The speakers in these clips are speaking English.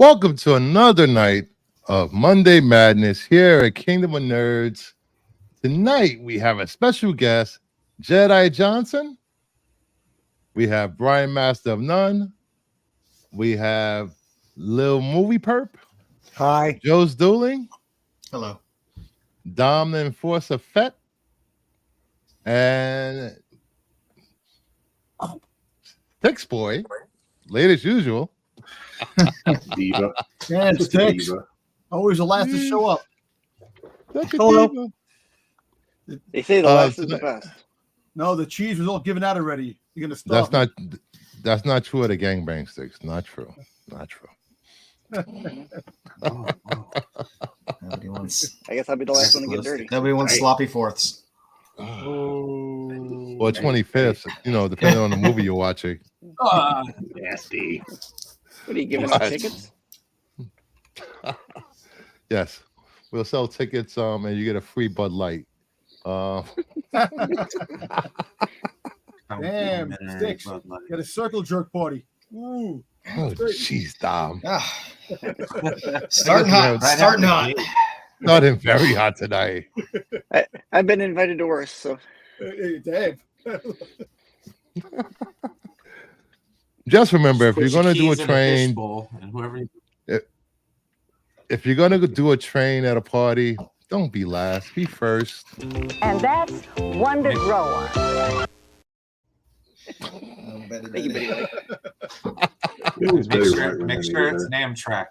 Welcome to another night of Monday Madness here at Kingdom of Nerds. Tonight we have a special guest, Jedi Johnson. We have Brian Master of None. We have Lil Movie Perp. Hi. Joe's Dueling. Hello. Dom the Enforcer Fett. And Tix Boy, late as usual. Diva. Yeah, it's Tix. Diva. Always the last to show up. Hello. Hello. They say the last is the best. No, the cheese was all given out already. You're gonna stop. That's not true of the gangbang sticks. Not true. Not true. Nobody wants. I guess I'll be the last one to get dirty. Nobody wants sloppy fourths. Well, 25th, depending on the movie you're watching. Nasty. What are you giving out tickets? Yes. We'll sell tickets and you get a free Bud Light. Damn, Sticks. Got a circle jerk party. Ooh. Oh, jeez, Dom. Starting hot. Starting hot. Not him very hot tonight. I've been invited to worse, so. Damn. Just remember, if you're going to do a train, if you're going to do a train at a party, don't be last. Be first. And that's Wonder Grower. Make sure it's Amtrak.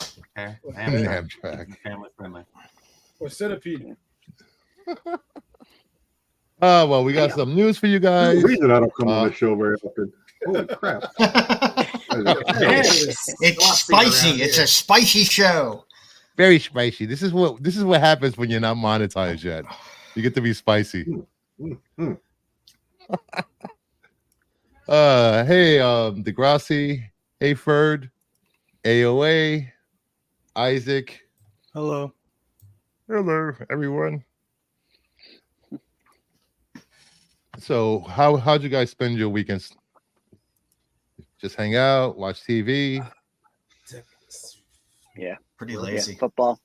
Okay, Amtrak. Family friendly. Or centipede. Well, we got some news for you guys. There's a reason I don't come on the show very often. Holy crap. It's spicy. It's a spicy show. Very spicy. This is what happens when you're not monetized yet. You get to be spicy. Hey, Degrassi, Hayford, AOA, Isaac. Hello. Hello, everyone. So, how'd you guys spend your weekends? Just hang out, watch TV. Yeah, pretty lazy. Yeah, football.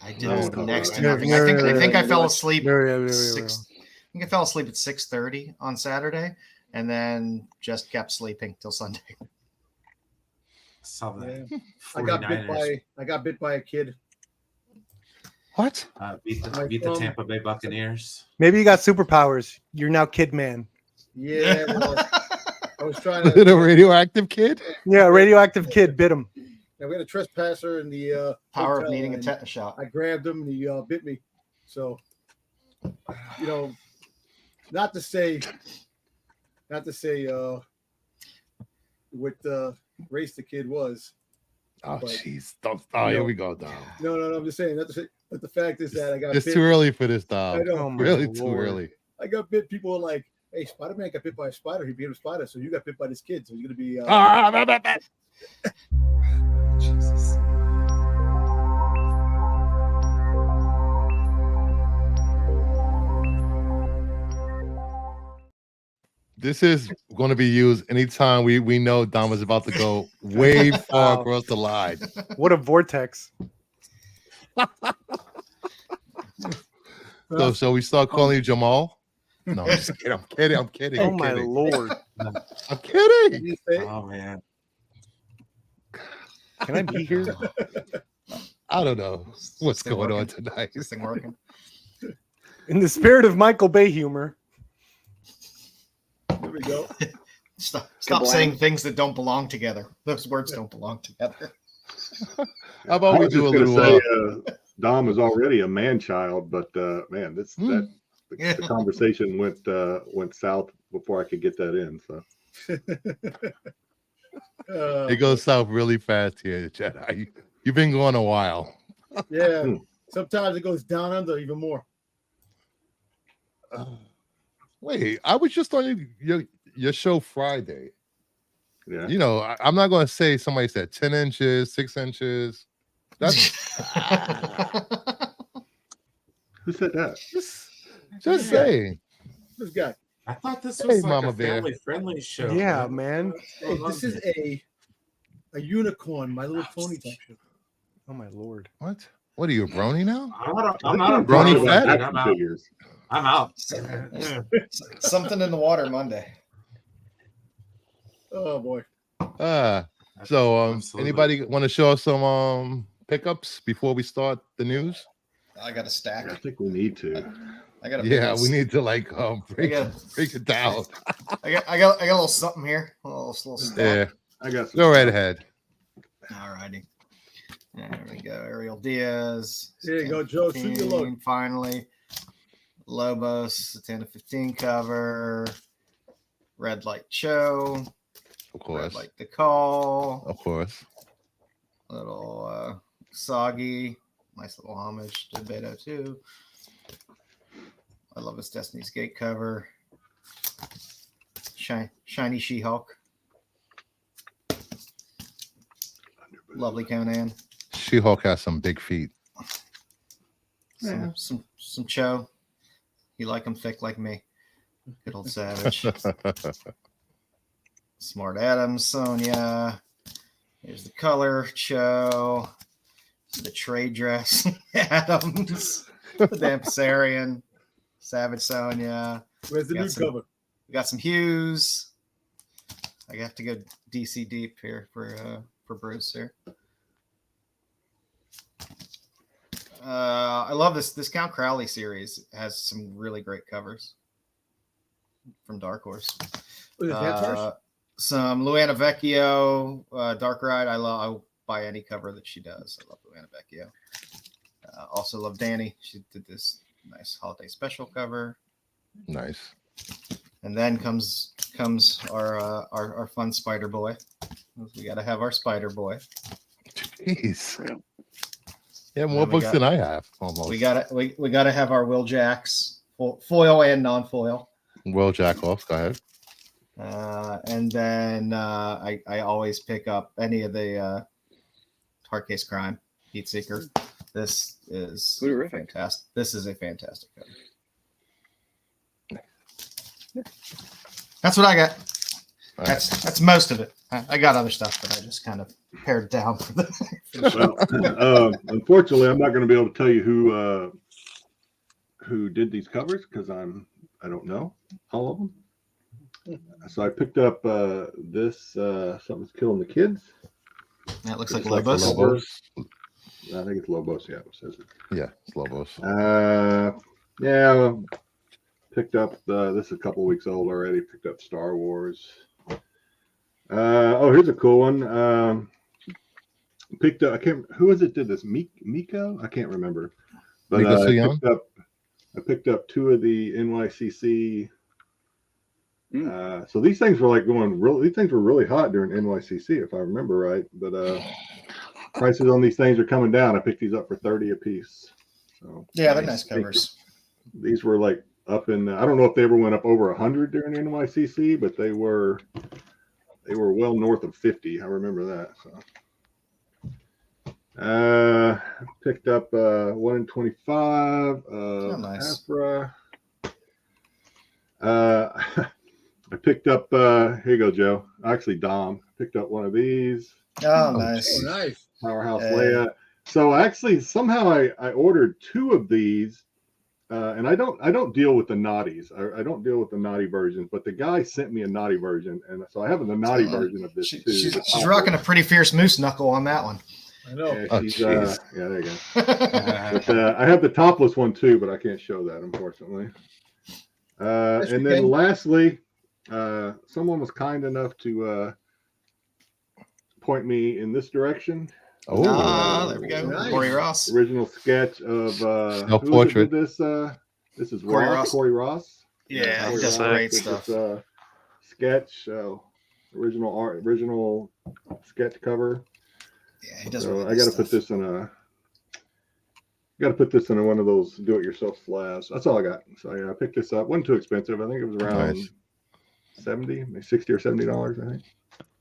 I did next to nothing. I think I fell asleep. I think I fell asleep at 6:30 on Saturday, and then just kept sleeping till Sunday. Saw that. Yeah. I got bit by a kid. What? Beat the Tampa Bay Buccaneers. Maybe you got superpowers. You're now Kid Man. Yeah. I was trying to. Little radioactive kid? Yeah, a radioactive kid bit him. Yeah, we had a trespasser in the power of needing a tetanus shot. I grabbed him and he bit me. So, not to say what race the kid was. Oh, jeez. Here we go, Dom. No, I'm just saying, not to say, but the fact is that I got It's bit. too early for this, Dom. I know. Really too early. I got bit. People are like, hey, Spider-Man got bit by a spider. He beat a spider. So you got bit by this kid. So you're going to be. Jesus. This is going to be used anytime we know Dom is about to go way far across the line. What a vortex. So we start calling you Jamal? No, I'm just kidding. I'm kidding. Oh, my Lord. I'm kidding. Oh, man. Can I be here? I don't know what's going on tonight. This thing working? In the spirit of Michael Bay humor. There we go. Stop saying things that don't belong together. Those words don't belong together. How about we do a little? Dom is already a man child, but man, the conversation went south before I could get that in. So it goes south really fast here, Jedi. You've been going a while. Yeah. Sometimes it goes down under even more. Wait, I was just on your show Friday. Yeah. I'm not going to say somebody said 10 inches, 6 inches. That's Who said that? just saying. This guy. I thought this was like Mama a Bear. family-friendly show. Yeah, man. Hey, this is a a unicorn, My Little Pony type shit. Oh my lord! What? What are you, a brony now? I'm not a Brony brony fat? fat. I'm out. Figures. I'm out. Something in the water Monday. Oh boy. So Absolutely. anybody want to show us some pickups before we start the news? I got a stack. I think we need to. I got a Yeah, we need to like break it down. I got a little something here. A little stack. Yeah, I got some go right stuff. ahead. All righty. There we go. Ariel Diaz. There you go, Joe. Shoot your load. Finally. Lobos, the 10 to 15 cover. Red Light Show. Of course. Red Light the Call. Of course. Little Soggy. Nice little homage to Beto too. I love his Destiny's Gate cover. Shiny She-Hulk. Lovely Conan. She-Hulk has some big feet. Some Cho. You like them thick like me. Good old Savage. Smart Adams, Sonia. Here's the color, Cho. The trade dress, Adams. The Dampsarian, Savage Sonia. Where's the new cover? We got some Hughes. I have to go DC deep here for Bruce here. I love this Count Crowley series. It has some really great covers from Dark Horse. Some Luana Vecchio, Dark Ride. I'll buy any cover that she does. I love Luana Vecchio. Also love Danny. She did this nice holiday special cover. Nice. And then comes our fun Spider Boy. We got to have our Spider Boy. Jeez. Yeah, more books than I have. Almost. We gotta have our Will Jacks, foil and non-foil. Will Jack off. Go ahead. And then I always pick up any of the Hard Case Crime, Heat Seeker. This is fantastic. This is a fantastic cover. That's what I got. That's most of it. I got other stuff, but I just kind of pared down for the. Well, unfortunately, I'm not going to be able to tell you who did these covers because I don't know all of them. So I picked up this Something's Killing the Kids. That looks like Lobos. I think it's Lobos. Yeah, it says it. Yeah, it's Lobos. Yeah, picked up this is a couple weeks old already. Picked up Star Wars. Here's a cool one. Picked up. Who was it? Did this? Miko? I can't remember. But I picked up two of the NYCC. So these things were like these things were really hot during NYCC, if I remember right. But prices on these things are coming down. I picked these up for $30 a piece. So yeah, they're nice covers. These were like up in. I don't know if they ever went up over 100 during NYCC, but they were well north of 50. I remember that. So picked up 1 in 25 nice. Afra. I picked up here you go, Joe. Actually, Dom picked up one of these. Oh, nice. Nice. Powerhouse Leia. So actually somehow I ordered two of these. And I don't deal with the naughties. I don't deal with the naughty versions, but the guy sent me a naughty version, and so I have the naughty version of this too. She's rocking a pretty fierce moose knuckle on that one. I know. Yeah, there you go. But, I have the topless one too, but I can't show that unfortunately. And then lastly, someone was kind enough to point me in this direction. There we go. Nice. Corey Ross. Original sketch of self-portrait. This is Corey Ross. Yeah, he does great stuff. Sketch, original sketch cover. Yeah, he does. So I got to put this in one of those do-it-yourself slabs. That's all I got. So yeah, I picked this up. Wasn't too expensive. I think it was around $70, maybe $60 or $70. I think.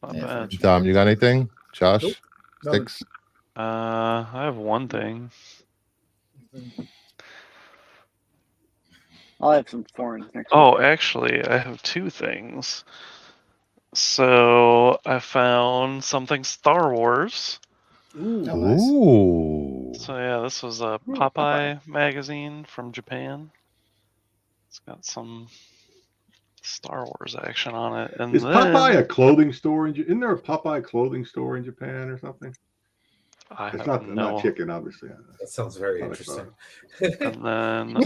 Not bad. Dom, you got anything? Josh? Nope. 6. I have one thing. I'll have some foreign. Oh, actually, I have two things. So I found something Star Wars. Ooh, Oh, nice. Ooh. So yeah, this was a Ooh, Popeye magazine from Japan. It's got some Star Wars action on it, and Is Popeye then a clothing store? Isn't there a Popeye clothing store in Japan or something? I It's have not no. chicken, obviously. That sounds very Thought I saw interesting. And then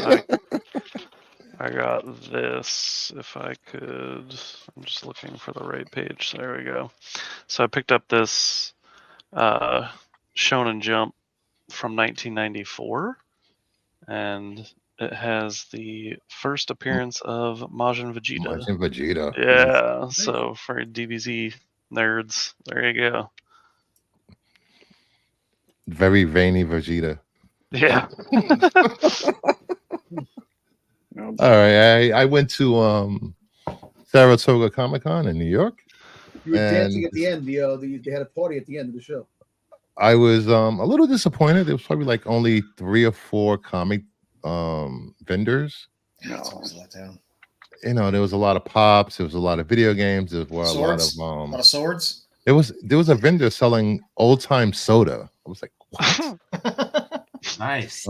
I got this. If I could, I'm just looking for the right page. There we go. So I picked up this Shonen Jump from 1994, and it has the first appearance of Majin Vegeta. Imagine Vegeta. Yeah, so for DBZ nerds, there you go. Very veiny Vegeta. Yeah. All right. I went to Saratoga Comic Con in New York. you were dancing And at the end. They had a party at the end of the show. I was a little disappointed. There was probably like only 3 or 4 comic vendors. That's always a letdown. You know, there was a lot of pops, there was a lot of video games, there were Swords? a lot of Swords. there was a vendor selling old time soda. I was like, what? Nice.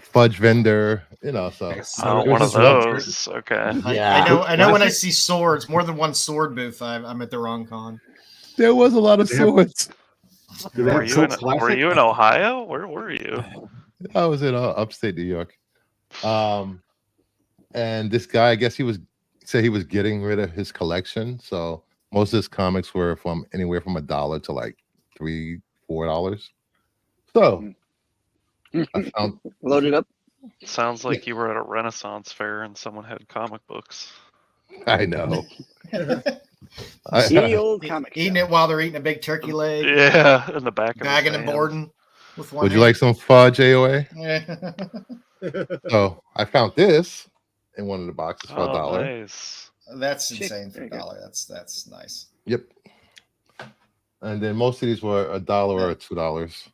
Fudge vendor, you know, so Oh, it one was of just those. Okay. I know when I see swords, more than one sword booth, I'm at the wrong con. There was a lot of They have- swords. Do they Were have you Coke in Classic? Ohio? Where were you? I was in upstate New York. And this guy, I guess said he was getting rid of his collection. So most of his comics were from anywhere from $1 to like $3-4. So I found Loaded up. Sounds like you were at a Renaissance fair and someone had comic books. I know. The old comic. Eating it while they're eating a big turkey leg. Yeah, in the back of Bagging his and van. boarding with one Would you hand. like some fudge, AOA? Yeah. So I found this in one of the boxes for Oh, $1. nice. That's Shit, insane for there a you go. dollar. That's nice. Yep. And then most of these were $1 or $2.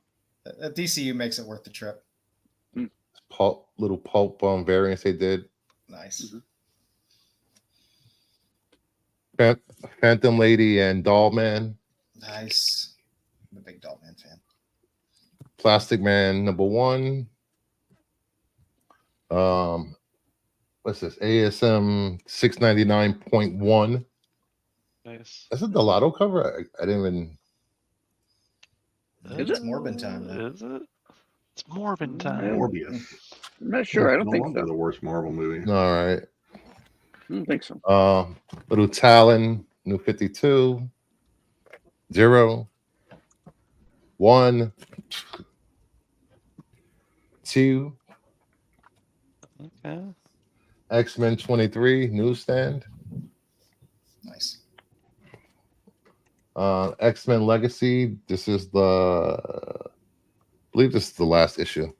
DCU makes it worth the trip. Little pulp variants they did. Nice. Phantom Lady and Doll Man. Nice. I'm a big Dollman fan. Plastic Man #1. What's this? ASM 699.1. Nice. That's a Delato cover. I didn't even. It's Morbin time though. Is it? It's Morbin time. Morbius. I'm not sure. I don't No think longer so. the worst Marvel movie. All right. I don't think so. Little Talon, New 52. 0. 1. 2. Okay. X-Men 23 newsstand. Nice. X-Men Legacy. This is I believe this is the last issue.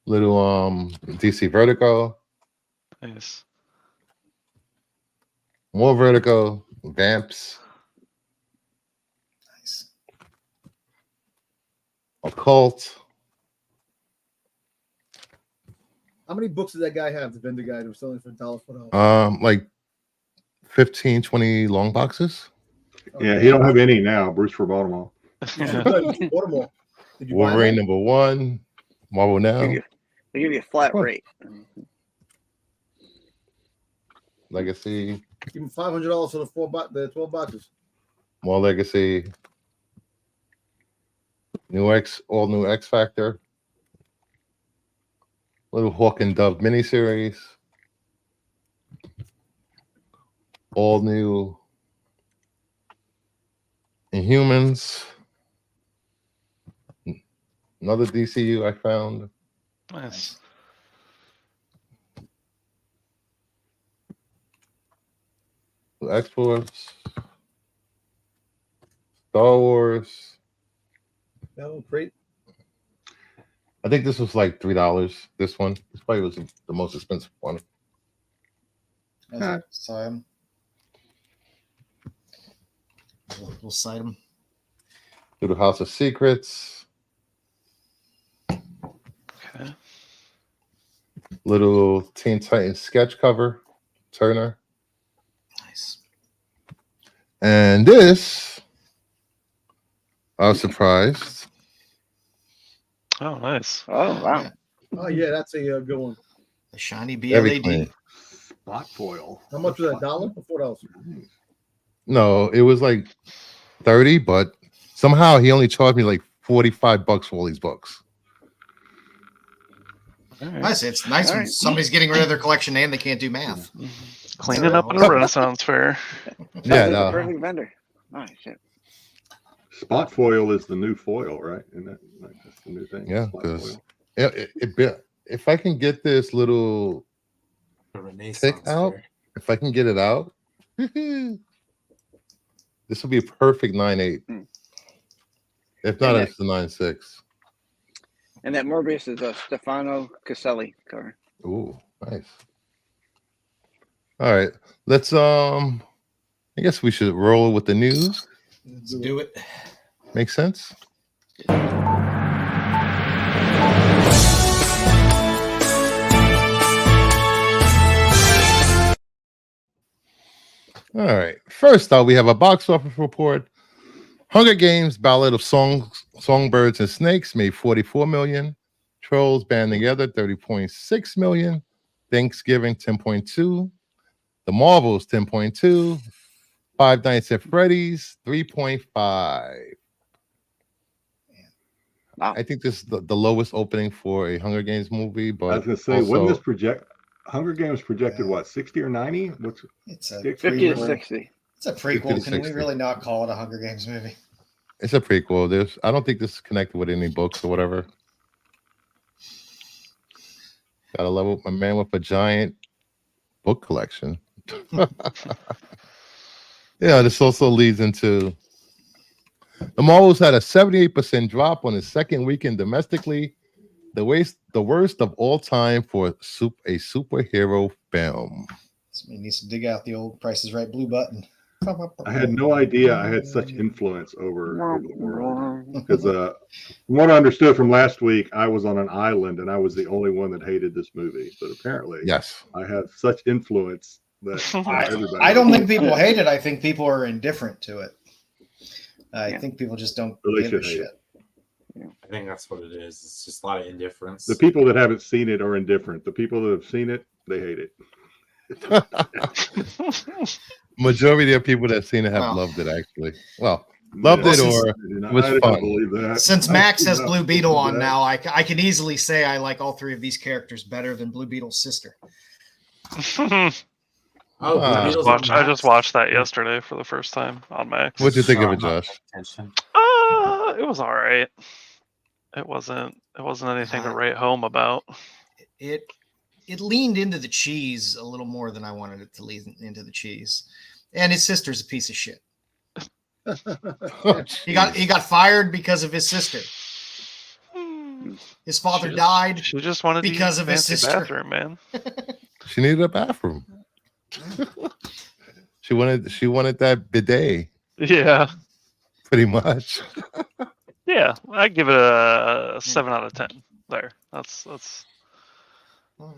Little DC Vertigo. Nice. More Vertigo. Vamps. Nice. Occult. How many books did that guy have? The vendor guy who was selling for $1 for $1. Like 15, 20 long boxes. Yeah, he don't have any now. Bruce for Baltimore. Baltimore. Did you buy Wolverine that? #1. Marvel Now. They give you a flat What? rate. Legacy. Give him $500 for the 12 boxes. More Legacy. All new X Factor. Little Hawk and Dove miniseries. All new Inhumans. Another DCU I found. Nice. X-Force. Star Wars. That one great. I think this was like $3. This one. This probably was the most expensive one. So we'll cite them. Little House of Secrets. Okay. Little Teen Titans sketch cover, Turner. Nice. And this, I was surprised. Oh, nice. Oh wow. Oh yeah, that's a good one. The shiny Very clean. BLAD. Spot foil. How much was that? $1 or $4? No, it was like 30, but somehow he only charged me like $45 for all these books. All right. Nice. It's nice when Alright. somebody's getting rid of their collection and they can't do math. Cleaning up at a Renaissance fair. Yeah, Sounds like no. a perfect vendor. Oh shit. Spot foil is the new foil, right? Isn't that like that's the new thing? Yeah, Spot because foil. if I can get this little The Renaissance tick out, fair. if I can get it out, this will be a perfect 9.8. If not, And it's the 9.6. And that Morbius is a Stefano Caselli cover. Ooh, nice. All right, let's I guess we should roll with the news. Let's do it. Make sense? All right. First out, we have a box office report. Hunger Games: Ballad of Songbirds and Snakes made $44 million. Trolls Band Together $30.6 million. Thanksgiving $10.2. The Marvels $10.2. Five Nights at Freddy's 3.5. Wow. I think this is the lowest opening for a Hunger Games movie, but I was gonna say, wouldn't this project Hunger Games projected what, 60 or 90? What's It's a 50 to prequel. 60. It's a 50 prequel. to Can we 60. really not call it a Hunger Games movie? it's a prequel. I don't think this is connected with any books or whatever. Gotta love a man with a giant book collection. Yeah, this also leads into the Marvels had a 78% drop on its second weekend domestically, the worst of all time for a superhero film. Somebody needs to dig out the old Price is Right blue button. I had no idea I had such influence over the world. Because from what I understood from last week, I was on an island and I was the only one that hated this movie. But apparently, Yes. I have such influence that everybody. I don't think people hate it. I think people are indifferent to it. I think people just don't Or they give a should hate shit. it. I think that's what it is. It's just a lot of indifference. The people that haven't seen it are indifferent. The people that have seen it, they hate it. Majority of people that have seen it have Well. loved it, actually. Well, loved it or it was I don't fun. believe that. Since I Max do has not Blue Beetle believe on that. now, I can easily say I like all three of these characters better than Blue Beetle's sister. Oh, Blue Ah. Beetle's on I just Max? watched that yesterday for the first time on Max. What'd you think of Oh, it, I'm not Josh? paying attention. It was all right. It wasn't anything to write home about. It leaned into the cheese a little more than I wanted it to lean into the cheese. And his sister's a piece of shit. He got fired because of his sister. His father died She just wanted because to of his fancy sister. bathroom, man. She needed a bathroom. She wanted that bidet, Yeah, pretty much. yeah. I'd give it a 7 out of 10. There, that's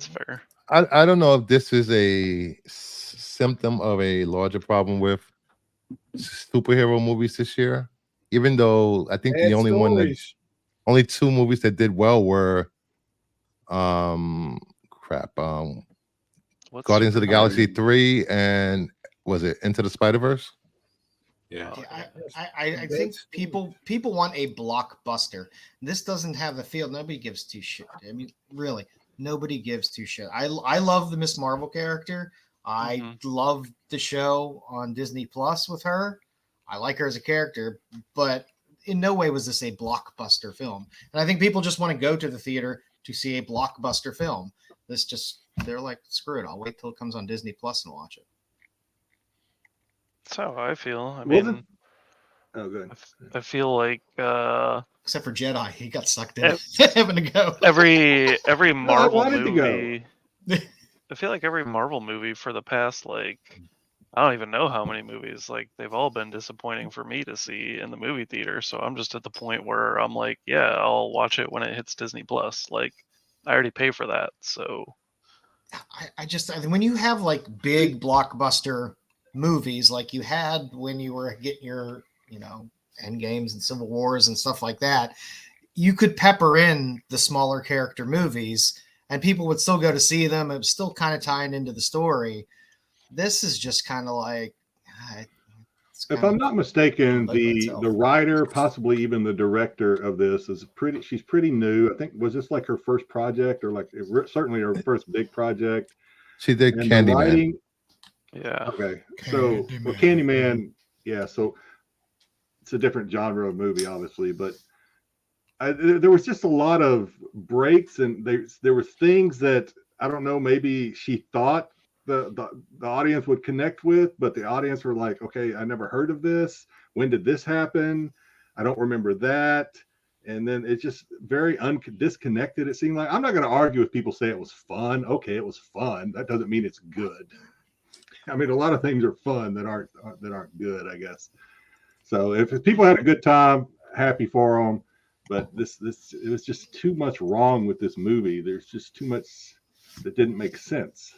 fair. I don't know if this is a symptom of a larger problem with superhero movies this year. Even though I think the only only two movies that did well were Guardians of the Galaxy 3 and was it Into the Spider-Verse? Yeah. I think people want a blockbuster. This doesn't have the feel. Nobody gives two shit. I mean, really, nobody gives two shit. I love the Miss Marvel character. I love the show on Disney Plus with her. I like her as a character, but in no way was this a blockbuster film. And I think people just want to go to the theater to see a blockbuster film. They're like, screw it. I'll wait till it comes on Disney Plus and watch it. That's how I feel. I Well, mean, Oh, good. I feel like Except for Jedi, he got sucked in having to go. every Marvel wanted to go. movie. I feel like every Marvel movie for the past, like, I don't even know how many movies, like, they've all been disappointing for me to see in the movie theater. So I'm just at the point where I'm like, yeah, I'll watch it when it hits Disney Plus. Like, I already pay for that. So I think when you have like big blockbuster movies like you had when you were getting your, End Games and Civil Wars and stuff like that, you could pepper in the smaller character movies and people would still go to see them. It was still kind of tying into the story. This is just kind of like, if I'm not mistaken, the writer, possibly even the director of this, she's pretty new. I think, was this like her first project, or like certainly her first big project? She did Candyman. Yeah. Okay. So Candyman, yeah. So it's a different genre of movie, obviously, but there was just a lot of breaks, and there was things that I don't know. Maybe she thought the audience would connect with, but the audience were like, okay, I never heard of this. When did this happen? I don't remember that. And then it's just very disconnected. It seemed like. I'm not going to argue if people say it was fun. Okay, it was fun. That doesn't mean it's good. I mean, a lot of things are fun that aren't good, I guess. So if people had a good time, happy for them. But it was just too much wrong with this movie. There's just too much that didn't make sense.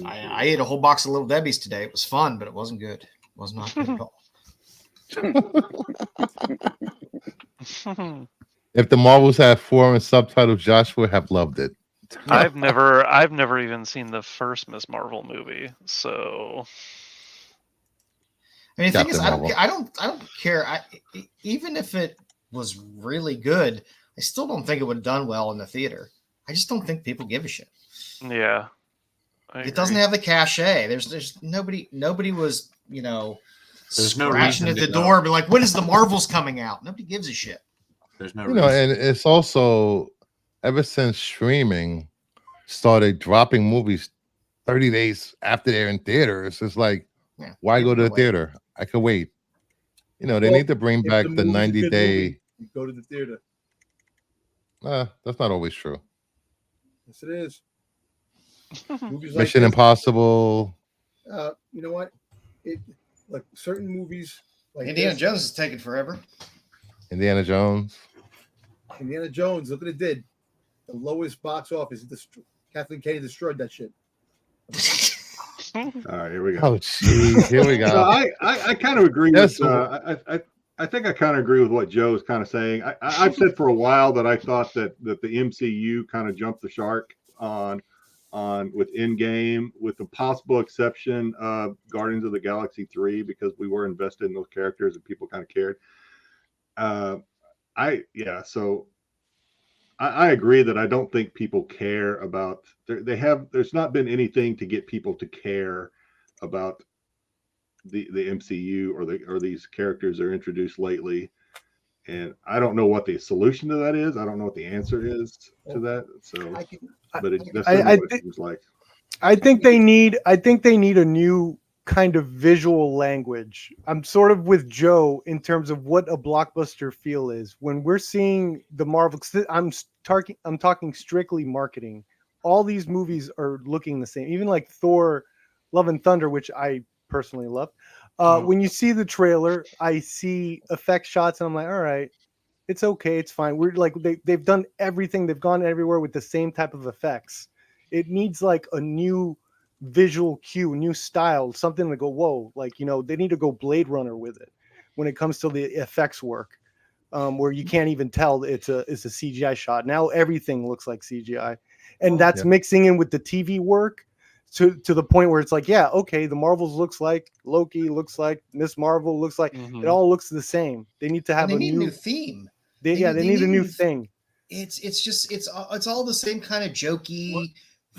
I ate a whole box of Little Debbie's today. It was fun, but it wasn't good. It was not good at all. If the Marvels had foreign subtitles, Josh would have loved it. I've never even seen the first Miss Marvel movie, so. I mean, the thing is, I don't care. Even if it was really good, I still don't think it would have done well in the theater. I just don't think people give a shit. Yeah. It doesn't have the cachet. There's nobody was, scratching at the door, but like, when is the Marvels coming out? Nobody gives a shit. There's no and it's also ever since streaming started dropping movies 30 days after they're in theaters. It's like, why go to the theater? I could wait. They need to bring back the 90-day. You go to the theater. That's not always true. Yes, it is. Movies Mission Impossible. You know what? Like certain movies, like Indiana Jones is taking forever. Indiana Jones. Look what it did. The lowest box office. Kathleen Kennedy destroyed that shit. All right, here we go. Oh, jeez, here we go. So I kind of agree with. I think I kind of agree with what Joe's kind of saying. I've said for a while that I thought that the MCU kind of jumped the shark on with Endgame, with the possible exception of Guardians of the Galaxy 3, because we were invested in those characters and people kind of cared. So I agree that I don't think people care about. There's not been anything to get people to care about the MCU or these characters that are introduced lately. And I don't know what the solution to that is. I don't know what the answer is to that. So, but that's what it seems like. I think they need a new kind of visual language. I'm sort of with Joe in terms of what a blockbuster feel is. When we're seeing the Marvel, I'm talking strictly marketing. All these movies are looking the same. Even like Thor, Love and Thunder, which I personally love. When you see the trailer, I see effect shots, and I'm like, all right, it's okay, it's fine. We're like, they've done everything, they've gone everywhere with the same type of effects. It needs like a new visual cue, new style, something to go, whoa, like, they need to go Blade Runner with it when it comes to the effects work, where you can't even tell it's a CGI shot. Now everything looks like CGI, and that's mixing in with the TV work. To the point where it's like, yeah, okay, the Marvels looks like Loki, looks like Miss Marvel, looks like it all looks the same. They need to have a new theme. They need a new thing. It's all the same kind of jokey.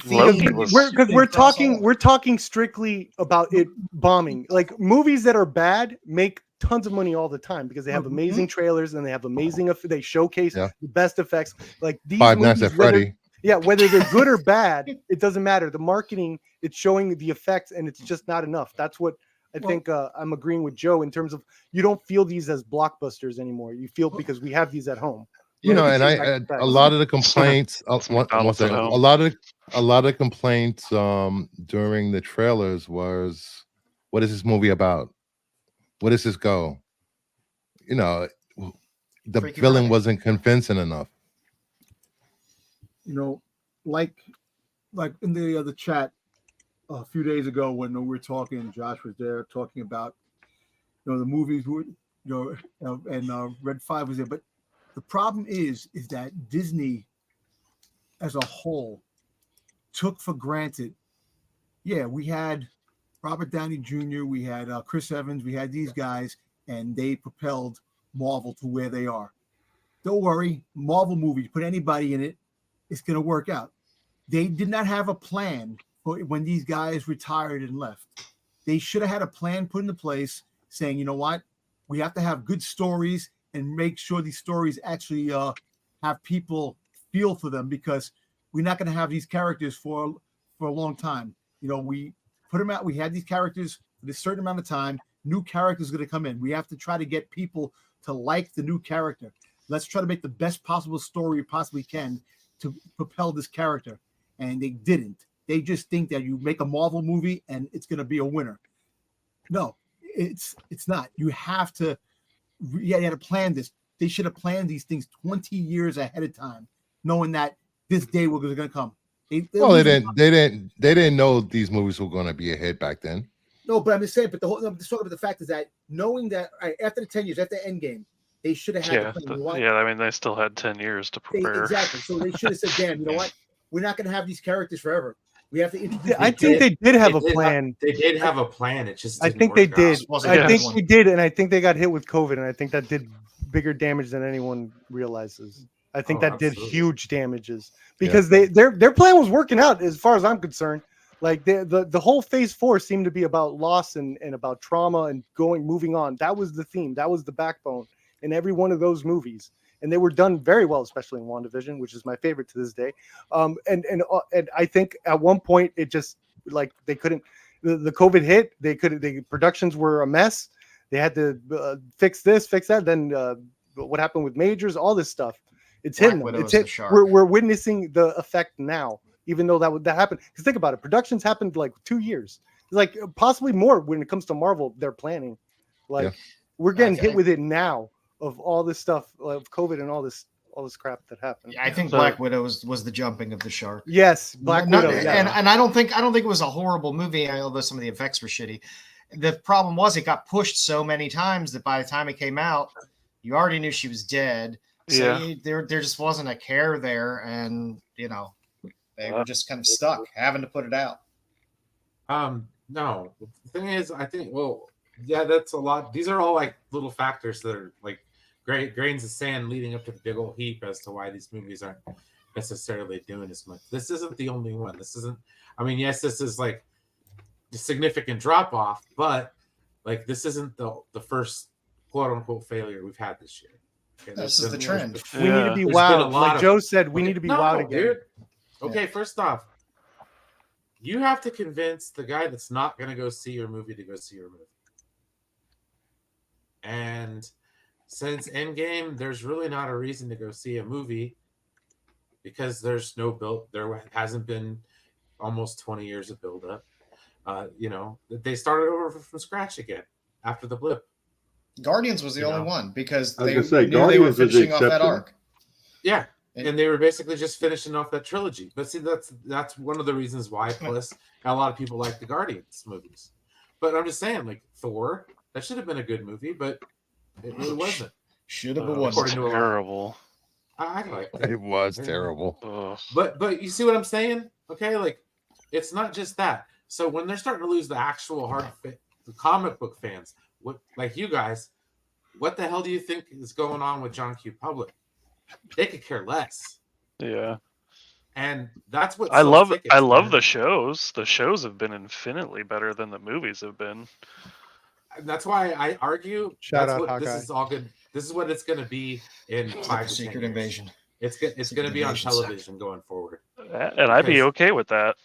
We're talking strictly about it bombing. Like movies that are bad make tons of money all the time because they have amazing trailers and they have amazing. They showcase the best effects. Like these Five Nights at Freddy. Yeah, whether they're good or bad, it doesn't matter. The marketing, it's showing the effects, and it's just not enough. That's what I think I'm agreeing with Joe in terms of you don't feel these as blockbusters anymore. You feel because we have these at home. And a lot of the complaints, a lot of complaints during the trailers was, what is this movie about? What does this go? The villain wasn't convincing enough. like in the chat a few days ago when we were talking, Josh was there talking about the movies were and Red 5 was there, but the problem is that Disney as a whole took for granted. Yeah, we had Robert Downey Jr., we had Chris Evans, we had these guys, and they propelled Marvel to where they are. Don't worry, Marvel movies, put anybody in it, it's going to work out. They did not have a plan for when these guys retired and left. They should have had a plan put into place saying, you know what, we have to have good stories and make sure these stories actually have people feel for them, because we're not going to have these characters for a long time. We put them out. We had these characters for a certain amount of time. New characters are going to come in. We have to try to get people to like the new character. Let's try to make the best possible story we possibly can to propel this character. And they didn't. They just think that you make a Marvel movie and it's going to be a winner. No, it's not. You have to. You had to plan this. They should have planned these things 20 years ahead of time, knowing that this day was going to come. They didn't know these movies were going to be a hit back then. No, but I'm just saying. But I'm just talking about the fact is that knowing that after the 10 years, after Endgame, they should have had. I mean, they still had 10 years to prepare. Exactly. So they should have said, "Damn, you know what? We're not going to have these characters forever. We have to introduce." I think they did have a plan. They did have a plan. It just I think they did. I think they did, and I think they got hit with COVID, and I think that did bigger damage than anyone realizes. I think that did huge damages because their plan was working out as far as I'm concerned. Like the whole Phase 4 seemed to be about loss and about trauma and moving on. That was the theme. That was the backbone in every one of those movies. And they were done very well, especially in WandaVision, which is my favorite to this day. And I think at one point it just like they couldn't. The COVID hit. The productions were a mess. They had to fix this, fix that. Then what happened with Majors? All this stuff. It's hidden. It's hit. We're witnessing the effect now, even though that happened. Because think about it, productions happened like 2 years, like possibly more when it comes to Marvel. They're planning, we're getting hit with it now of all this stuff of COVID and all this crap that happened. Yeah, I think Black Widow was the jumping of the shark. Yes, Black Widow. And I don't think it was a horrible movie, although some of the effects were shitty. The problem was it got pushed so many times that by the time it came out, you already knew she was dead. So there just wasn't a care there, and they were just kind of stuck having to put it out. No, the thing is, I think that's a lot. These are all like little factors that are like great grains of sand leading up to the big old heap as to why these movies aren't necessarily doing as much. This isn't the only one. This isn't. I mean, yes, this is like a significant drop off, but like this isn't the first quote unquote failure we've had this year. Okay, this is the trend. We need to be wowed. Like Joe said, we need to be wowed again. Dude. Okay, first off, you have to convince the guy that's not going to go see your movie to go see your movie. And since Endgame, there's really not a reason to go see a movie because there's no build. There hasn't been almost 20 years of buildup. They started over from scratch again after the blip. Guardians was the only one because they were finishing off that arc. Yeah, and they were basically just finishing off that trilogy. But see, that's one of the reasons why. Plus, a lot of people like the Guardians movies. But I'm just saying, like Thor, that should have been a good movie, but it really wasn't. Should have, but wasn't. Terrible. I liked it. It was terrible. But you see what I'm saying? Okay, like it's not just that. So when they're starting to lose the actual the comic book fans, like you guys, what the hell do you think is going on with John Q. Public? They could care less. Yeah. And that's what I love. I love the shows. The shows have been infinitely better than the movies have been. And that's why I argue. Shout out Hawkeye. This is all good. This is what it's going to be in 5 to 10 Secret years. Invasion. It's going to be on television going forward. And I'd be okay with that.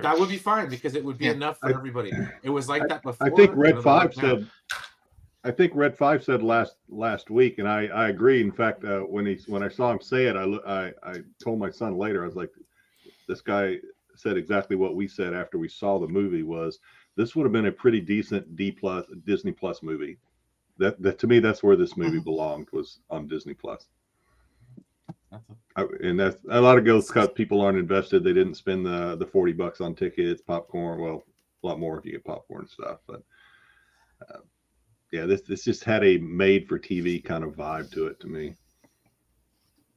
That would be fine because it would be enough for everybody. It was like that before. I think Red 5 said. I think Red 5 said last week, and I agree. In fact, when I saw him say it, I told my son later. I was like, this guy said exactly what we said after we saw the movie. Was this would have been a pretty decent Disney Plus movie? That to me, that's where this movie belonged, was on Disney Plus. And that's a lot of goes because people aren't invested. They didn't spend the $40 on tickets, popcorn. Well, a lot more if you get popcorn and stuff. But yeah, this just had a made for TV kind of vibe to it to me.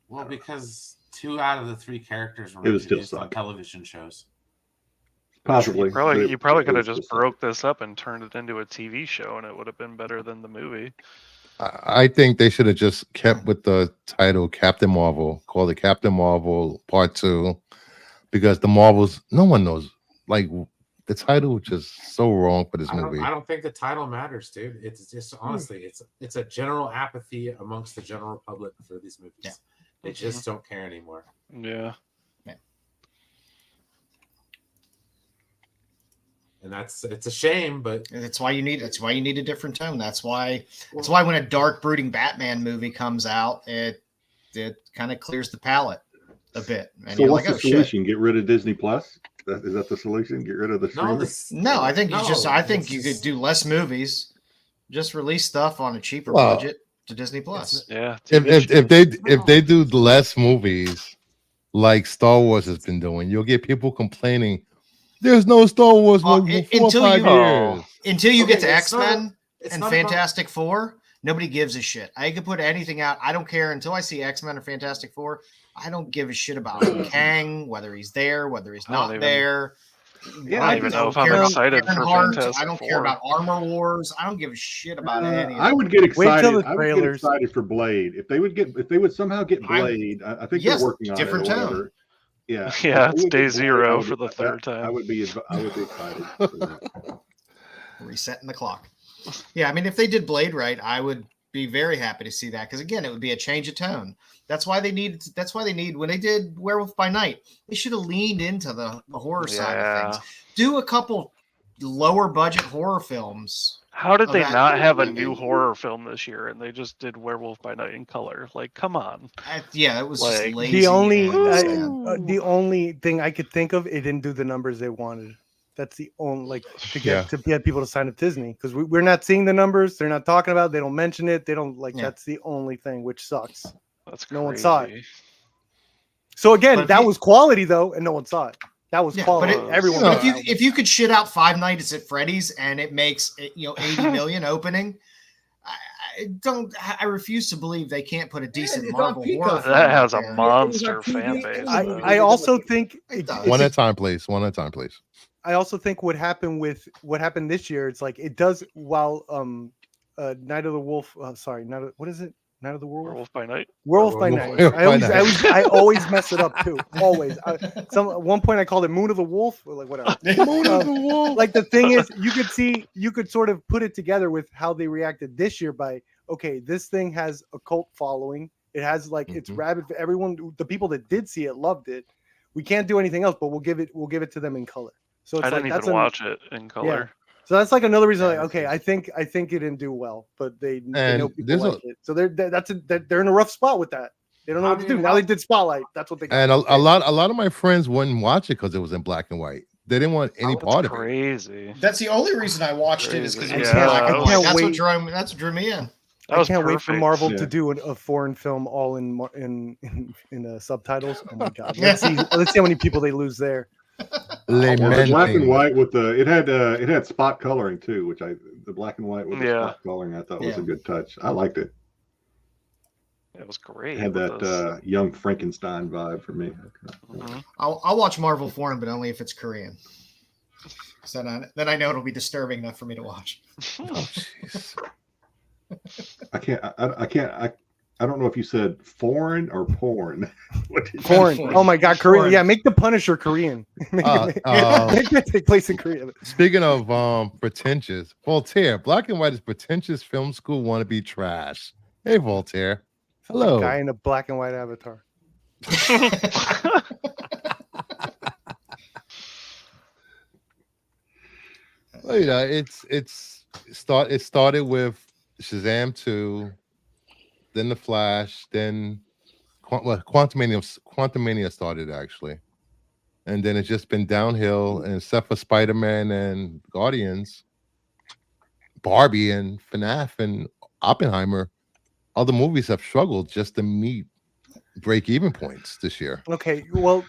Well, because 2 out of the 3 characters were It was still introduced on suck. television shows. Possibly. You probably could have it was just still broke this up and turned it into a TV show, and it would have been better than the movie. I think they should have just kept with the title Captain Marvel, called it Captain Marvel Part 2, because the Marvels, no one knows. Like, the title was just so wrong for this movie. I don't think the title matters, dude. It's just honestly, it's a general apathy amongst the general public for these movies. Yeah. They just don't care anymore. Yeah. And it's a shame, but that's why you need a different tone. That's why when a dark, brooding Batman movie comes out, it kind of clears the palette a bit. And so you're what's like, the oh, solution? shit. Get rid of Disney Plus? Is that the solution? Get rid of the streamers? No, I think you could do less movies, just release stuff on a cheaper budget to Disney Plus. Yeah. If they do less movies like Star Wars has been doing, you'll get people complaining. There's no Star Wars movie for 4 or 5 years. Until you get to X-Men it's and not Fantastic Four, nobody gives a shit. I could put anything out. I don't care until I see X-Men or Fantastic Four. I don't give a shit about Kang, whether he's there, whether he's not there. Yeah, I don't even know if I'm excited for Fantastic I don't Four. care about Armor Wars. I don't give a shit about any of I that. would get excited. till the I would get trailers. excited for Blade. If they would somehow get Blade, I think yes, they're working on different it or tone. whatever. Yeah, Yeah, if it's they would day get Blade, zero for the third time. I would be excited for that. Resetting the clock. Yeah, I mean, if they did Blade right, I would be very happy to see that because again, it would be a change of tone. That's why they need when they did Werewolf by Night, they should have leaned into the horror side of things. Do a couple lower budget horror films. How did they not have a new horror film this year and they just did Werewolf by Night in color? Like, come on. It was just Like, lazy. The only and the only thing I could think of, it didn't do the numbers they wanted. That's the only to get people to sign up Disney because we're not seeing the numbers. They're not talking about it. They don't mention it. They don't That's the only thing, which sucks. That's no one saw it. crazy. So again, that was quality though, and no one saw it. That was quality. But Everyone. If you could shit out 5 Nights at Freddy's and it makes 80 million opening, I refuse to believe they can't put a decent Marvel horror film that has a there. monster fan base. I also think One at a time, please. One at a time, please. I also think what happened this year, it's like it does while Night of the Wolf. Sorry, what is it? Night of the Werewolf by Night. Werewolf by Night. I always mess it up too. Always. At one point I called it Moon of the Wolf, or like whatever. Moon of the Wolf. Like the thing is, you could sort of put it together with how they reacted this year by this thing has a cult following. It has it's rabid for everyone. The people that did see it loved it. We can't do anything else, but we'll give it to them in color. So it's I didn't even watch it in color. Yeah. So that's like another reason. I think it didn't do well, but they know people like it. So they're in a rough spot with that. They don't know what to do. Now they did Spotlight. That's what they got. And a lot of my friends wouldn't watch it because it was in black and white. They didn't want any part of it. Crazy. That's the only reason I watched it is because it was Yeah, black and I white. can't That's wait. what drew me in. I can't wait for perfect. Marvel to do a foreign film all in subtitles. Oh my god! Let's see how many people they lose there. The black and white with it had spot coloring too, which the black and white with the spot coloring I thought was a good touch. I liked it. It was great. It had that young Frankenstein vibe for me. I'll watch Marvel foreign, but only if it's Korean. So then I know it'll be disturbing enough for me to watch. Oh, jeez. I don't know if you said foreign or porn. Foreign. Oh my god, Korean. Foreign. Yeah, make the Punisher Korean. make it take place in Korea. Speaking of pretentious, Voltaire, black and white is pretentious film school wannabe trash. Hey, Voltaire. Hello. Guy in a black and white avatar. Well, it started with Shazam 2, then The Flash, then Quantumania started actually, and then it's just been downhill. And except for Spider-Man and Guardians, Barbie and FNAF and Oppenheimer, other movies have struggled just to meet break-even points this year. Okay, well,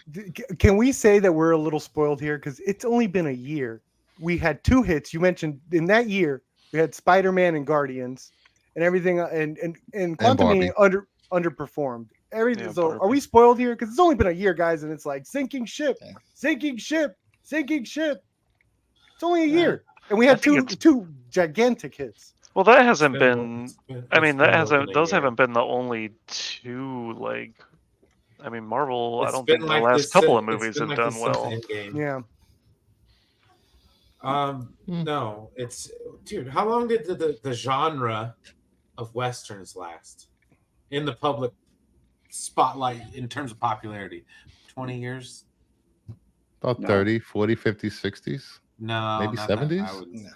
can we say that we're a little spoiled here because it's only been a year? We had 2 hits. You mentioned in that year we had Spider-Man and Guardians, and everything, and Quantumania underperformed. Everything. Yeah, So, are Barbie. we spoiled here? Because it's only been a year, guys, and it's like sinking ship, sinking ship, sinking ship. It's only a year, and we I had think two gigantic hits. Well, that hasn't It's been. been- I it's mean, that been hasn't. over a Those year. haven't been the only 2. Like, I mean, Marvel. I It's don't been think like the last this couple of it's movies been have like done this since well. Endgame. Yeah. No, it's dude. How long did the genre of westerns last in the public spotlight in terms of popularity? 20 years? About No. 30, 40, 50, 60s, No, maybe not that. 70s. I wouldn't.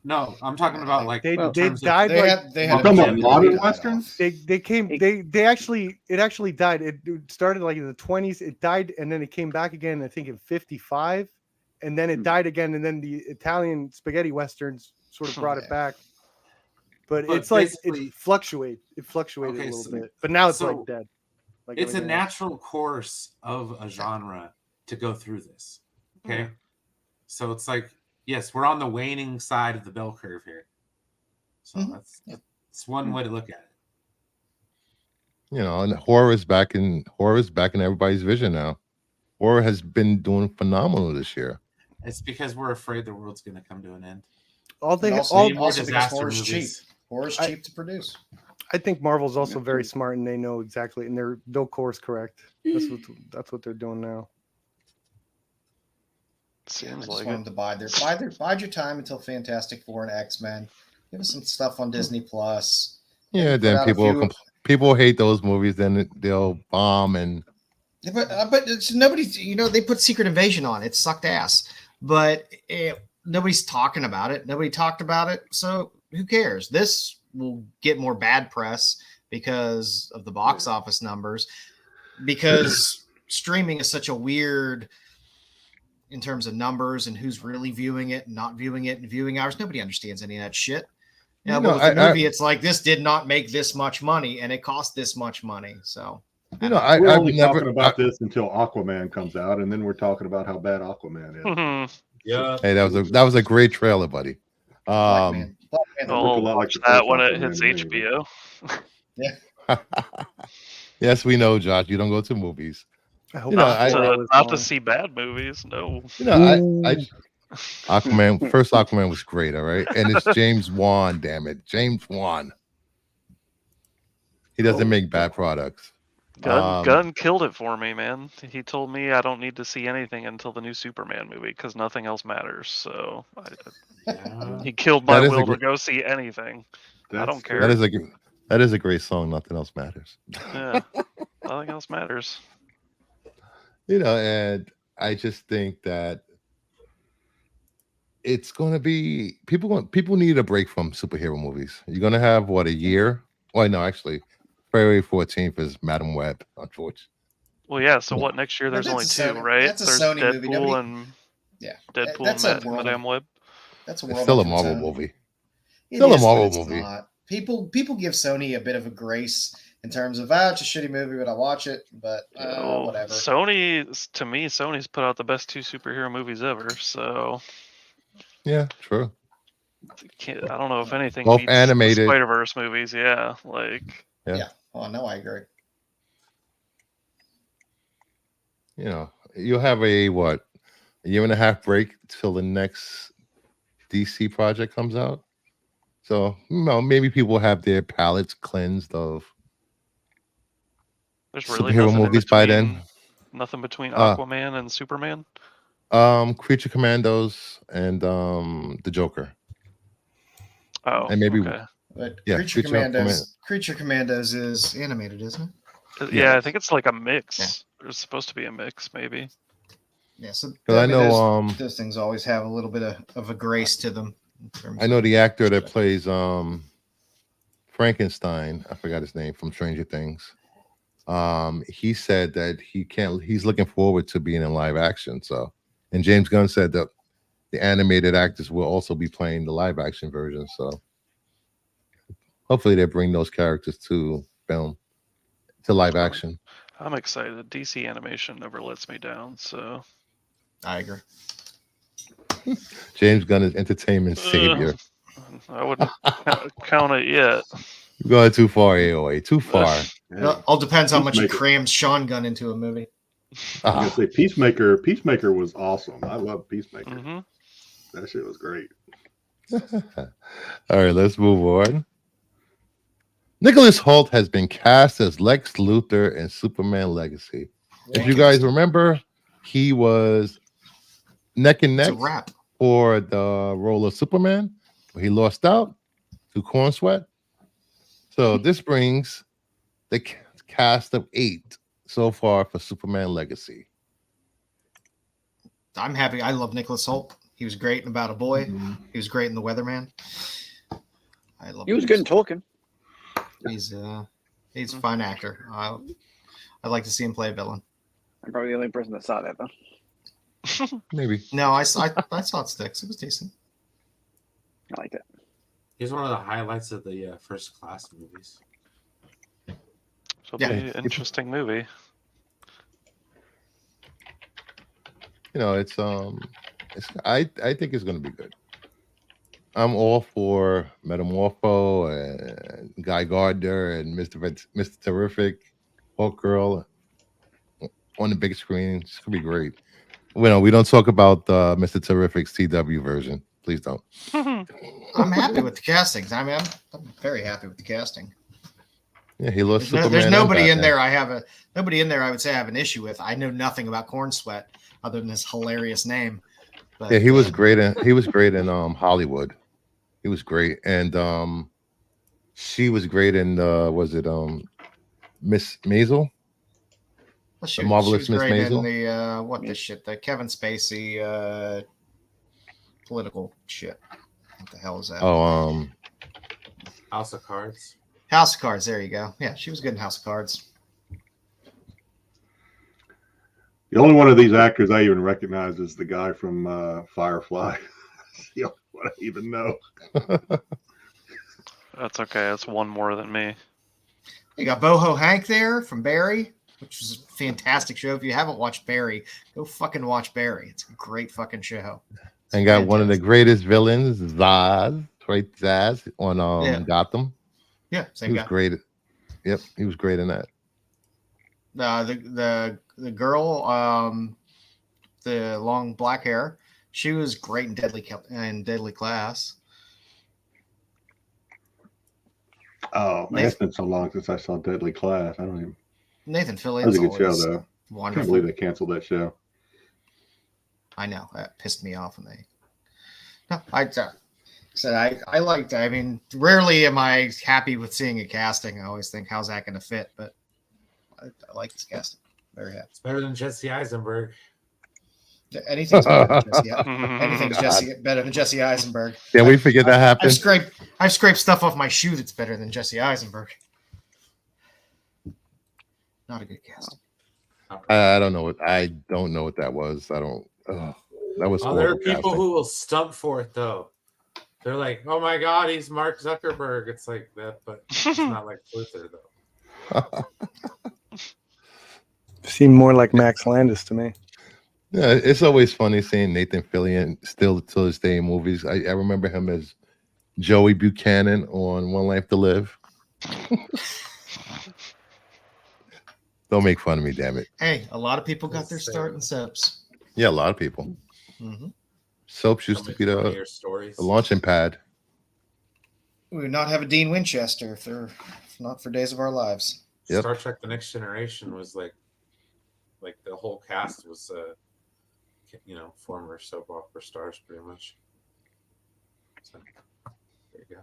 No, I'm talking about like They in they terms of died They like had they We're had talking a about big modern die-off. westerns. they came they actually it actually died. It started like in the 20s. It died and then it came back again. I think in 55, and then it died again. And then the Italian spaghetti westerns sort of brought it back. But it's like it fluctuated. It fluctuated a little bit. But now it's like dead. Like it's a everything else. natural course of a genre to go through this. Okay, so it's like yes, we're on the waning side of the bell curve here. So that's one way to look at it. You know, and horror is back in everybody's vision now. Horror has been doing phenomenal this year. It's because we're afraid the world's going to come to an end. Also because disaster horror's cheap. movies. Horror's cheap to produce. I think Marvel's also very smart and they know exactly and they'll course correct. That's what they're doing now. I just want them to bide your time until Fantastic Four and X-Men. Give us some stuff on Disney Plus. Yeah, Put then out a few- people hate those movies. Then they'll bomb and. Yeah, but it's nobody's. They put Secret Invasion on. It sucked ass, but nobody's talking about it. Nobody talked about it, so who cares? This will get more bad press because of the box office numbers. Because streaming is such a weird. In terms of numbers and who's really viewing it and not viewing it and viewing hours, nobody understands any of that shit. Yeah, but with the movie, it's like this did not make this much money and it cost this much money. So, we're only talking about this until Aquaman comes out, and then we're talking about how bad Aquaman is. Yeah. Hey, that was a great trailer, buddy. Black I'll watch that when it hits HBO. Yeah. Yes, we know, Josh. You don't go to movies. I hope not to see bad movies. No. Aquaman. First Aquaman was great. All right, and it's James Wan. Damn it, James Wan. He doesn't make bad products. Gunn killed it for me, man. He told me I don't need to see anything until the new Superman movie because nothing else matters. So he killed my will to go see anything. I don't care. That is a great song. Nothing else matters. Yeah, nothing else matters. And I just think that it's going to be people need a break from superhero movies. You're going to have a year? Well, no, actually, February 14th is Madam Web, unfortunately. Well, yeah. So what? Next year there's only 2, right? That's a there's Sony Deadpool movie. and Deadpool that's and a world Madame Web. That's It's still a Marvel movie. Still a Marvel movie. People give Sony a bit of a grace in terms of it's a shitty movie, but I watch it. But whatever. Sony's put out the best 2 superhero movies ever. So yeah, true. I don't know if anything both beats animated the Spider-Verse movies. Yeah, yeah. Oh no, I agree. You'll have a year and a half break till the next DC project comes out. So maybe people have their palates cleansed of there's really superhero movies by then. Nothing between Aquaman and Superman. Creature Commandos and the Joker. Oh, and maybe okay. But yeah, Creature Commandos is animated, isn't it? Yeah, I think it's like a mix. Yeah. There's supposed to be a mix, maybe. Yeah, so I know those things always have a little bit of a grace to them. I know the actor that plays Frankenstein. I forgot his name from Stranger Things. He said that he's looking forward to being in live action. So, and James Gunn said that the animated actors will also be playing the live action version. So, hopefully, they bring those characters to film. to live action. I'm excited. DC animation never lets me down. So I agree. James Gunn is entertainment savior. I wouldn't count it yet. You're going too far, AOA. Too far. It all depends how much he Peacemaker. crams Sean Gun into a movie. I was gonna say Peacemaker. Peacemaker was awesome. I love Peacemaker. Mhm. That shit was great. All right, let's move on. Nicholas Hoult has been cast as Lex Luthor in Superman Legacy. If you guys remember, he was neck and It's neck a wrap. for the role of Superman. He lost out to Corn Sweat. So this brings the cast of 8 so far for Superman Legacy. I'm happy. I love Nicholas Hoult. He was great in About a Boy. He was great in The Weatherman. I love. He was good in talking. He's a fine actor. I'd like to see him play a villain. I'm probably the only person that saw that though. Maybe. No, I saw it sticks. It was decent. I liked it. He's one of the highlights of the First Class movies. It'll be an interesting movie. You know, I think it's going to be good. I'm all for Metamorpho and Guy Gardner and Mr. Terrific, Hawk Girl on the big screen. It's going to be great. We don't talk about Mr. Terrific's CW version. Please don't. I'm happy with the castings. I'm very happy with the casting. Yeah, he lost. There's nobody in there. Nobody in there. I would say I have an issue with. I know nothing about Corn Sweat other than his hilarious name. But, yeah, he was great in Hollywood. He was great, and she was great in was it Miss Maisel? Well, The Marvelous she was Miss great Maisel. in the Kevin Spacey political shit. What the hell is that? Oh, House of Cards. House of Cards. There you go. Yeah, she was good in House of Cards. The only one of these actors I even recognize is the guy from Firefly. The only one I even know. That's okay. That's one more than me. You got Boho Hank there from Barry, which was a fantastic show. If you haven't watched Barry, go fucking watch Barry. It's a great fucking show. and got one of the greatest villains, Zaz, right? Zaz on Gotham. Yeah, same he guy. was great. Yep, he was great in that. The girl, the long black hair, she was great in Deadly Class. Oh, man, it's been so long since I saw Deadly Class. I don't even. Nathan Fillion. That was a good show, though. Wonderful. I can't believe they canceled that show. I know that pissed me off when they. No, I liked. I mean, rarely am I happy with seeing a casting. I always think, how's that going to fit? But I like this casting. Very happy. It's better than Jesse Eisenberg. Anything's better than Jesse. Anything's better than Jesse Eisenberg. Yeah, we forget that happened. I've scraped stuff off my shoe that's better than Jesse Eisenberg. Not a good casting. I don't know what that was. I don't. That was. There are people who will stump for it though. They're like, "Oh my God, he's Mark Zuckerberg." It's like that, but it's not like Luther though. Seemed more like Max Landis to me. Yeah, it's always funny seeing Nathan Fillion still to this day in movies. I remember him as Joey Buchanan on One Life to Live. Don't make fun of me, damn it. Hey, a lot of people got their start in soaps. Yeah, a lot of people. Mm-hmm. Soaps used to be the launching pad. We would not have a Dean Winchester if not for Days of Our Lives. Yep. Star Trek: The Next Generation was like the whole cast was former soap opera stars pretty much. So there you go.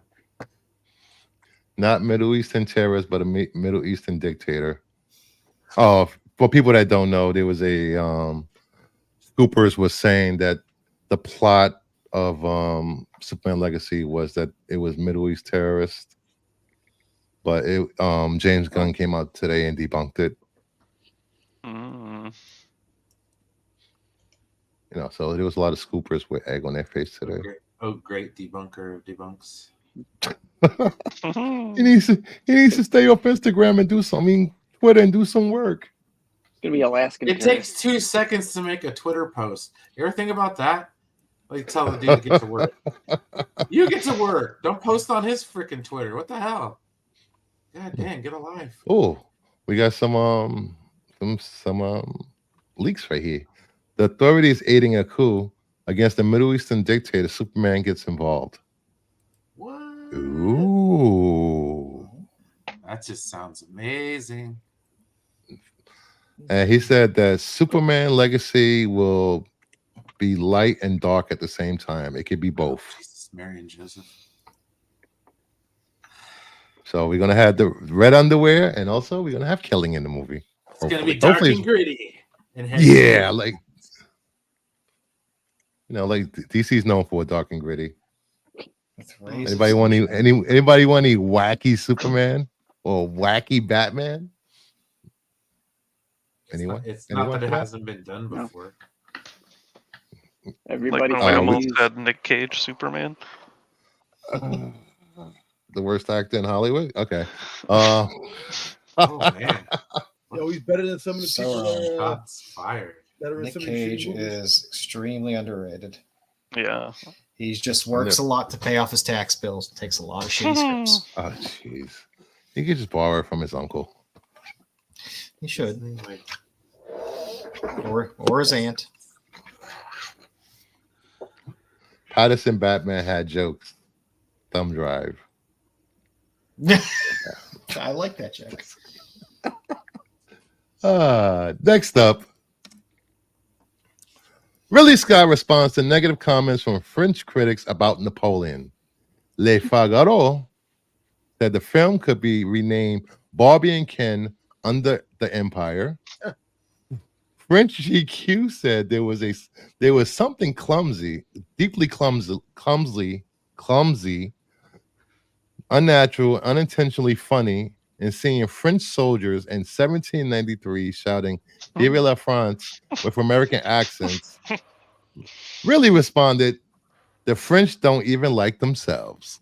Not Middle Eastern terrorist, but a Middle Eastern dictator. Oh, for people that don't know, there was a Scoopers was saying that the plot of Superman Legacy was that it was Middle East terrorists, but James Gunn came out today and debunked it. You know, so there was a lot of Scoopers with egg on their face today. Great debunker of debunks. He needs to stay off Instagram and do something. Twitter and do some work. It's gonna be Alaskan. It takes 2 seconds to make a Twitter post. You ever think about that? Like, tell the dude to get to work. You get to work. Don't post on his freaking Twitter. What the hell? God damn, get a life. Oh, we got some leaks right here. The authorities aiding a coup against the Middle Eastern dictator. Superman gets involved. What? Ooh. That just sounds amazing. And he said that Superman legacy will be light and dark at the same time. It could be both. Jesus, Mary and Joseph. So we're gonna have the red underwear, and also we're gonna have killing in the movie. It's gonna be dark Hopefully and gritty. And yeah, like like DC's known for dark and gritty. Anybody want anybody want any wacky Superman or wacky Batman? Anyone? It's not that it hasn't been done before. Everybody like when we almost had Nick Cage Superman. The worst actor in Hollywood. Okay. Oh man. Yo, he's better than some of the people that are Shots fired. Nick Cage is extremely underrated. Yeah. He just works a lot to pay off his tax bills. Takes a lot of shitty scripts. Oh jeez. He could just borrow it from his uncle. He should. Or his aunt. Patterson Batman had jokes. Thumb drive. I like that joke. Next up, Ridley Scott responds to negative comments from French critics about Napoleon. Le Figaro said the film could be renamed Barbie and Ken Under the Empire. French GQ said there was something clumsy, deeply clumsy, unnatural, unintentionally funny in seeing French soldiers in 1793 shouting "Vive la France" with American accents. Really responded, the French don't even like themselves.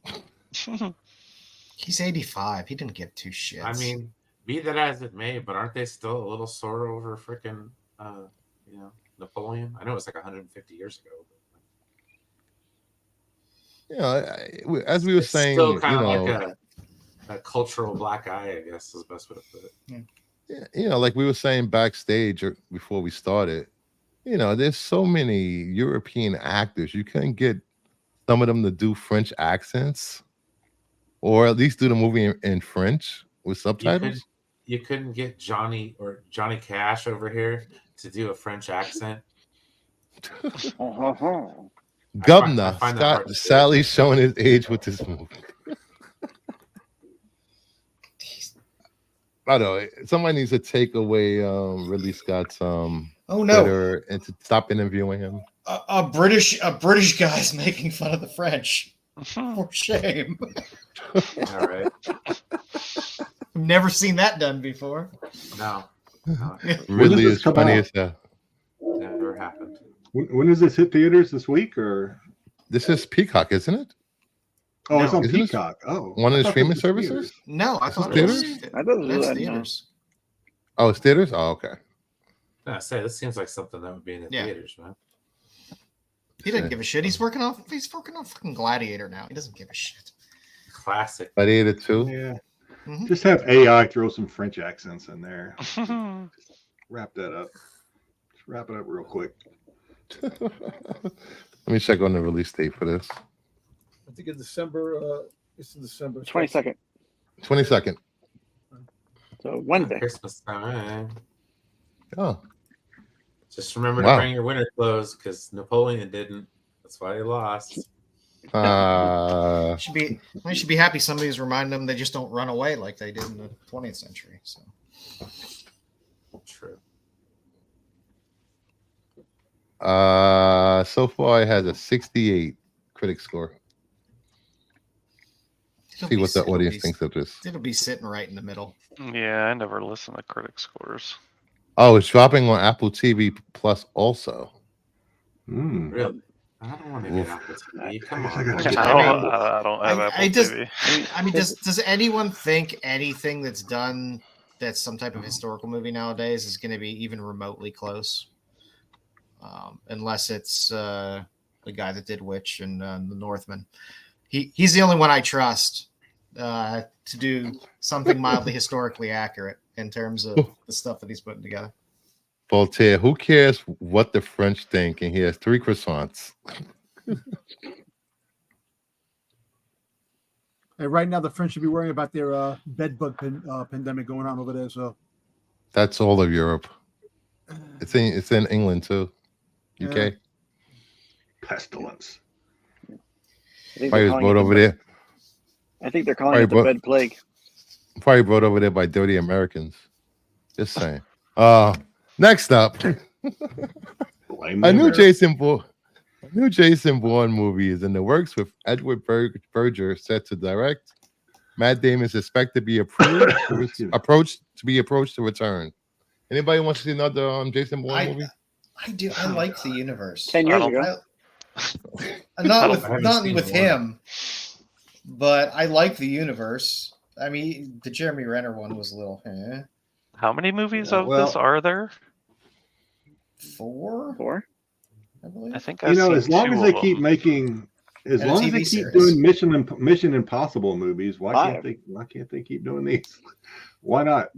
He's 85. He didn't give two shits. I mean, be that as it may, but aren't they still a little sore over freaking, Napoleon? I know it was like 150 years ago. As we were saying, still kind of like a cultural black eye, I guess is the best way to put it. Yeah, like we were saying backstage or before we started, there's so many European actors. You couldn't get some of them to do French accents, or at least do the movie in French with subtitles. You couldn't get Johnny Cash over here to do a French accent. Governor Scott Sally's showing his age with this movie. I know somebody needs to take away Ridley Scott's Twitter and to stop interviewing him. A British guy's making fun of the French. For shame. All right. I've never seen that done before. No. Ridley is funny as hell. Never happened. When does this hit theaters this week or? This is Peacock, isn't it? Oh, it's on Isn't Peacock. Oh, one of the streaming services? No, I thought theaters? It's theaters. Oh, it's theaters? Oh, okay. I say this seems like something that would be in the theaters, man. He doesn't give a shit. He's working on fucking Gladiator now. He doesn't give a shit. Classic. Gladiator 2? Yeah. Mm-hmm. Just have AI throw some French accents in there. Just wrap that up. Just wrap it up real quick. Let me check on the release date for this. I think in December. It's in December 22nd. 22nd. So Wednesday. Christmas time. Oh. Just remember to bring your winter clothes because Napoleon didn't. That's why he lost. Should be happy somebody's reminding them they just don't run away like they did in the 20th century. So true. So far it has a 68 critic score. See what the audience thinks of this. It'll be sitting right in the middle. Yeah, I never listen to critic scores. Oh, it's dropping on Apple TV Plus also. Really? I don't want to get Apple TV. Come on. I don't have Apple TV. I mean, does anyone think anything that's done that's some type of historical movie nowadays is going to be even remotely close, unless it's the guy that did Witch and The Northman. He's the only one I trust to do something mildly historically accurate in terms of the stuff that he's putting together. Voltaire, who cares what the French think? And he has 3 croissants. And right now, the French should be worrying about their bed bug pandemic going on over there. So That's all of Europe. It's in England too. UK. Yeah. Pestilence. I think Probably they're was calling brought it over the, there. I think they're calling it the bed plague. Probably brought over there by dirty Americans. Just saying. Next up, Blame a the new Americans. Jason Bourne movie is in the works with Edward Berger set to direct. Matt Damon is expected to be approached to return. Anybody wants to see another Jason Bourne movie? I do. I like the universe. 10 years ago. Not with him, but I like the universe. I mean, the Jeremy Renner one was a little. How many movies of this are there? 4. I believe. I think You know, as long as they keep maing, as And a long as TV they keep series. doing Mission Impossible movies, why can't they keep doing these? Why not?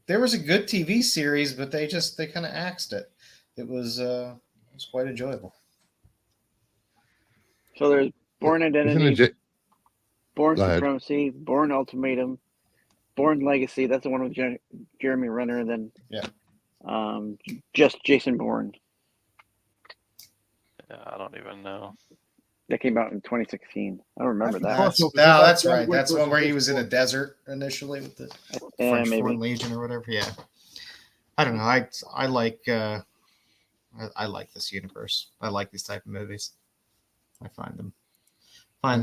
There was a good TV series, but they kind of axed it. It was quite enjoyable. So there's Born Identity, Born Go ahead. Supremacy, Born Ultimatum, Born Legacy. That's the one with Jeremy Renner. And then just Jason Bourne. Yeah, I don't even know. That came out in 2016. I don't remember that. That's right. That's the one where he was in a desert initially with the French maybe. Foreign Legion or whatever. Yeah, I don't know. I like I like this universe. I like these type of movies. I find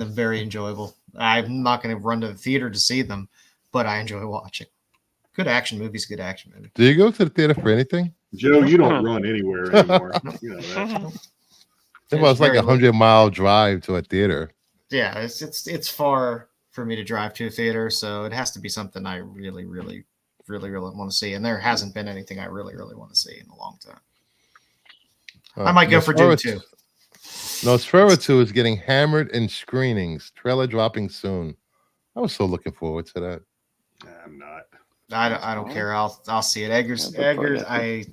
them very enjoyable. I'm not going to run to the theater to see them, but I enjoy watching. Good action movies. Good action movies. Do you go to the theater for anything? Joe, you don't run anywhere anymore. You know that. It was like a 100-mile drive to a theater. Yeah, it's far for me to drive to a theater, so it has to be something I really want to see. And there hasn't been anything I really want to see in a long time. I might go for Dune 2. Nosferatu is getting hammered in screenings. Trailer dropping soon. I was so looking forward to that. I'm not. I don't care. I'll see it. Eggers. I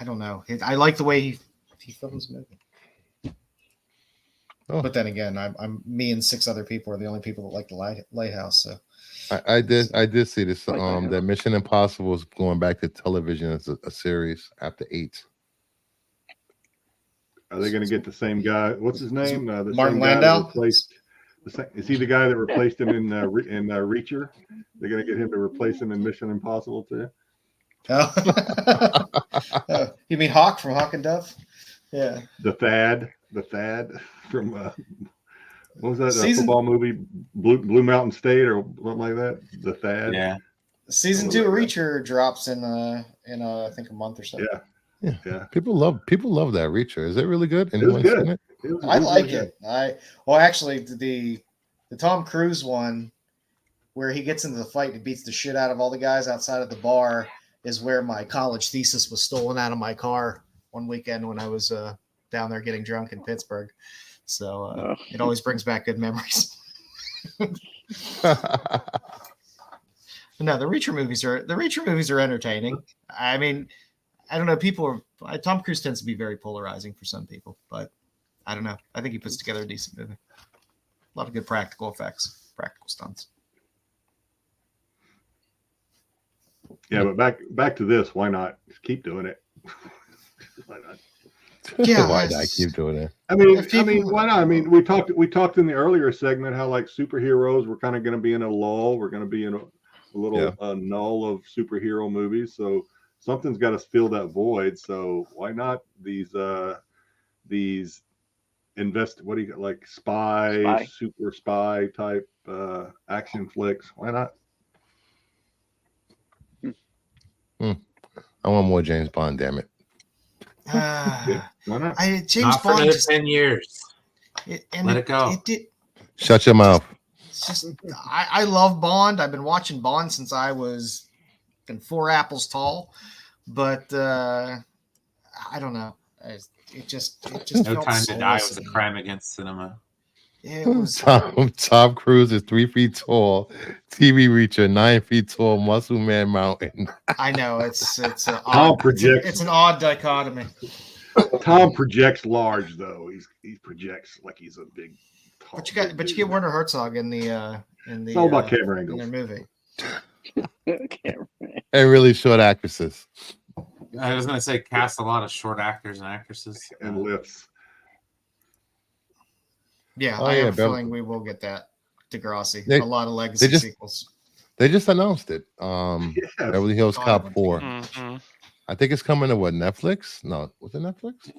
don't know. I like the way he films the movie. Oh. But then again, I'm me and 6 other people are the only people that like the Lighthouse. So I did see this. That Mission Impossible is going back to television as a series after 8. Are they going to get the same guy? What's his name? The Martin same guy Landau? Is he the guy that replaced him in Reacher? They're going to get him to replace him in Mission Impossible too. Oh. You mean Hawk from Hawk and Dove? Yeah. The Thad from what was that football movie? Blue Mountain State or something like that. The Thad. Yeah. Season 2 of Reacher drops in I think a month or so. Yeah. People love that Reacher. Is it really good? Anyone seen it? I like it. Actually the Tom Cruise one where he gets into the fight and beats the shit out of all the guys outside of the bar is where my college thesis was stolen out of my car one weekend when I was down there getting drunk in Pittsburgh. So it always brings back good memories. No, the Reacher movies are entertaining. I mean, I don't know. Tom Cruise tends to be very polarizing for some people, but I don't know. I think he puts together a decent movie. A lot of good practical effects, practical stunts. Yeah, but back to this. Why not just keep doing it? Why not? Yeah, why not keep doing it? I mean, why not? I mean, we talked in the earlier segment how like superheroes were kind of going to be in a lull. We're going to be in a little null of superhero movies. So something's got to fill that void. So why not these spy, super spy type action flicks? Why not? I want more James Bond, damn it. Why not? James Not for Bond another 10 years. Let it go. Shut your mouth. It's just I love Bond. I've been watching Bond since I was fucking 4 apples tall. But I don't know. It just No felt Time to Die was soulless a to me. crime against cinema. It was Tom Cruise is 3 feet tall. TV reacher 9 feet tall. Muscle Man Mountain. I know it's a Tom odd, projects. it's an odd dichotomy. Tom projects large though. He projects like he's a big. Tall, But you get Werner Herzog in the It's all about camera in angles. their movie. And really short actresses. I was going to say cast a lot of short actors and actresses. And lifts. Yeah, Oh, I yeah, have a Bev- feeling we will get that Degrassi. They- a lot of legacy just- sequels. They just announced it. Yes. Beverly Hills God, Cop I 4. Mhm. I think it's coming to what, Netflix? No, was it Netflix?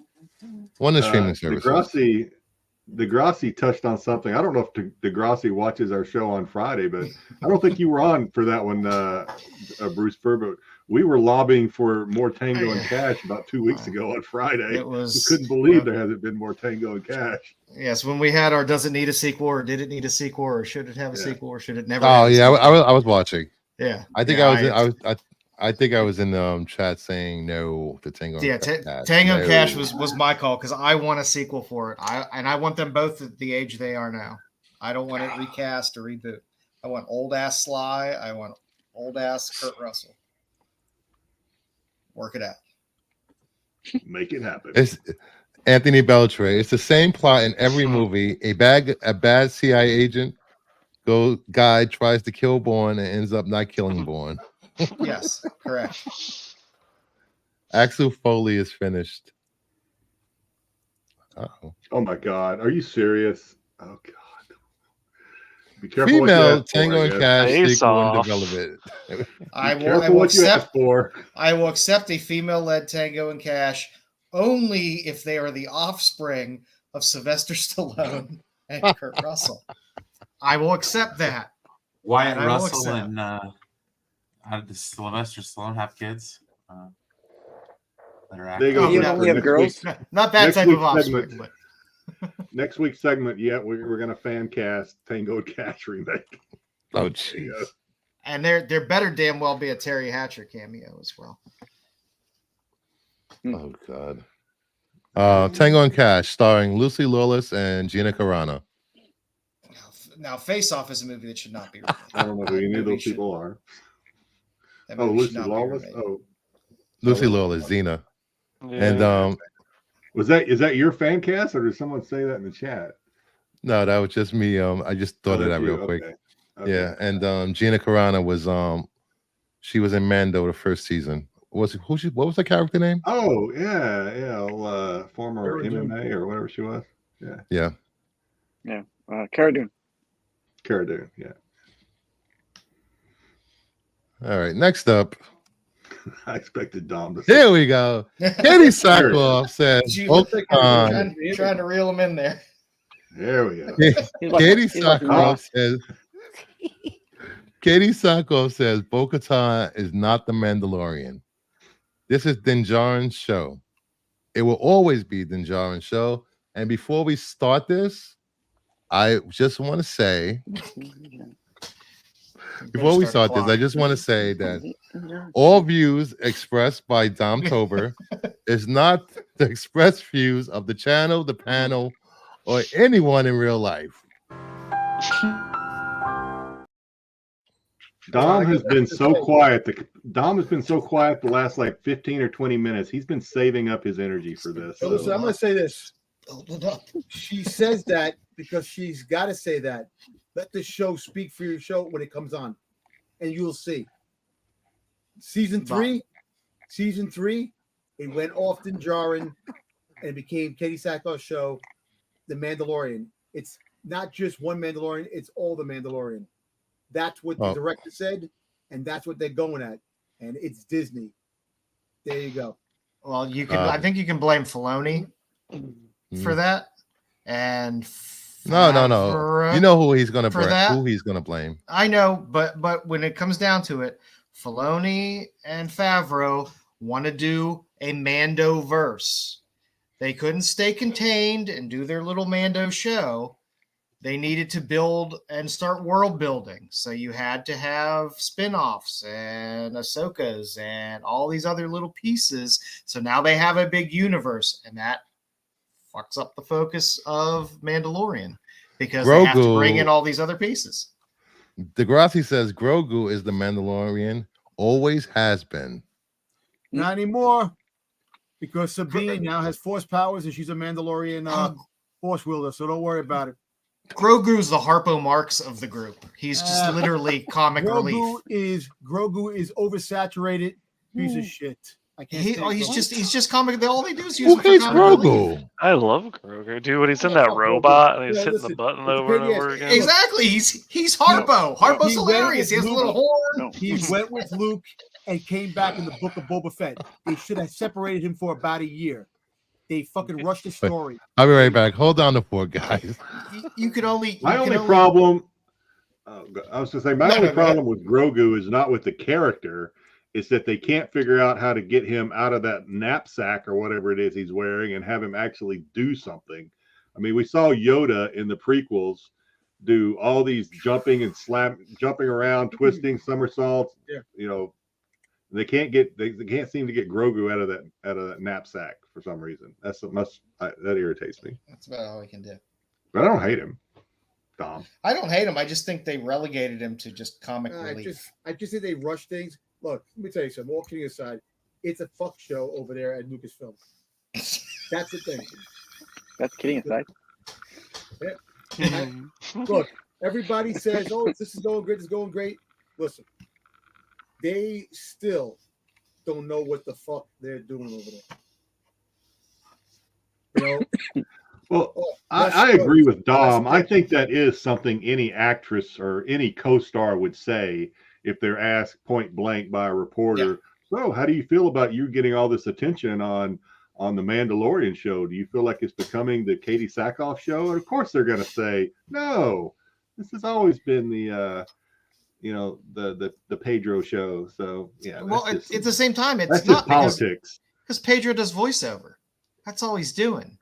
One of the streaming services. Degrassi touched on something. I don't know if Degrassi watches our show on Friday, but I don't think you were on for that one, Bruce Fur. But we were lobbying for more Tango and Cash about 2 weeks ago on Friday. It was. We couldn't believe there hasn't been more Tango and Cash. Yes, when we had our does it need a sequel or did it need a sequel or should it have a Yeah. sequel or should it never? Oh have a yeah, sequel? I was watching. Yeah, I think yeah, I think I was in the chat saying no to Tango. Yeah, and Cash. Tango and No. Cash was my call because I want a sequel for it. I want them both at the age they are now. I don't want it recast or reboot. I want old ass Sly. I want old ass Kurt Russell. Work it out. Make it happen. It's Anthony Beltray. It's the same plot in every movie. A bad CIA agent guy tries to kill Bourne and ends up not killing Bourne. Yes, correct. Axel Foley is finished. Oh my God, are you serious? Oh God. Be careful. Female what you Tango ask and for, I Cash Face sequel in off. development. I guess. Be will careful what you ask accept. for. I will accept a female-led Tango and Cash only if they are the offspring of Sylvester Stallone and Kurt Russell. I will accept that. Wyatt And I will Russell accept. and how did Sylvester Stallone have kids? That are There you active? go. You for only have next girls? week- Not that Next type of week's offspring, segment. but Next week's segment, yeah, we're gonna fan cast Tango and Cash remake. Oh There jeez. you go. and there better damn well be a Terry Hatcher cameo as well. Oh god. Tango and Cash, starring Lucy Lawless and Gina Carano. Now, Face Off is a movie that should not be remade. I don't know who That any of movie those should- people are. that Oh, movie should Lucy not be Lawless. remade. Oh, Lucy Oh, Lawless, Xena. Yeah. And is that your fan cast, or did someone say that in the chat? no, that was just me. I just thought of that's that you. real quick. Okay. Okay. Yeah, and Gina Carano was she was in Mando the first season. What was her character name? Oh yeah. Former MMA or whatever she was. Yeah. Cara Dune. Cara Dune. Yeah. All right. Next up, I expected Dom to say. here we go. Katie Sackhoff says, Gee, Bo-Katan. trying to reel him in there. There we go. He's like- Katie he's like Sackhoff says, Katie Sackhoff says, Bo-Katan is not the Mandalorian. This is Din Djarin's show. It will always be Din Djarin's show. And before we start this, I just want to say, before we start this, I just want to say that all views expressed by Dom Tober is not the expressed views of the channel, the panel, or anyone in real life. Dom has been so quiet. Dom has been so quiet the last like 15 or 20 minutes. He's been saving up his energy for this. So listen, so- I'm going to say this. Build it up. She says that because she's got to say that. Let the show speak for your show when it comes on, and you'll see. Season three, it went off Din Djarin and it became Katie Sackhoff's show, The Mandalorian. It's not just one Mandalorian; it's all the Mandalorian. That's what the director said, and that's what they're going at. And it's Disney. There you go. Well, you can. I think you can blame Filoni for that. And No. Favreau You know who he's gonna for blame. that. Who he's gonna blame. I know, but when it comes down to it, Filoni and Favreau want to do a Mando verse. They couldn't stay contained and do their little Mando show. they needed to build and start world building. So you had to have spin-offs and Ahsokas and all these other little pieces. So now they have a big universe, and that fucks up the focus of Mandalorian because they have to bring in all these other pieces. Degrassi says Grogu is the Mandalorian, always has been. Not anymore, because Sabine now has force powers and she's a Mandalorian force wielder, so don't worry about it. Grogu's the Harpo Marx of the group. He's just literally comic relief. Grogu is oversaturated piece of shit. I can't. He's just comic. All they do is use Who hates Grogu? I love Grogu, dude. When he's in that robot and he's hitting the button over and over again. Exactly. He's Harpo. Harpo's hilarious. He has a little horn. He went with Luke and came back in the book of Boba Fett. They should have separated him for about a year. They fucking rushed the story. I'll be right back. Hold on to four guys. You could only. My only problem with Grogu is not with the character. It's that they can't figure out how to get him out of that knapsack or whatever it is he's wearing and have him actually do something. I mean, we saw Yoda in the prequels do all these jumping around, twisting somersaults. Yeah. You know, they can't seem to get Grogu out of that knapsack for some reason. That irritates me. That's about all we can do. But I don't hate him, Dom. I don't hate him. I just think they relegated him to just comic relief. I just think they rushed things. Look, let me tell you something. All kidding aside, it's a fuck show over there at Lucasfilm. That's the thing. That's kidding aside. Yeah. Look, everybody says, "Oh, this is going great. This is going great." Listen, they still don't know what the fuck they're doing over there. You know. Well, I agree with Dom. I think that is something any actress or any co-star would say if they're asked point blank by a reporter. Yeah. So how do you feel about you getting all this attention on the Mandalorian show? Do you feel like it's becoming the Katie Sackhoff show? And of course they're going to say, no, this has always been the Pedro show. So yeah. Well, at the same time, it's not politics. Because Pedro does voiceover. That's all he's doing.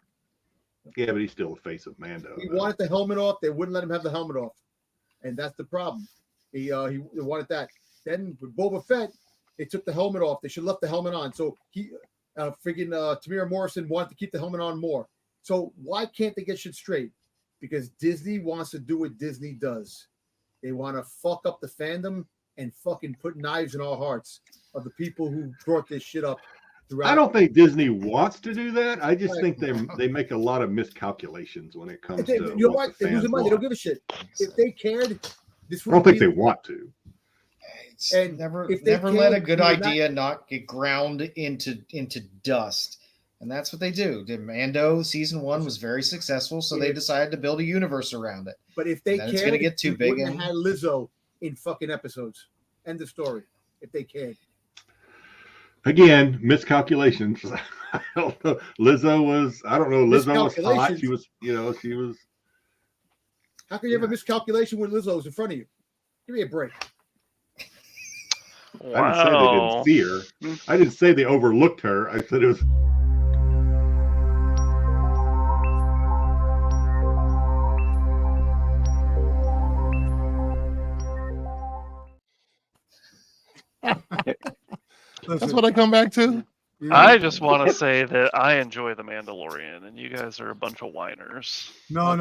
Yeah, but he's still the face of Mando. He wanted the helmet off. They wouldn't let him have the helmet off. And that's the problem. He wanted that. Then with Boba Fett, they took the helmet off. They should have left the helmet on. So Tamira Morrison wanted to keep the helmet on more. So why can't they get shit straight? Because Disney wants to do what Disney does. They want to fuck up the fandom and fucking put knives in our hearts of the people who brought this shit up. I don't think Disney wants to do that. I just think they make a lot of miscalculations when it comes to. You know what? They're losing money. They don't give a shit. If they cared, I don't think they want to. And never let a good idea not get ground into dust. And that's what they do. Mando season 1 was very successful, so they decided to build a universe around it. But if they cared, it's going to get too big. And had Lizzo in fucking episodes. End of story. If they cared. Again, miscalculations. I don't know. Lizzo was hot. She was. How can you have a miscalculation when Lizzo's in front of you? Give me a break. Wow. I didn't say they didn't see her. I didn't say they overlooked her. I said it was. That's what I come back to. I just want to say that I enjoy The Mandalorian, and you guys are a bunch of whiners. No.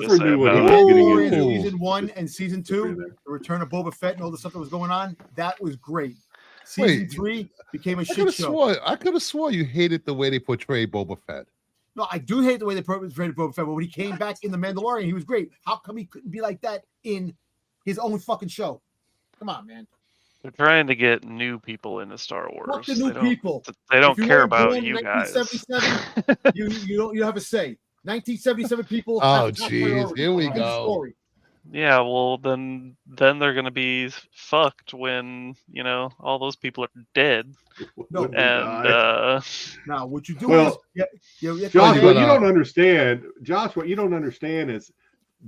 Season 1 and season 2, the return of Boba Fett and all the stuff that was going on, that was great. Season 3 became a shit show. I could have swore you hated the way they portrayed Boba Fett. No, I do hate the way they portrayed Boba Fett, but when he came back in The Mandalorian, he was great. How come he couldn't be like that in his own fucking show? Come on, man. They're trying to get new people into Star Wars. Fuck the new people. They don't care about you guys. You have a say. 1977 people. Oh, jeez. Here we go. Yeah, well, then they're going to be fucked when, all those people are dead. No, and now what you do is... Josh, what you don't understand... what you don't understand is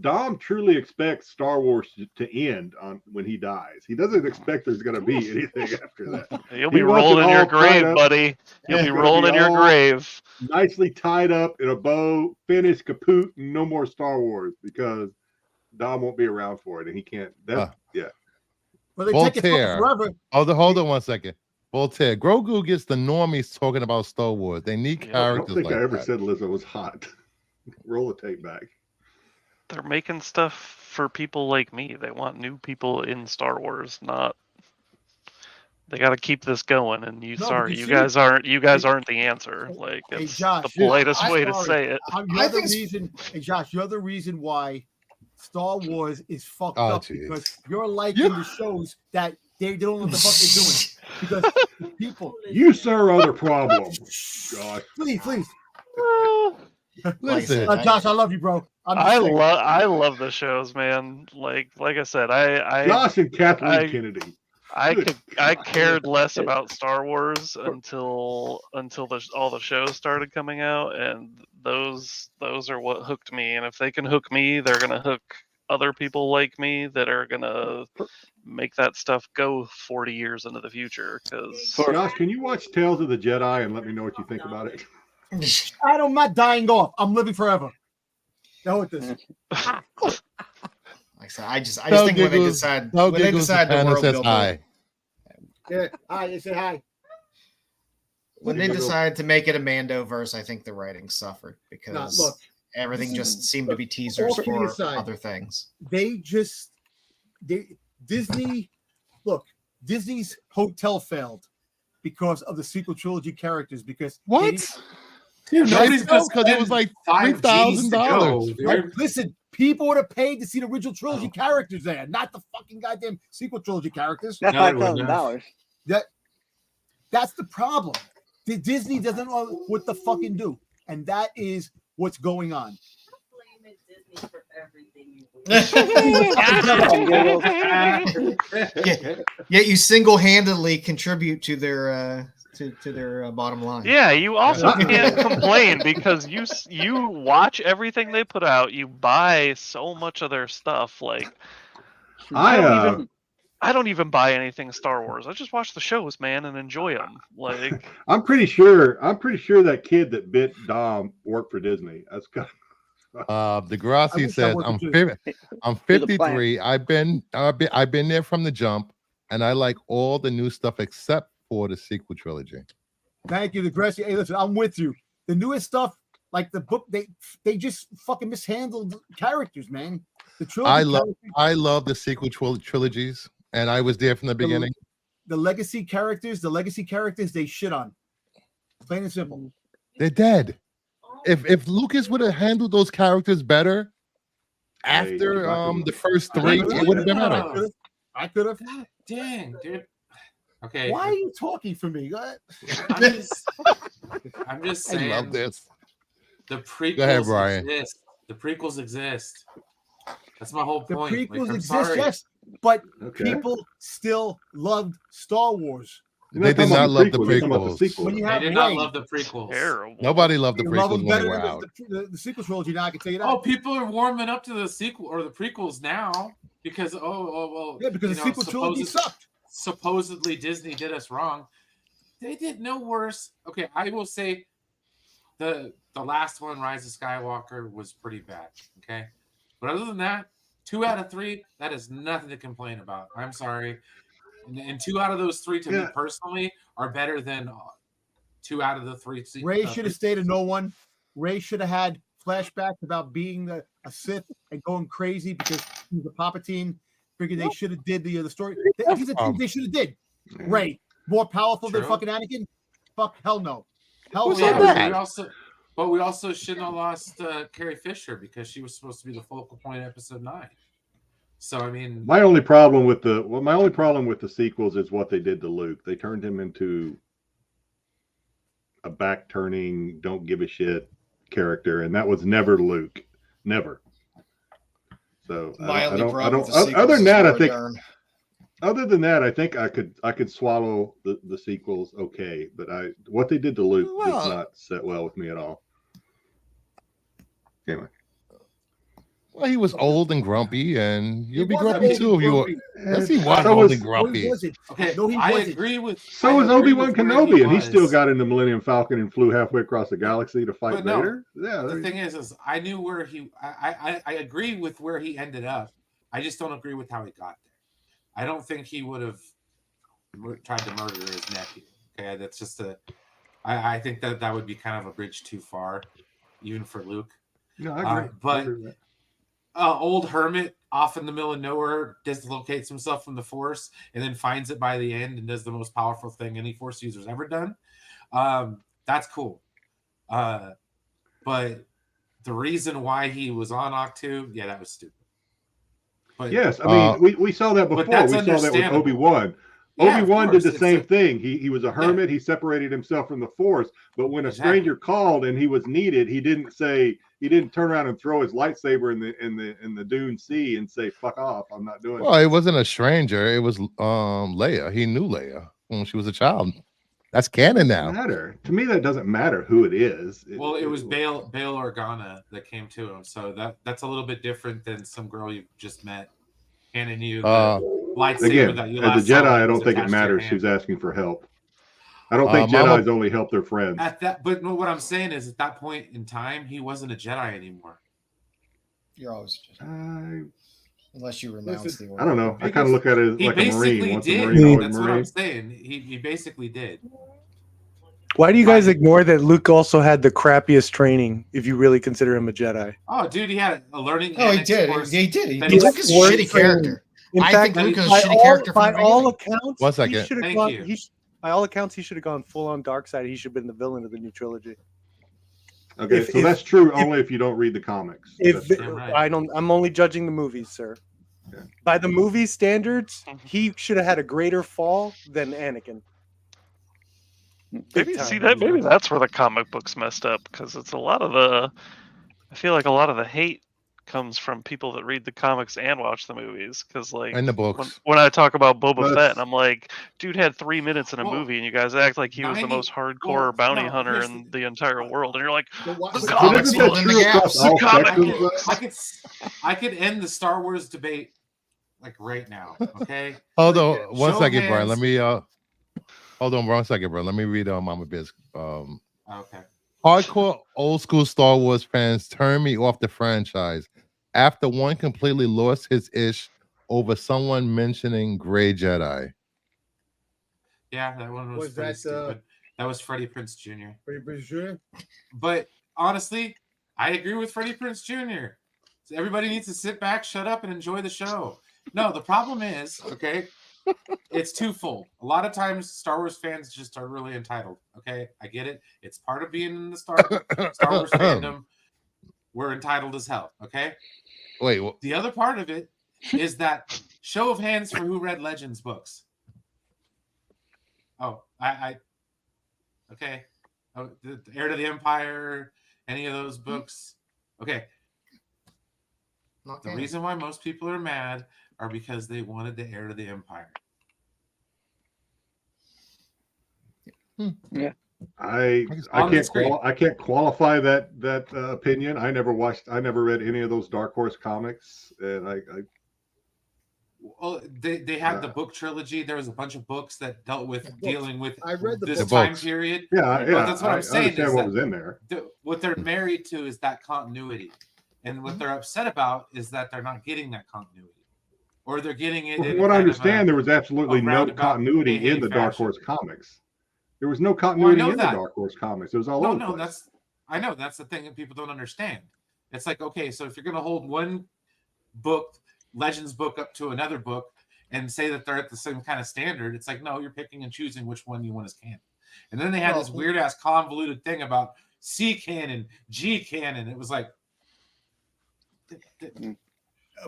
Dom truly expects Star Wars to end when he dies. He doesn't expect there's going to be anything after that. You'll be rolling in your grave, buddy. You'll be rolling in your grave. Nicely tied up in a bow, finished, kaput, and no more Star Wars because Dom won't be around for it, and he can't. That yeah. Well, they take it Voltaire. forever. Hold on 1 second. Voltaire. Grogu gets the normies talking about Star Wars. They need Yeah. I don't characters think like I ever that. said Lizzo was hot. Roll the tape back. They're making stuff for people like me. They want new people in Star Wars, not. They got to keep this going, and you guys aren't the answer. Like, Hey, it's Josh, the politest way to sorry. say it. You're the reason. Hey, Josh, you're the reason why Star Wars is fucked up because you're liking the shows that they don't know what the fuck they're doing. Because people, you sir, are the problem. God, please. Listen, Josh, I love you, bro. I love the shows, man. Like I said, Josh and Kathleen Kennedy. I cared less about Star Wars until all the shows started coming out, and those are what hooked me. And if they can hook me, they're gonna hook other people like me that are gonna make that stuff go 40 years into the future. Because Josh, can you watch Tales of the Jedi and let me know what you think about it? I'm not dying off. I'm living forever. Now with this. Like I said, I just think when they decide the world building. Hi. Yeah, hi. They say hi. When they decide to make it a Mandoverse, I think the writing suffered because look, everything just seemed to be teasers for other things. Disney's hotel failed because of the sequel trilogy characters. Because Dude, because it was like $3,000. Listen, people would have paid to see the original trilogy characters there, not the fucking goddamn sequel trilogy characters. That's $5,000. That's the problem. Disney doesn't know what to fucking do, and that is what's going on. Yet you single-handedly contribute to their to their bottom line. Yeah, you also can't complain because you watch everything they put out. You buy so much of their stuff. Like I don't even buy anything Star Wars. I just watch the shows, man, and enjoy them. Like I'm pretty sure that kid that bit Dom worked for Disney. That's good. Degrassi says I'm 53. I've been there from the jump, and I like all the new stuff except for the sequel trilogy. Thank you, Degrassi. Hey, listen, I'm with you. The newest stuff, like the book, they just fucking mishandled characters, man. The trilogy. I love the sequel trilogies, and I was there from the beginning. The legacy characters, they shit on. Plain and simple. They're dead. If Lucas would have handled those characters better after the first three, it would have been better. I could have. God dang, dude. Okay. Why are you talking for me? Go ahead. I'm just saying. I love this. The prequels Go ahead, Brian. exist. The prequels exist. That's my whole point. The prequels exist, yes, but people still loved Star Wars. They did not love the prequels. They did not love the prequels. Terrible. Nobody loved the prequels when they were out. The sequel trilogy, now I can tell you that. Oh, people are warming up to the sequel or the prequels now because yeah, because the sequel trilogy sucked. Supposedly Disney did us wrong. They did no worse. Okay, I will say the last one, Rise of Skywalker, was pretty bad. Okay, but other than that, 2 out of 3, that is nothing to complain about. I'm sorry. And 2 out of those 3 to me personally are better than 2 out of the 3. Ray should have stayed a no one. Ray should have had flashbacks about being a Sith and going crazy because he was a Palpatine. Figured they should have did the story. These are things they should have did. Ray, more powerful than fucking Anakin? Fuck, hell no. Hell no. We also shouldn't have lost Carrie Fisher because she was supposed to be the focal point of episode 9. So I mean, my only problem with the sequels is what they did to Luke. They turned him into a back-turning, don't give a shit character, and that was never Luke, never. So other than that, I think I could swallow the sequels okay, but what they did to Luke does not sit well with me at all. Anyway. Well, he was old and grumpy, and you'll be wasn't grumpy old too and if you. grumpy. Yes, he was So old was- and No, grumpy. he wasn't. Okay, No, he I wasn't. agree with. So I was agree Obi-Wan with where Kenobi, and he was. still got in the Millennium Falcon and flew halfway across the galaxy to fight But no, Vader. Yeah, The thing is I knew where he. I agree with where he ended up. I just don't agree with how he got there. I don't think he would have tried to murder his nephew. Okay, that's just a. I think that would be kind of a bridge too far, even for Luke. no, I agree. But I agree with that. old hermit off in the middle of nowhere dislocates himself from the Force and then finds it by the end and does the most powerful thing any Force user's ever done. That's cool. But the reason why he was on Octu, yeah, that was stupid. But Yes, I mean we saw that before. that's We saw that with understandable. Obi-Wan. Yeah, of Obi-Wan did course, the it's same a- thing. He was a hermit. He separated himself from the Force. But when a Exactly. stranger called and he was needed, he didn't turn around and throw his lightsaber in the Dune Sea and say "fuck off." I'm not doing. Well, it wasn't a stranger. It was Leia. He knew Leia when she was a child. That's canon Doesn't now. matter to me. That doesn't matter who it is. Well, it was Bail Organa that came to him, so that's a little bit different than some girl you just met handing you the lightsaber Again, that you as a last saw Jedi, when I it was don't think it attached to your matters hand. who's asking for help. I don't think Mama- Jedis only help their friends. At that, but no, what I'm saying is, at that point in time, he wasn't a Jedi anymore. You're always a Jedi. Unless you renounce the order. I don't know. I kind of look at it He like a basically Marine. Once a did. Marine, always That's a what Marine. I'm saying. He basically did. Why do you guys ignore that Luke also had the crappiest training if you really consider him a Jedi? Oh, dude, he had a learning. Oh, he annex did. course He did. He that Luke is a worth shitty training. character. In I fact, think Luke is a by shitty all- character from by the all beginning. accounts, One he second. should have Thank gone. you. By all accounts, he should have gone full on dark side. He should have been the villain of the new trilogy. Okay, If- so if- that's true only if you don't read the comics. If That's true. right. I don't, I'm only judging the movies, sir. Yeah. By the movie standards, he should have had a greater fall than Anakin. Big Maybe time. see that. Maybe that's where the comic books messed up because it's a lot of the. I feel like a lot of the hate comes from people that read the comics and watch the movies. Because like And the books. when I talk about Boba Let's- Fett, and I'm like, dude had 3 minutes in a Well, movie, and you guys act like he was the 90 most hardcore well, bounty no, hunter here's in the entire world, and you're like, But why- The but- But comics isn't that fill in the true across gaps. all The comic spectrums? books. I could end the Star Wars debate like right now. Okay. Hold on one Show second, Brian. hands. Let me hold on 1 second, bro. Let me read Mama Biz. Okay. Hardcore old school Star Wars fans turned me off the franchise after one completely lost his ish over someone mentioning Gray Jedi. Yeah, that one was Was pretty that, stupid. That was Freddie Prinze Jr. Pretty sure. But honestly, I agree with Freddie Prinze Jr. So everybody needs to sit back, shut up, and enjoy the show. No, the problem is, okay, it's twofold. A lot of times, Star Wars fans just are really entitled. Okay, I get it. It's part of being in the Star Wars fandom. We're entitled as hell. Okay. Wait, well, The other part of it is that show of hands for who read Legends books. Oh, I okay. Oh, the Heir to the Empire, any of those books. Okay. Not The canon. reason why most people are mad are because they wanted the Heir to the Empire. I On the can't screen. I can't qualify that opinion. I never read any of those Dark Horse comics, and I Well, they had the book trilogy. There was a bunch of books that dealt with dealing with I read the this books. time books. period. yeah, that's what I I'm saying understand is what that- was in there. What they're married to is that continuity, and what they're upset about is that they're not getting that continuity, or they're getting it. Well, in from what I kind of understand, there was absolutely no roundabout, continuity hey-hey in the Dark fashion. Horse comics. There was no continuity know in the that. Dark Horse comics. It was all over the place. I know that's the thing that people don't understand. It's like, okay, so if you're going to hold one book, Legends book, up to another book and say that they're at the same kind of standard, it's like, no, you're picking and choosing which one you want as canon. And then they had this weird ass convoluted thing about C canon, G canon. It was like,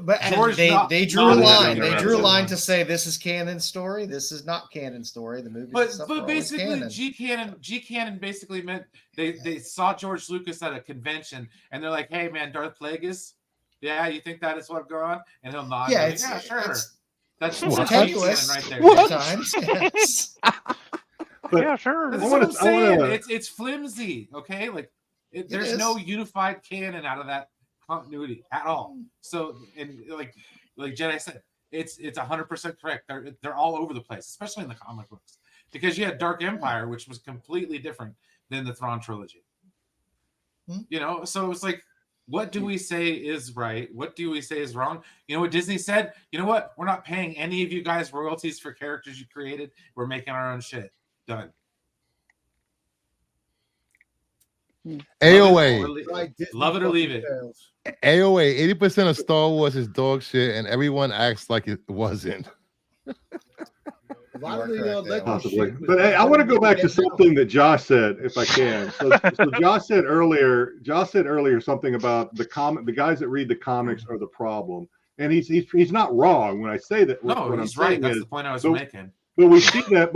But George they drew a nodded line. at They me. drew a line to say this is canon story. This is not canon story. The movie, but basically G canon basically meant they saw George Lucas at a convention and they're like, hey man, Darth Plagueis, yeah, you think that is what going on? And he'll nod. Yeah, and it's, be like, yeah, sure. it's That's tenuous right there. at times. Yes. But yeah, sure. That's I what wanna- I'm saying. I wanna- it's flimsy, okay? Like there's is. no unified canon out of that continuity at all. So, and like Jedi said, it's 100% correct. They're all over the place, especially in the comic books, because you had Dark Empire, which was completely different than the Thrawn trilogy. You know, so it's like, what do we say is right? What do we say is wrong? You know what Disney said? You know what? We're not paying any of you guys royalties for characters you created. We're making our own shit. Done. AOA. Love it or leave it. AOA, 80% of Star Wars is dog shit, and everyone acts like it wasn't. A lot of the possibly. But hey, I want to go back to something that Josh said, if I can. So Josh said earlier something about the guys that read the comics are the problem, and he's not wrong when I say that. No, what he's I'm right. That's is, the point I was making. But we see that,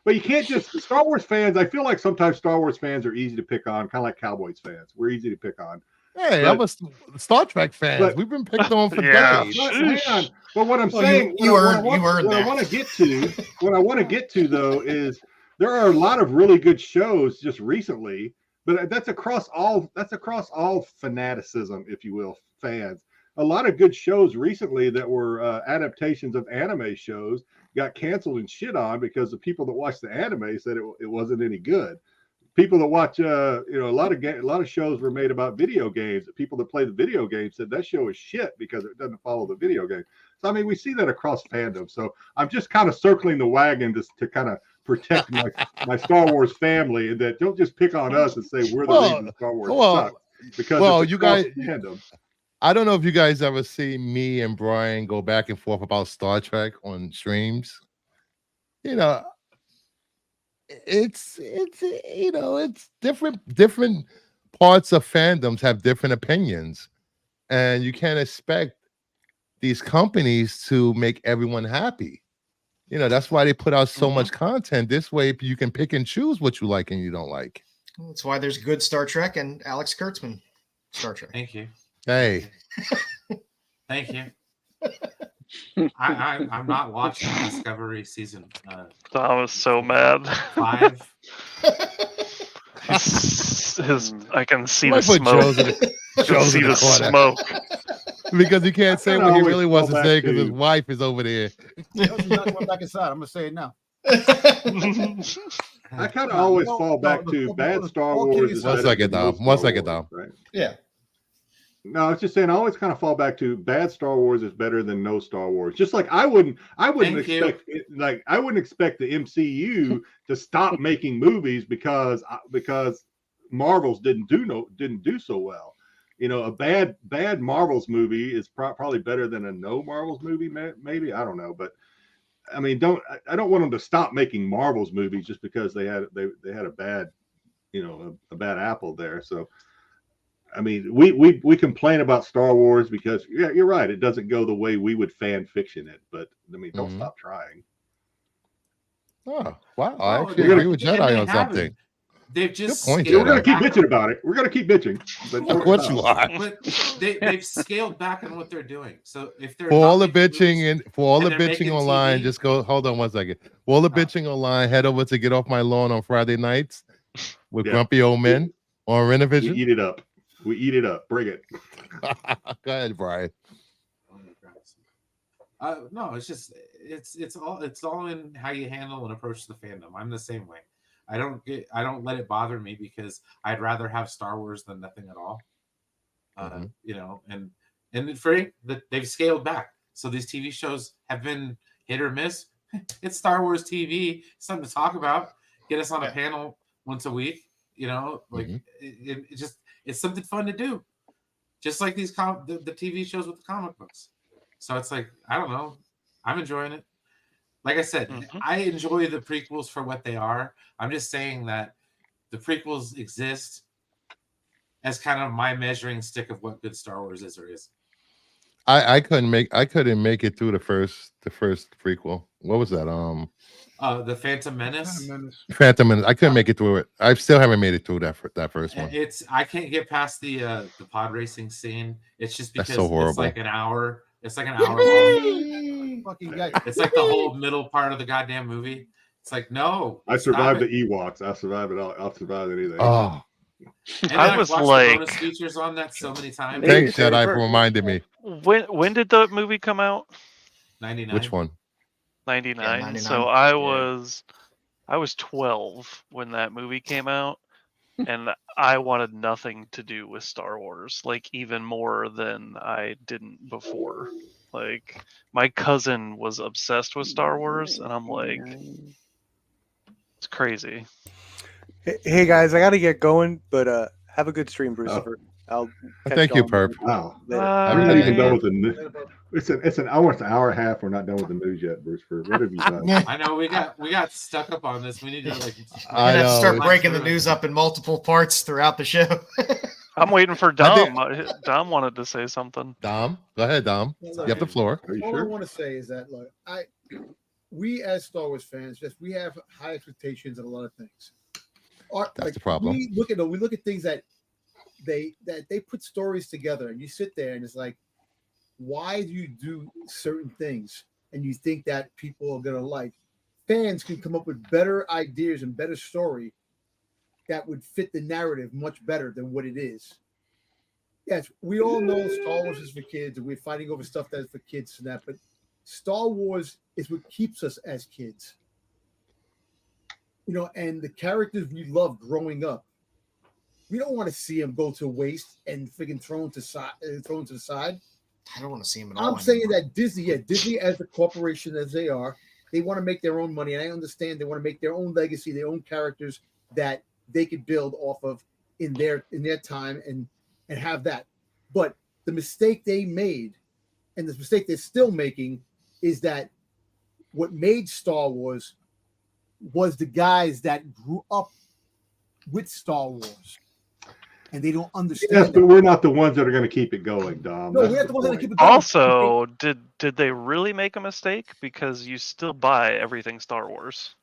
but you can't just Star Wars fans. I feel like sometimes Star Wars fans are easy to pick on, kind of like Cowboys fans. We're easy to pick on. Hey, I'm a Star Trek fan. We've been picked on for decades. Hang on. But what I'm saying, what I want to get to though is there are a lot of really good shows just recently, but that's across all fanaticism, if you will, fans. A lot of good shows recently that were adaptations of anime shows got canceled and shit on because the people that watched the anime said it wasn't any good. People that watch, a lot of shows were made about video games. The people that play the video games said that show is shit because it doesn't follow the video game. So I mean, we see that across fandom. So I'm just kind of circling the wagon to kind of protect my Star Wars family, and that don't just pick on us and say we're the reason Star Wars sucks. Because you guys, fandom. I don't know if you guys ever see me and Brian go back and forth about Star Trek on streams. You know, it's different parts of fandoms have different opinions, and you can't expect these companies to make everyone happy. You know, that's why they put out so much content. This way you can pick and choose what you like and you don't like. That's why there's good Star Trek and Alex Kurtzman Star Trek. Thank you. Hey. Thank you. I'm not watching Discovery season. I was so mad. 5. I can see the smoke. I can see the smoke. Because he can't say what he really wants to say because his wife is over there. He's not going back inside. I'm gonna say it now. I kind of always fall back to bad Star Wars. One second, Dom. Right? Yeah. No, I was just saying I always kind of fall back to bad Star Wars is better than no Star Wars. Just like I wouldn't expect the MCU to stop making movies because Marvel's didn't do so well. You know, a bad Marvel's movie is probably better than a no Marvel's movie. Maybe, I don't know, but I mean, I don't want them to stop making Marvel's movies just because they had a bad, a bad apple there. So, I mean, we complain about Star Wars because you're right, it doesn't go the way we would fan fiction it. But I mean, don't stop trying. Oh wow! I actually agree with Jedi on something. They've just point, we're going to keep bitching about it. We're going to keep bitching. But of course you are. But they've scaled back on what they're doing. So if they're for all the bitching online, TV, just go. Hold on 1 second. For all the bitching online, head over to Get Off My Lawn on Friday nights with Grumpy Old Men on Renovision. We eat it up. Bring it. Go ahead, Brian. No, it's just it's all in how you handle and approach the fandom. I'm the same way. I don't let it bother me because I'd rather have Star Wars than nothing at all. And they've scaled back. So these TV shows have been hit or miss. It's Star Wars TV, something to talk about. Get us on a panel once a week. It's something fun to do. Just like these the TV shows with the comic books. So it's like, I don't know, I'm enjoying it. Like I said, I enjoy the prequels for what they are. I'm just saying that the prequels exist as kind of my measuring stick of what good Star Wars is or isn't. I couldn't make it through the first prequel. What was that? The Phantom Menace. Phantom Menace. I couldn't make it through it. I still haven't made it through that first one. I can't get past the pod racing scene. It's just because so horrible. It's like an hour. It's like an hour long. It's like the whole middle part of the goddamn movie. It's like, no. I survived the Ewoks. I survived it all. I'll survive anything. Oh, And I I've was watched the like- bonus features on that so many times. Thanks, Jedi, for reminding me. When did the movie come out? 99. Which one? 99. Yeah, 99. So I was 12 when that movie came out, and I wanted nothing to do with Star Wars, like even more than I didn't before. Like my cousin was obsessed with Star Wars, and I'm like, it's crazy. Hey guys, I gotta get going, but have a good stream, Brucifer. I'll catch Thank you, y'all Perp. Wow. later. We're not Everything. even done with the news. It's almost an hour and a half. We're not done with the news yet, Bruce. What have you done? I know we got stuck up on this. We need to like. I You're gonna have to know. start breaking the news up in multiple parts throughout the show. I'm waiting for I think- Dom. Dom wanted to say something. Dom, go ahead, Dom. You have the floor. Are you All I sure? want to say is that look, we as Star Wars fans, we have high expectations of a lot of things. That's the problem. We look at things that they put stories together, and you sit there and it's like, why do you do certain things? And you think that people are gonna like. Fans can come up with better ideas and better story that would fit the narrative much better than what it is. Yes, we all know Star Wars is for kids, and we're fighting over stuff that is for kids and that, but Star Wars is what keeps us as kids. You know, and the characters we love growing up, we don't want to see them go to waste and freaking thrown to the side. I don't want to see him at all. I'm saying that Disney as the corporation as they are, they want to make their own money, and I understand they want to make their own legacy, their own characters that they could build off of in their time and have that. But the mistake they made, and the mistake they're still making, is that what made Star Wars was the guys that grew up with Star Wars, and they don't understand. Yes, that. but we're not the ones that are going to keep it going, Dom. No, That's we're not the ones that point. keep it going. Also, did they really make a mistake? Because you still buy everything Star Wars.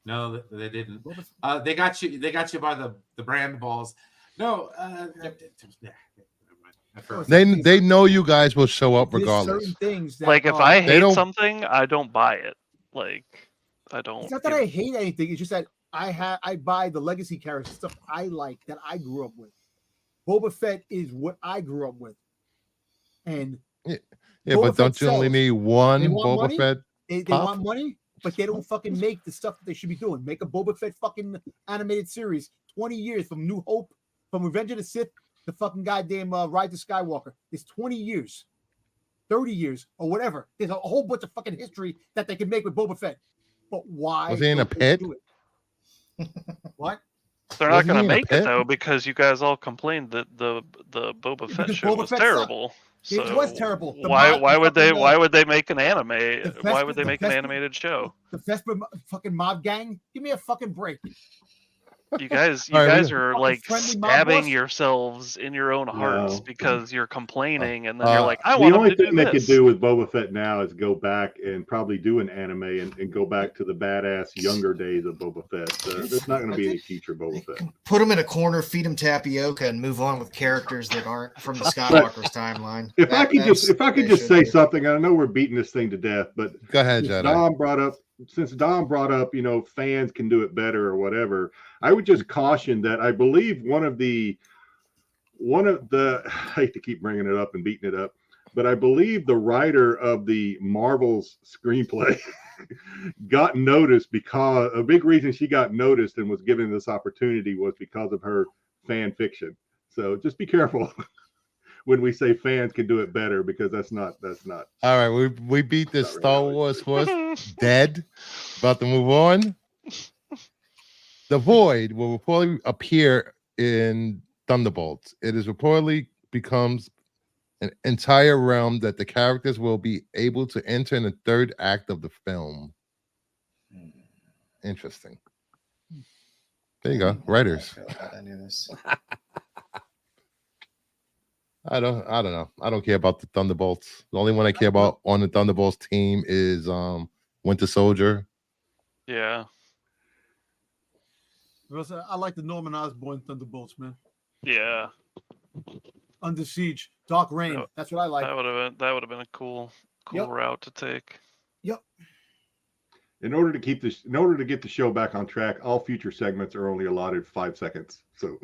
No, they didn't. They got you. They got you by the brand balls. No. They know you guys will show up There's regardless. certain things that Like if are- I They hate don't- something, I don't buy it. Like I don't. It's not that I hate anything. It's just that I buy the legacy characters, stuff I like that I grew up with. Boba Fett is what I grew up with, and Yeah, Boba but don't Fett you only sells. need one They want Boba money? Fett? they Pop? want money, but they don't fucking make the stuff that they should be doing. Make a Boba Fett fucking animated series. 20 years from New Hope, from Revenge of the Sith to fucking goddamn Ride to Skywalker. It's 20 years, 30 years, or whatever. There's a whole bunch of fucking history that they can make with Boba Fett. But why? Was he in a don't they pit? do it? What? They're not Wasn't going he to in a make it pit? though because you guys all complained that the Boba Fett Because show Boba was Fett terrible. It So was terrible. The Why mod- why would they fucking, why would they make an anime? the Why would they Vesper- make the an Vesper- animated show? The Vesper fucking mob gang. Give me a fucking break. You guys All right, are Fucking like friendly mob stabbing boss? yourselves in your own hearts No. because you're complaining and then you're like, I The want only them to thing do they this. could do with Boba Fett now is go back and probably do an anime and go back to the badass younger days of Boba Fett. There's not going to be any future Boba Fett. Put him in a corner, feed him tapioca, and move on with characters that aren't from the Skywalker's timeline. If I could just say something. something, I know we're beating this thing to death, but Go ahead, since Jedi. Dom brought up, fans can do it better or whatever. I would just caution that I believe one of the I hate to keep bringing it up and beating it up, but I believe the writer of the Marvel's screenplay got noticed because a big reason she got noticed and was given this opportunity was because of her fan fiction. So just be careful when we say fans can do it better, because that's not. All right, we beat this Not Star really. Wars horse dead. About to move on. The Void will reportedly appear in Thunderbolts. It is reportedly becomes an entire realm that the characters will be able to enter in the third act of the film. Interesting. There you go, writers. Any of this. I don't know. I don't care about the Thunderbolts. The only one I care about on the Thunderbolts team is Winter Soldier. Yeah. Rosa, I like the Norman Osborn Thunderbolts, man. Yeah. Under Siege, Dark Reign. Yep. That's what I like. That would have been a cool Yep. route to take. Yep. In order to get the show back on track, all future segments are only allotted 5 seconds. So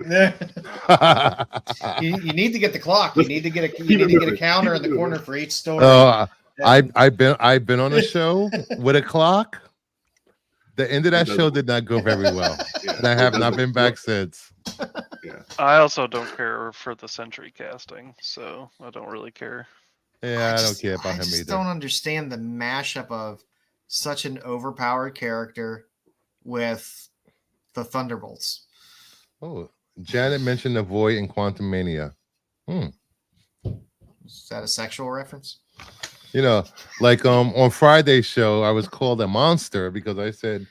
you need to get the clock. You need to get a counter in the corner for each story. I've been on a show with a clock. The end of that show did not go very well, and I have not been back since. Yeah. I also don't care for the Century casting, so I don't really care. Yeah, I don't care about I him just either. don't understand the mashup of such an overpowered character with the Thunderbolts. Oh, Janet mentioned the Void in Quantum Mania. Is that a sexual reference? You know, like on Friday's show, I was called a monster because I said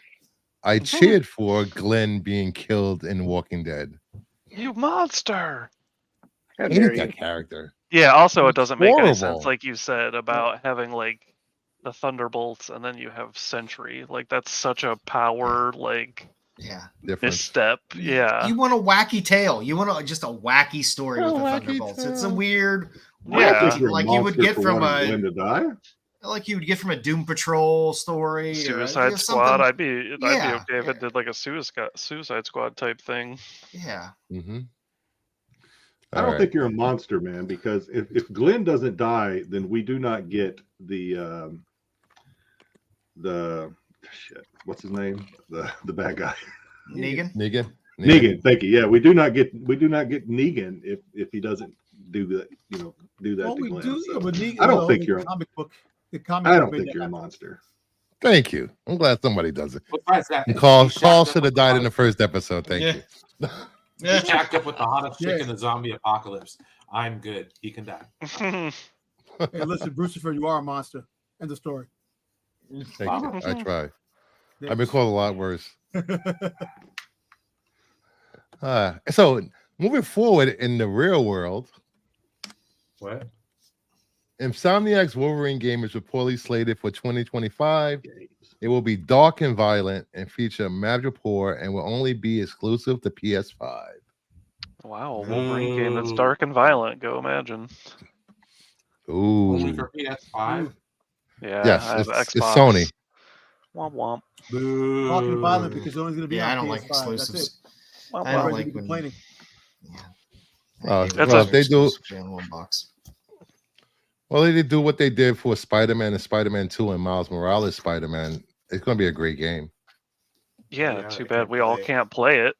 I cheered for Glenn being killed in Walking Dead. You monster! I hated that character. Yeah, also it doesn't make any sense, Horrible. like you said, about having like the Thunderbolts and then you have Sentry. Like that's such a power misstep. Yeah. You want a wacky tale. You want just a wacky story with the Thunderbolts. It's a weird like you would get from Glenn to die. Like you would get from a Doom Patrol story. Suicide Squad. I'd be okay if it did like a Suicide Squad type thing. Yeah. Mm-hmm. I don't think you're a monster, man, because if Glenn doesn't die, then we do not get the shit. What's his name? The bad guy. Negan. Thank you. Yeah, we do not get Negan if he doesn't do that. Do that to Glenn. Negan, I don't think you're comic book. I don't think you're a monster. Thank you. I'm glad somebody does it. Besides that, Carl should have died in the first episode. Thank you. He jacked up with the hottest chick in the zombie apocalypse. I'm good. He can die. Hey, listen, Brucifer, you are a monster. End of story. Thank you. I try. I've been called a lot worse. So moving forward in the real world, what? Insomniac's Wolverine game is reportedly slated for 2025. It will be dark and violent and feature Madripoor and will only be exclusive to PS5. Wow, a Wolverine game that's dark and violent. Go imagine. Ooh. Only for PS5? Yeah. Yes, I have it's Xbox. Sony. Womp womp. Boo. Dark and violent because it's only going to be on I don't PS5. like exclusives. Womp I don't womp. like when complaining. They do. On one box. Well, they did do what they did for Spider-Man and Spider-Man 2 and Miles Morales Spider-Man. It's going to be a great game. Yeah, too bad we all can't play it.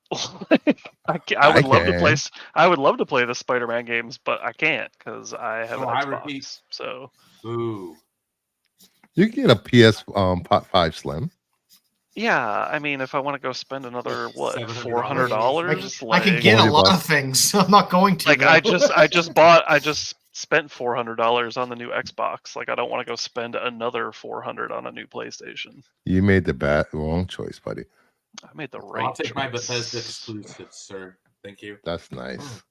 I would love to play. I would love to play the Spider-Man games, but I can't because I have an Xbox. So, ooh, you can get a PS5 Slim. Yeah, I mean, if I want to go spend another $400, I can get a lot of things. I'm not going to. Like I just spent $400 on the new Xbox. Like I don't want to go spend another $400 on a new PlayStation. You made the wrong choice, buddy. I made the right. I'll take my Bethesda exclusive, sir. Thank you. That's nice.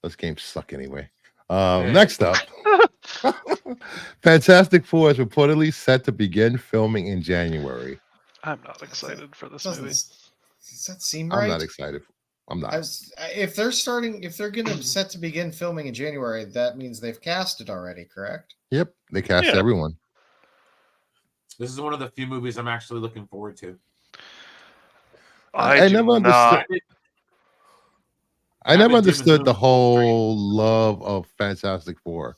Those games suck anyway. Next up, Fantastic Four is reportedly set to begin filming in January. I'm not excited for this movie. Does that seem right? I'm not excited. I'm not. If they're going to set to begin filming in January, that means they've cast it already, correct? Yep, they cast everyone. This is one of the few movies I'm actually looking forward to. I never understood. I never understood the whole love of Fantastic Four.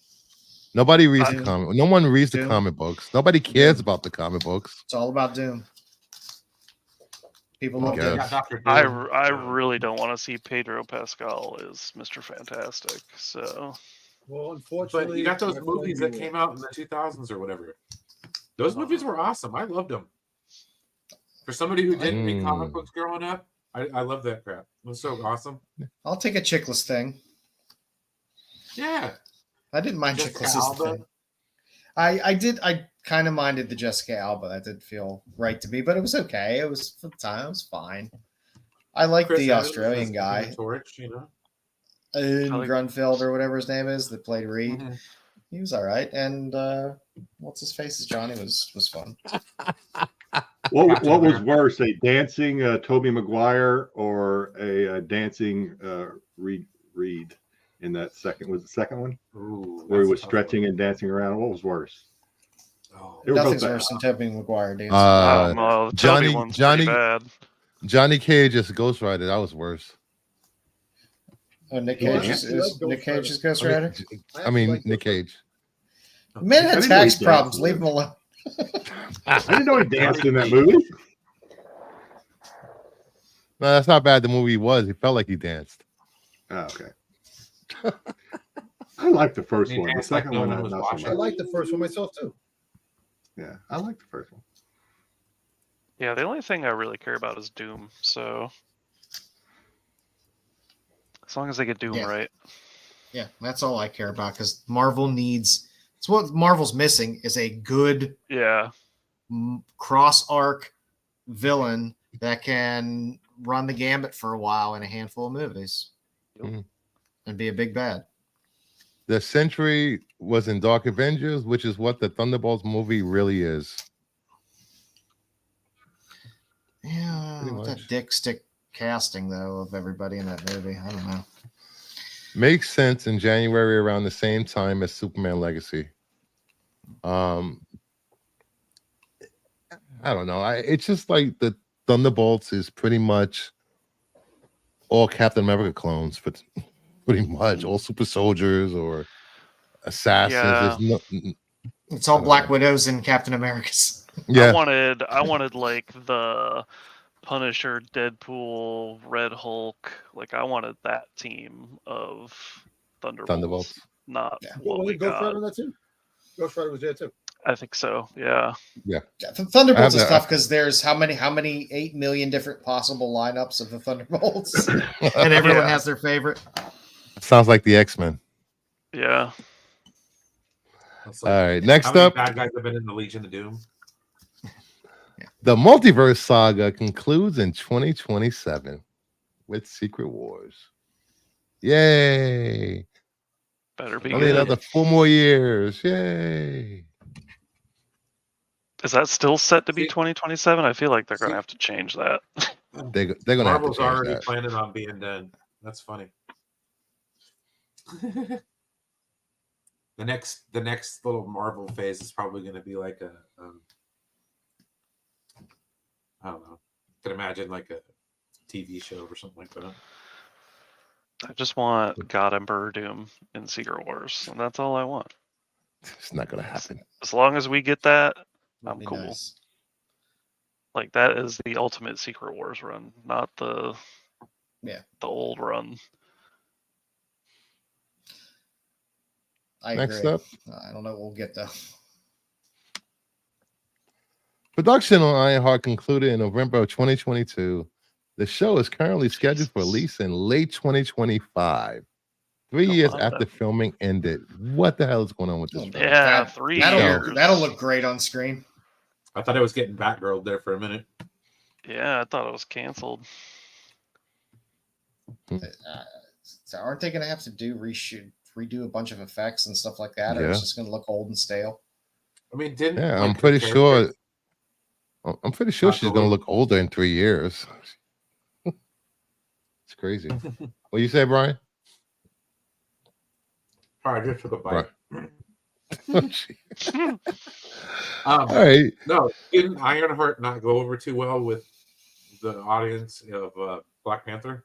Nobody reads the comic. No one reads the comic books. Nobody cares about the comic books. It's all about Doom. People love Doom. I really don't want to see Pedro Pascal as Mr. Fantastic. So, well, unfortunately, but you got those movies that came out in the 2000s or whatever. Those movies were awesome. I loved them. For somebody who didn't read comic books growing up, I love that crap. It was so awesome. I'll take a Chickless thing. Yeah. I didn't mind Chickless thing. I did. I kind of minded the Jessica Alba. That didn't feel right to me, but it was okay. It was for the time. It was fine. I like the Australian guy. Torch, you know? Grunfeld or whatever his name is that played Reed. Mm-hmm. He was all right. And what's his face? Johnny was fun. What was worse, a dancing Tobey Maguire or a dancing Reed in that second? Was the second one? Ooh, where he was stretching and dancing around? What was worse? Oh, They were both Nothing's bad. worse than Tobey Maguire dancing. Well, the Toby one's pretty bad. Johnny Cage as Ghost Rider. That was worse. Oh, Nick You know, Cage I is actually like Nick Cage is Ghost I mean, Rider. I mean Nick Cage. The man I had didn't know he tax danced problems. in Leave it. him alone. I didn't know he danced in that movie. No, that's not bad. The movie was. He felt like he danced. Oh, okay. I like the first He one. The danced like second no one, one was not so watching. I much. like the first one myself too. Yeah, I like the first one. Yeah, the only thing I really care about is Doom. So as long as they get Doom Yeah. right. Yeah, that's all I care about because Marvel needs. It's what Marvel's missing is a good cross arc villain that can run the gambit for a while in a handful of movies Mhm. and be a big bad. The Sentry was in Dark Avengers, which is what the Thunderbolts movie really is. Yeah, Pretty with that much. dick stick casting though of everybody in that movie, I don't know. Makes sense in January around the same time as Superman Legacy. I don't know. It's just like the Thunderbolts is pretty much all Captain America clones, but pretty much all super soldiers or assassins. Yeah. There's no, It's all I don't Black know. Widows and Captain Americas. Yeah. I wanted like the Punisher, Deadpool, Red Hulk. Like I wanted that team of Thunderbolts. Not what Was we it Ghost got. Rider in that too? Ghost Rider was there too. I think so. Yeah. Yeah. The Thunderbolts I is have tough because there's how many 8 million different possible lineups of the Thunderbolts, and everyone has their favorite. Sounds like the X-Men. Yeah. All right. Next how many up, bad guys have been in the Legion of Doom? the multiverse saga concludes in 2027 with Secret Wars. Yay! Better be Only good. another 4 more years. Yay! Is that still set to be 2027? I feel like they're going to have to change that. They're going to have to Marvel's change already that. planning on being done. That's funny. The next little Marvel phase is probably going to be like a I don't know. I can imagine like a TV show or something like that. I just want God Emperor Doom in Secret Wars, and that's all I want. It's not going to happen. As long as we get that, I'm Be cool. nice. Like that is the ultimate Secret Wars run, not the old run. I Next agree. up. I don't know what we'll get though. Production on Ironheart concluded in November of 2022. The show is currently scheduled for release in late 2025, 3 years after filming ended. What the hell is going on with this? Yeah, 3 years. That'll look great on screen. I thought it was getting Batgirl there for a minute. Yeah, I thought it was canceled. So aren't they going to have to redo a bunch of effects and stuff like that, or Yeah. it's just going to look old and stale? I mean, didn't Yeah, like, I'm pretty the sure. characters- I'm pretty sure she's going to look older in 3 years. It's crazy. What you say, Brian? All right, I just took a bite. All right. No, didn't Ironheart not go over too well with the audience of Black Panther?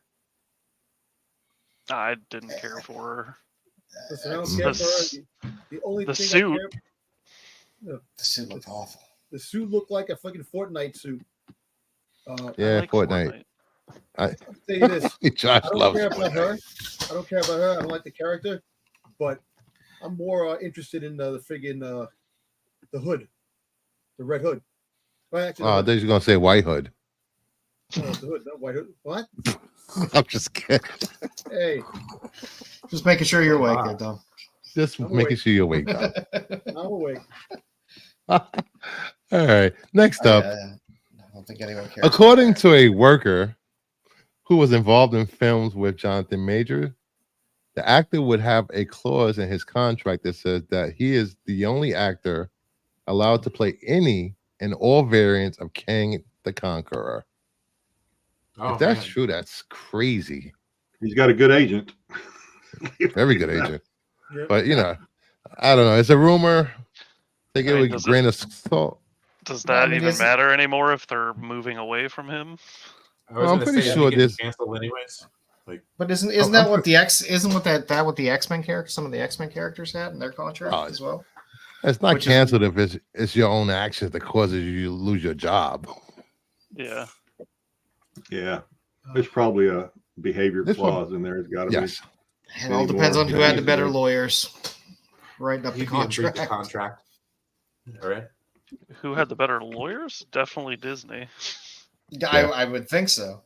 I didn't care for her. Listen, I don't care for her. The only the thing suit. I care, The suit looked awful. The suit looked like a fucking Fortnite suit. Yeah, like Fortnite. I'll tell you this. Josh I don't loves care about her. Fortnite. I don't care about her. I don't like the character, but I'm more interested in the friggin' the hood, the red hood. Well, actually, Oh, they're just going to say White Hood. the hood, not white hood. What? I'm just kidding. Hey, Just making sure you're awake, there, Tom. Just I'm making awake. sure you're awake, Tom. I'm awake. All right. Next up. I don't think anyone cares. According to a worker who was involved in films with Jonathan Major, the actor would have a clause in his contract that says that he is the only actor allowed to play any and all variants of Kang the Conqueror. Oh, if that's man. true, that's crazy. He's got a good agent. Very good agent. Yeah. But, you know, I don't know. It's a rumor. Take I it mean, with a does grain of salt. Does No, I that mean, even is it- matter anymore if they're moving away from him? I was Well, I'm gonna pretty say, sure I think it's this. canceled anyways. Like, But isn't I'm that what pre- the X isn't what that what the X-Men characters, some of the X-Men characters had in their contract Oh, as well? It's not Which is- canceled if it's your own actions that causes you to lose your job. Yeah. Yeah, there's probably a behavior This one- clause in there. It's got to Yes. It all Any depends more on who had the than better usual. lawyers writing up the he'd be in breach of contract. contract. All right. Who had the better lawyers? Definitely Disney. I would think so.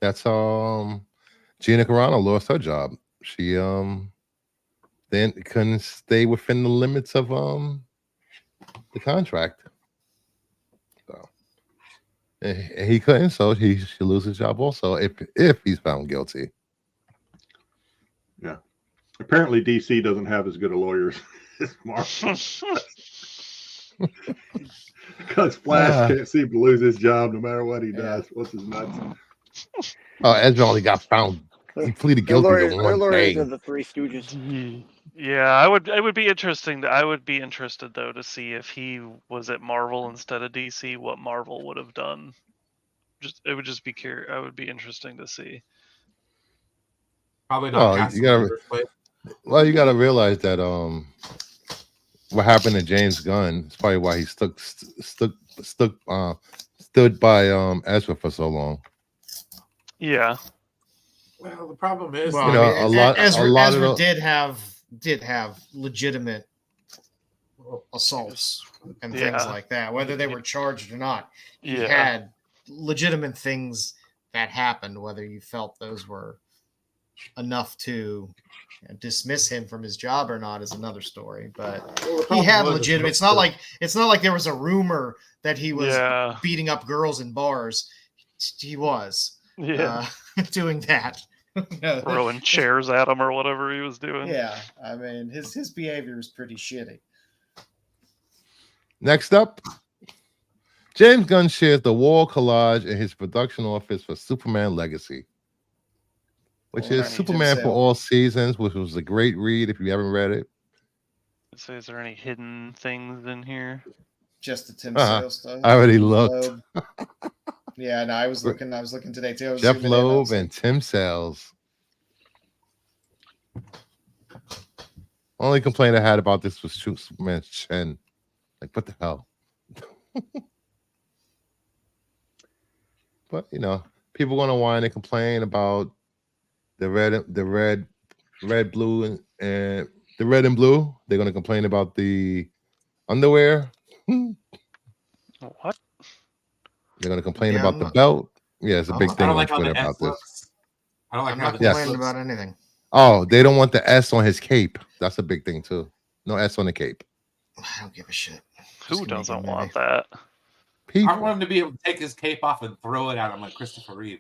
That's Gina Carano lost her job. She then couldn't stay within the limits of the contract. So and he couldn't, so he should lose his job also if he's found guilty. Yeah. Apparently, DC doesn't have as good a lawyers as Marvel. Because Flash can't seem to lose his job no matter what he does. What's his nuts? Oh, Ezra only got found. He pleaded Their guilty lawyers, to their one lawyers thing. are the Three Stooges. Yeah, I would. It would be interesting. I would be interested though to see if he was at Marvel instead of DC, what Marvel would have done. It would just be curious. I would be interesting to see. Probably not. Oh, cast you him in gotta- the first place. Well, you got to realize that what happened to James Gunn is probably why he stood by Ezra for so long. Yeah. Well, the problem is, Well, You know, I mean, a lot of Ezra the- did have legitimate assaults and things Yeah. like that, whether they were charged or not. He Yeah. had legitimate things that happened, whether you felt those were enough to dismiss him from his job or not is another story. But well, the he problem had was legitimate. It's not like there was a rumor that he was Yeah. beating up girls in bars. He was Yeah. doing that. No, Throwing chairs at him or whatever he was doing. yeah, I mean his behavior is pretty shitty. Next up, James Gunn shares the wall collage in his production office for Superman Legacy, which is Superman for All Seasons, which was a great read if you haven't read it. So is there any hidden things in here? Just the Tim Uh-huh. Sale stuff. I already looked. Yeah, no, I was looking today too. I was Jeff zooming in, I Loeb was and Tim Sales. Only complaint I had about this was Superman's chin. Like, what the hell? But you know, people gonna whine and complain about the red, blue, and the red and blue. They're gonna complain about the underwear. What? They're gonna complain Yeah, about I'm the not- belt. Yeah, it's a big I thing I don't on like how Twitter the about S this. looks. I don't like I'm how not the S complaining looks. about anything. Oh, they don't want the S on his cape. That's a big thing too. No S on the cape. I don't give a shit. Who Just gonna make doesn't a want movie. that? People. I want him to be able to take his cape off and throw it at him like Christopher Reeve.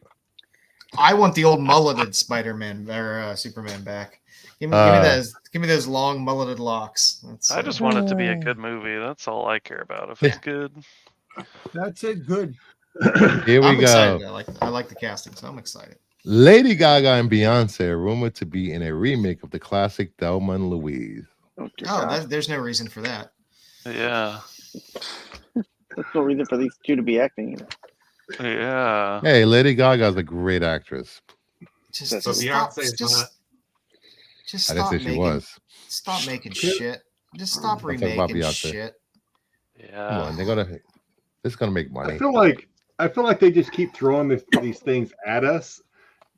I want the old mulleted Spider-Man or Superman back. Give me those long mulleted locks. That's, I just want it to be a good movie. That's all I care about. If it's good, That's it. Good. Here we I'm go. excited. I like the casting, so I'm excited. Lady Gaga and Beyonce are rumored to be in a remake of the classic Thelma and Louise. Oh, dear Oh, God. there's no reason for that. yeah, There's no reason for these two to be acting. yeah. Hey, Lady Gaga's a great actress. Just, So just stop. Beyonce's Just I didn't stop say she making. was. Stop making shit. Just stop Don't talk about remaking Beyonce. shit. Come Yeah. on, it's gonna make money. I feel like they just keep throwing these things at us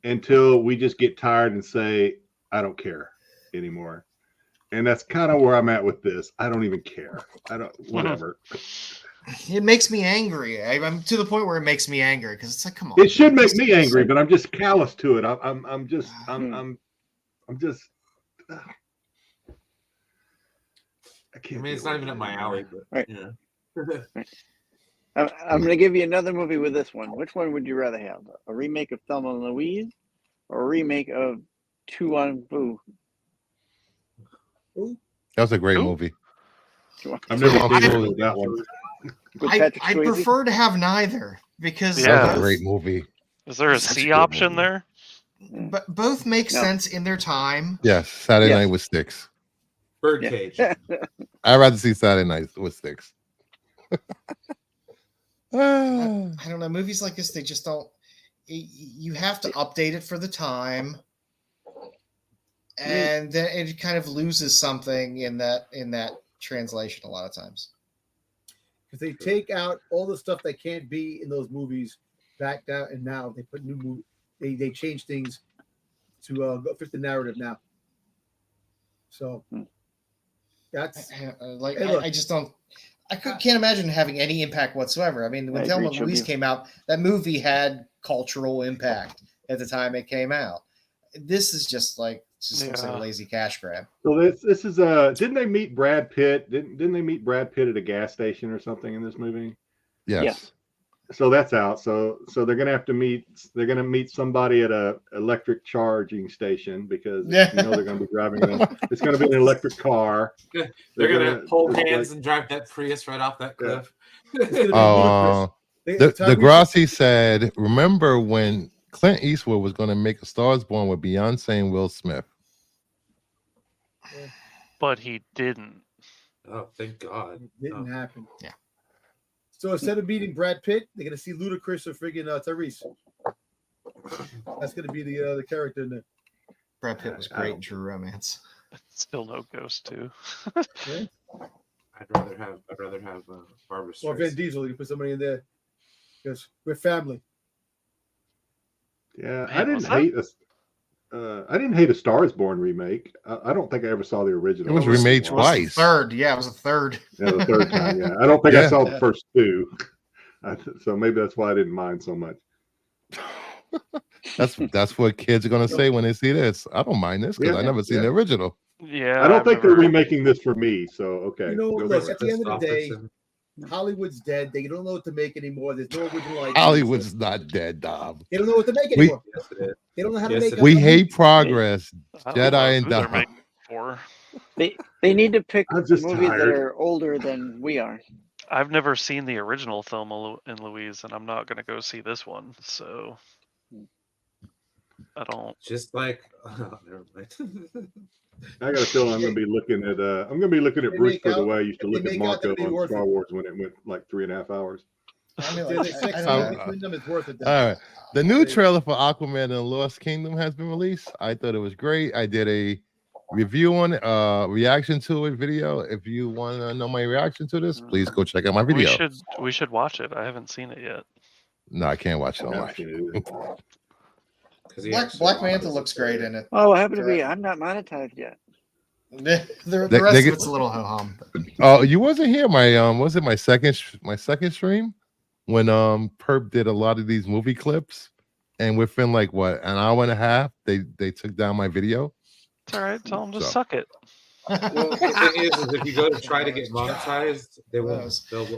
until we just get tired and say, I don't care anymore. And that's kind of where I'm at with this. I don't even care. Whatever. It makes me angry. I'm to the point where it makes me angry because it's like, come on. It should make Just- me angry, but I'm just callous to it. I'm just I I can't. mean, it's deal not with even it up my anymore. alley, but Right. you know. I'm going to give you another movie with this one. Which one would you rather have? A remake of Thelma and Louise or a remake of Two on Boo? That was a great Who? movie. I've never I- seen that one. With I Patrick Swayze? prefer to have neither because Yeah. That was a both, great movie. Is there a Such a C good option movie. there? but both make No. sense in their time. Yes, Saturday Yes. Night with Sticks. Birdcage. I I'd rather see Saturday Night with Sticks. I don't know. Movies like this, they just don't. You have to update it for the time, and then it kind of loses something in that translation a lot of times. Because they take out all the stuff that can't be in those movies back down, and now they put new movies. They change things to fit the narrative now. So that's I just don't. I can't imagine having any impact whatsoever. I mean, when Thelma and Louise came out, that movie had cultural impact at the time it came out. This is just looks like a lazy cash grab. So this is didn't they meet Brad Pitt? Didn't they meet Brad Pitt at a gas station or something in this movie? Yes. Yeah. So that's out. So they're gonna have to meet. They're gonna meet somebody at a electric charging station because they're gonna be driving. It's gonna be an electric car. They're gonna hold hands and drive that Prius right off that cliff. Oh, Degrassi said, "Remember when Clint Eastwood was going to make A Star Is Born with Beyonce and Will Smith?" But he didn't. Oh, thank God! It didn't happen. Yeah. So instead of meeting Brad Pitt, they're gonna see Ludacris or friggin' Tyrese. That's gonna be the character in there. Brad Pitt was great in True Romance. Still no Ghost too. Yeah. I'd rather have Barbara Streisand. Or Vin Diesel. You put somebody in there because we're family. Yeah, Man, I didn't hate a Star Is Born remake. I don't think I ever saw the original. It was remade twice. Third, yeah, it was a third. Yeah, the third time. Yeah, I don't think I saw the first two, so maybe that's why I didn't mind so much. That's what kids are gonna say when they see this. I don't mind this because I never seen the original. Yeah, I don't think they're remaking this for me. So okay. You know, Go look, for at it. the end of the day, Hollywood's dead. They don't know what to make anymore. There's no original ideas. Hollywood's not dead, Dom. They don't know what to make anymore. They don't know how to make. We hate progress. Jedi and they're Dom. making for. They need to pick I'm movies just that tired. are older than we are. I've never seen the original Thelma and Louise, and I'm not going to go see this one. So I don't. Just like, never mind. I got a feeling I'm going to be looking at Bruce for the way I used to look at Marco on Star Wars when it went like 3.5 hours. I mean, All right. The new trailer for Aquaman and the Lost Kingdom has been released. I thought it was great. I did a review on it, reaction to it video. If you want to know my reaction to this, please go check out my video. We should watch it. I haven't seen it yet. No, I can't watch it online. Black Manta looks great in it. Oh, what happened to me? I'm not monetized yet. The rest of it's a little ho-hum. Oh, you wasn't here. Was it my second stream when Perp did a lot of these movie clips, and within like what an hour and a half, they took down my video. It's all right. Tell them to suck it. Well, the thing is if you go to try to get monetized, they'll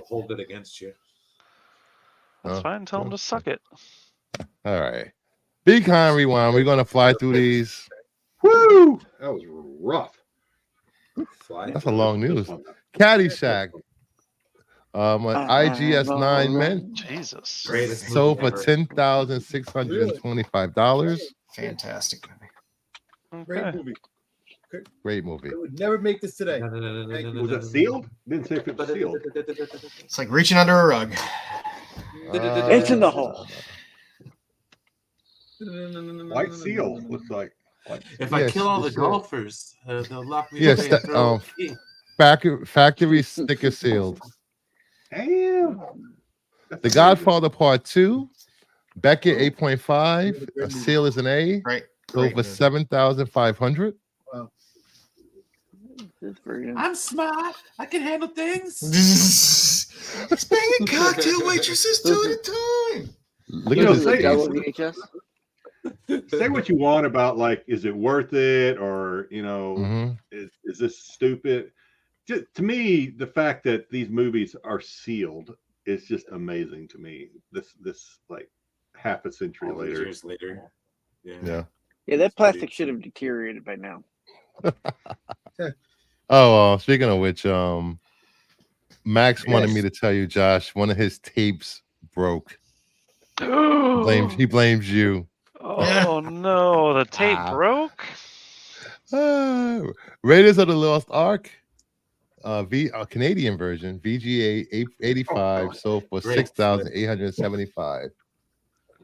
hold it against you. That's fine. Tell them to suck it. All right. Be kind, rewind. We're gonna fly through these. Woo! That was rough. That's a long news. Caddyshack. IGS 9 men. Jesus. Sold for $10,625. Fantastic movie. Great movie. Great movie. It would never make this today. Was it sealed? Didn't say if it was sealed. It's like reaching under a rug. It's in the hole. White seal looks like. If I kill all the golfers, they'll lock me Yes, away. factory sticker sealed. Damn. The Godfather Part 2, Beckett 8.5. A seal is an A. Right. Sold for $7,500. Wow. I'm smart. I can handle things. It's banging cocktail waitresses 2 at a time. Look at this. VHS. Say what you want about like, is it worth it, or is this stupid? Just, to me, the fact that these movies are sealed is just amazing to me. This like half a century later. Years later. Yeah. Yeah, that plastic should have deteriorated by now. Speaking of which, Max wanted me to tell you, Josh, one of his tapes broke. He blames you. Oh no, the tape broke. Raiders of the Lost Ark. Canadian version, VGA 85, sold for Great. $6,875.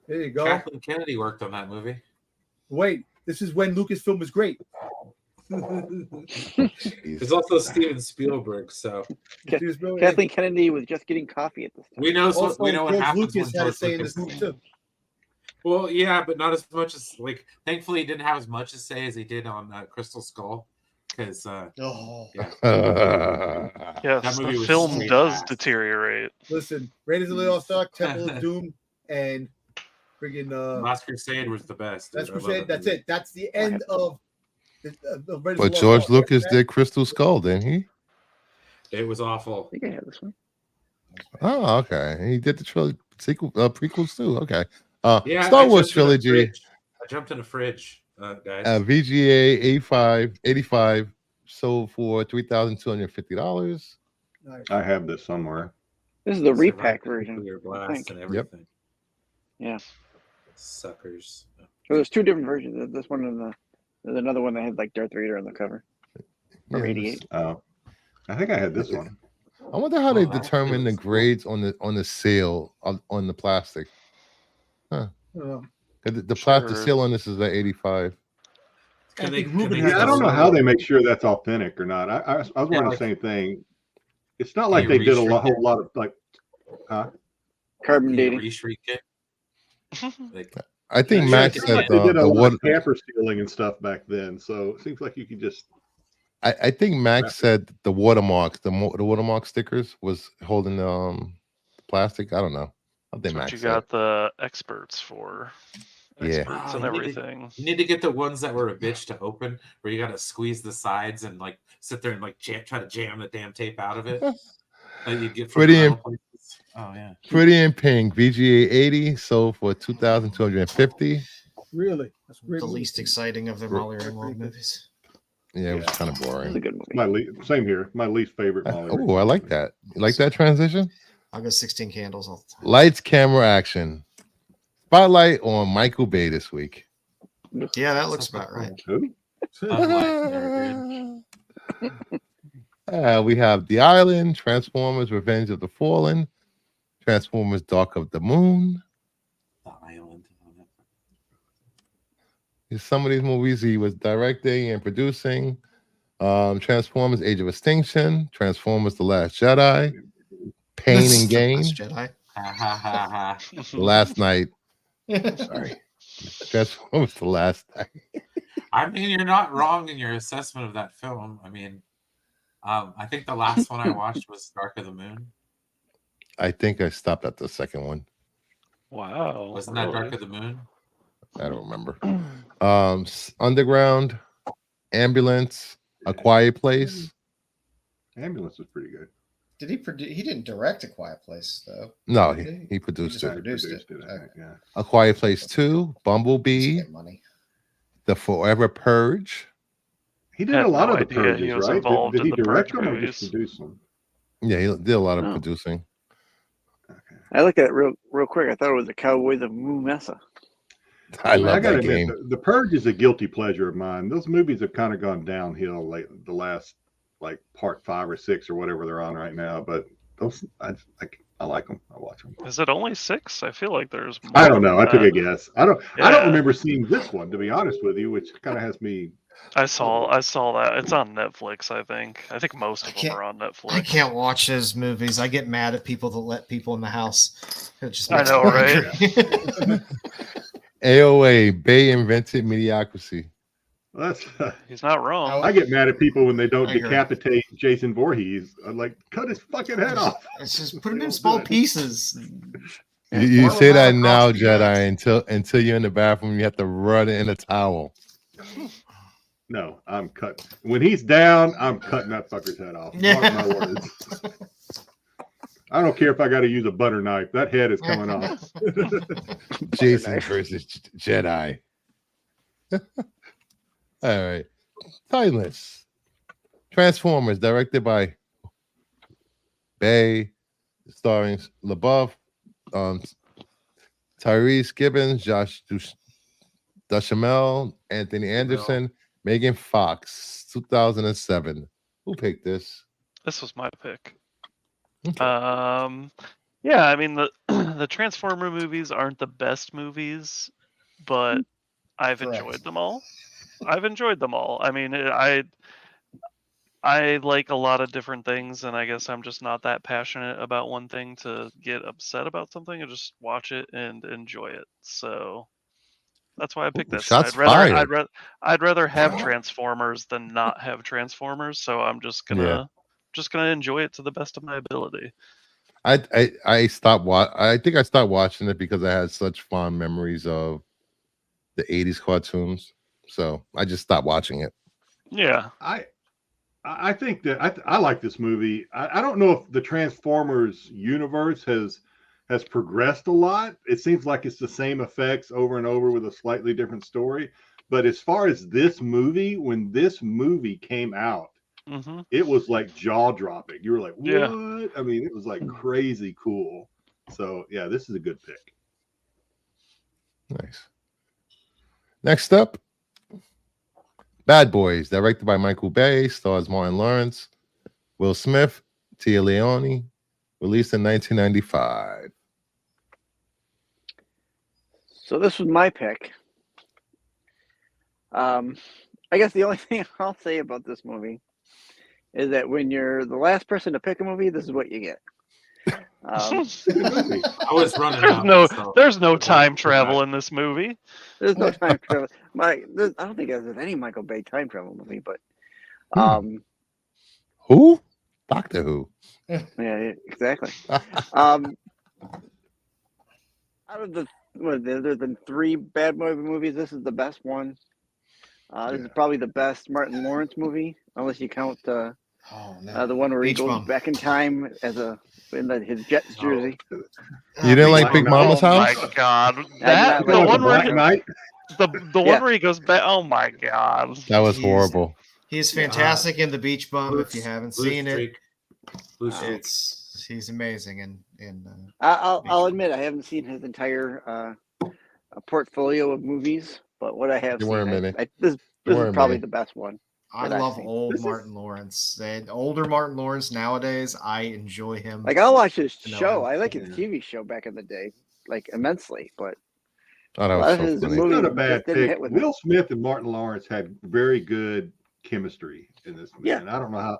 There you go. Kathleen Kennedy worked on that movie. Wait, this is when Lucasfilm was great. There's also Steven Spielberg, so Kathleen Kennedy was just getting coffee at this time. we know Also, what George happens Lucas when had a George say in Lucas. this movie too. Well, yeah, but not as much as Thankfully, he didn't have as much to say as he did on Crystal Skull, because Oh, yeah, Yes, That movie the was film straight does ass. deteriorate. Listen, Raiders of the Lost Ark, Temple of Doom, and friggin' Last Crusade was the best. That's dude. I love Crusade. that That's movie. it. That's the end of the Raiders of But the Lost George Ark. Lucas That- did Crystal Skull, didn't he? It was awful. I think I have this one. Oh, okay. He did the sequel, prequels too. Okay. Yeah, Star I Wars jumped in a trilogy. fridge. I jumped in a fridge, guys. VGA 85 sold for $3,250. Nice. I have this somewhere. This is the Survived repack the version. nuclear I blast think. and everything. Yeah. Suckers. So there's two different versions. This one and there's another one that had like Darth Vader on the cover. From Yeah, 88. Oh, I think I had this one. I wonder how they Oh, that determine the looks cool. grades on the seal on the plastic. Uh, The plastic Sure. seal on this is at 85. Can I they, think can Ruben they has Yeah, I tell don't know this how them- they make sure that's authentic or not. I was wondering like- the same thing. It's not Can like you they did a reshrink whole it? lot of like. Carbon Can you dating. reshrink it? Like, I think Yeah, Max it It's said not like they did a the lot water. of tamper stealing and stuff back then, so it seems like you could just. I think Max said the watermarks, the watermark stickers was holding the plastic. I don't know. I think That's what Max you said. got the experts for. Yeah. Experts and you need to- everything. You need to get the ones that were a bitch to open, where you got to squeeze the sides and like sit there and like try to jam the damn tape out of it. That you get from Pretty the in- rental places. Oh yeah. Pretty in Pink VGA 80 sold for $2,250. really? That's a great. the movie. least exciting of the Molly Ringwald movies. Yeah, it was kind of This is a boring. good movie. My same here. My least favorite. Molly Oh, Ringwald I like movie. that. You like that transition? I'll go 16 candles all the time. Lights, camera, action. Spotlight on Michael Bay this week. Yeah, that looks about right. Who? We have The Island, Transformers, Revenge of the Fallen, Transformers, Dark of the Moon. The Island. Some of these movies he was directing and producing. Transformers, Age of Extinction, Transformers, The Last Jedi, Pain This and is the Gain, Last Jedi. Ha ha ha ha. The Last Night. Sorry. Transformers, The Last Night. I mean, you're not wrong in your assessment of that film. I mean, I think the last one I watched was Dark of the Moon. I think I stopped at the second one. Wow. Wasn't that really? Dark of the Moon? I don't remember. Underground, Ambulance, A Quiet Place. Ambulance was pretty good. Did he produce? He didn't direct A Quiet Place though. No, Did he He produced just it. produced it. I think, yeah. A Quiet Place 2, Just Bumblebee, get money. The Forever Purge. He did Had a lot no of the idea purges, he was right? involved Did in he the direct Purge them or movies. just produce them? Yeah, he did a lot of Oh. producing. Okay. I looked at it real quick. I thought it was the Cowboys of Moo Mesa. I love gotta that admit, game. the Purge is a guilty pleasure of mine. Those movies have kind of gone downhill like the last like part 5 or 6 or whatever they're on right now. But those I like them. I watch them. Is it only 6? I feel like there's more. I don't know. I than took a that. guess. I don't Yeah. remember seeing this one, to be honest with you, which kind of has me. I saw that. It's on Netflix, I think. I think most of them are on Netflix. I can't watch those movies. I get mad at people that let people in the house. It just I makes know, me right? angry. AOA, Bay Invented Mediocrity. That's. He's not wrong. I get mad at people when they don't I agree. decapitate Jason Voorhees. I'm like, cut his fucking head off. It's just put them in small pieces. You Throw say them that out now, across the US. Jedi, until you're in the bathroom, you have to run in a towel. No, I'm cut. When he's down, I'm cutting that fucker's head off. Mark my words. I don't care if I got to use a butter knife. That head is coming off. Jason versus Jedi. All right. Timeless. Transformers, directed by Bay, starring LaBeouf, Tyrese Gibbons, Josh Duhamel, Anthony Anderson, Megan Fox, 2007. Who picked this? This was my pick. Okay. Yeah, I mean the the Transformer movies aren't the best movies, but I've Correct. enjoyed them all. I've enjoyed them all. I mean, I like a lot of different things, and I guess I'm just not that passionate about one thing to get upset about something. I just watch it and enjoy it. So that's why I picked this. Shots fired. I'd rather have Transformers than not have Transformers. So I'm just gonna enjoy it to the best of my ability. I think I stopped watching it because I had such fond memories of the 80s cartoons. So I just stopped watching it. Yeah. I think that I like this movie. I don't know if the Transformers universe has progressed a lot. It seems like it's the same effects over and over with a slightly different story. But as far as this movie, when this movie came out, it was like jaw dropping. You were like, what? Yeah. I mean, it was like crazy cool. So yeah, this is a good pick. Nice. Next up, Bad Boys, directed by Michael Bay, stars Martin Lawrence, Will Smith, Tia Leone, released in 1995. So this was my pick. I guess the only thing I'll say about this movie is that when you're the last person to pick a movie, this is what you get. I was running. There's no time travel in this movie. There's no time travel. I don't think there's any Michael Bay time travel movie, but Who? Doctor Who. Yeah, exactly. Out of there's been 3 bad movies. This is the best one. This is probably the best Martin Lawrence movie, unless you count the one where he goes back in time as his Jets jersey. You didn't like Big Mama's House? Oh my God! The one where he goes back. Oh my God! That was horrible. He's fantastic in The Beach Bum. If you haven't seen it, he's amazing. And I'll admit I haven't seen his entire portfolio of movies, but what I have seen, this is probably the best one. I love old Martin Lawrence. And older Martin Lawrence nowadays, I enjoy him. Like, I'll watch his show. I like his TV show back in the day, like immensely. But that was so funny. Not a bad pick. Will Smith and Martin Lawrence had very good chemistry in this movie. Yeah. And I don't know.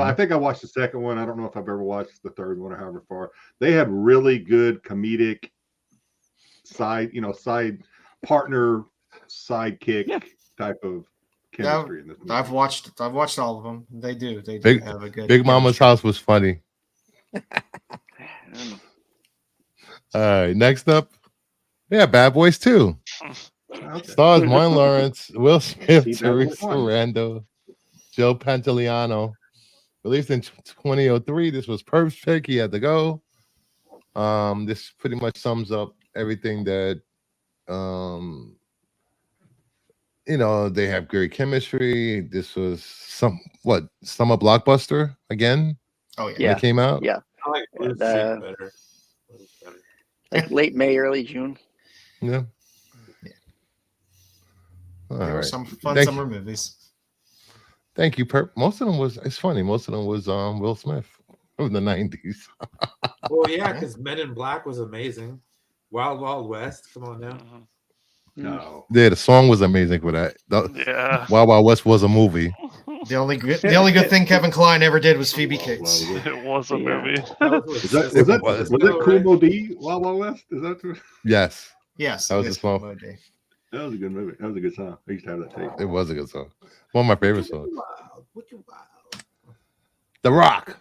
I think I watched the second one. I don't know if I've ever watched the third one or however far. They had really good comedic side partner sidekick type of chemistry in this movie. I've watched all of them. They do have a good Big Mama's House was funny. All right, next up, Bad Boys 2. Stars Martin Lawrence, Will Smith, Teresa Rando, Joe Pantoliano. Released in 2003. This was Perp's pick. He had to go. This pretty much sums up everything that they have great chemistry. This was summer blockbuster again. Oh yeah, that came out. Yeah, I like Blue better. Like late May, early June. Yeah. There were some fun summer movies. Thank you, Perp. Most of them it's funny. Most of them was Will Smith from the 90s. Well, yeah, because Men in Black was amazing. Wild Wild West. Come on now. No. Yeah, the song was amazing for that. Wild Wild West was a movie. The only good thing Kevin Kline ever did was Phoebe Cates. It was a movie. Was that Cool Mo D? Wild Wild West? Is that true? Yes. Yes. That was a song. That was a good movie. That was a good song. I used to have that tape. It was a good song. One of my favorite songs. The Rock.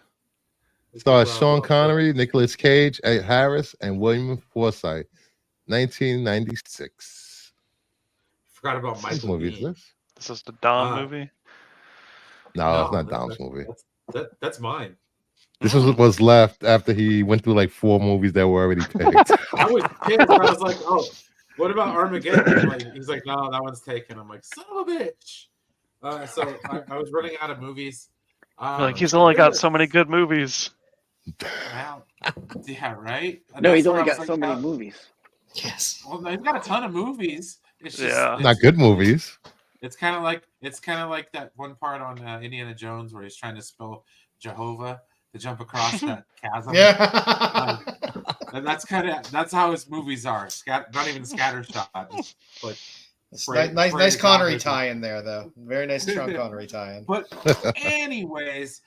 Stars Sean Connery, Nicolas Cage, Ed Harris, and William Forsythe. 1996. Forgot about Michael. What movie is this? This is the Dom movie. No, it's not Dom's movie. That's mine. This was left after he went through like 4 movies that were already picked. I was pissed. I was like, oh, what about Armageddon? He's like, no, that one's taken. I'm like, son of a bitch. So I was running out of movies. He's only got so many good movies. Well, yeah, right? No, he's only got so many movies. Yes. Well, he's got a ton of movies. It's just, not good movies. It's kind of like that one part on Indiana Jones where he's trying to spell Jehovah to jump across that chasm. Yeah. And that's how his movies are. Not even scattershot. Just like Nice Connery tie-in there, though. Very nice Sean Connery tie-in. But anyways,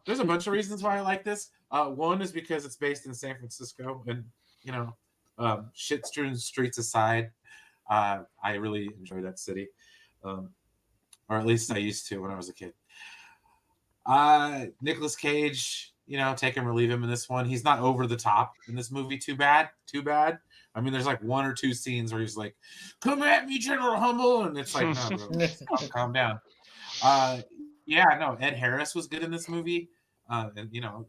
there's a bunch of reasons why I like this. One is because it's based in San Francisco, and shit-strewn streets aside, I really enjoy that city, or at least I used to when I was a kid. Nicolas Cage, take him or leave him in this one. He's not over the top in this movie. Too bad. I mean, there's like one or two scenes where he's like, "Come at me, General Humble," and it's like, no, bro, calm down. Ed Harris was good in this movie, and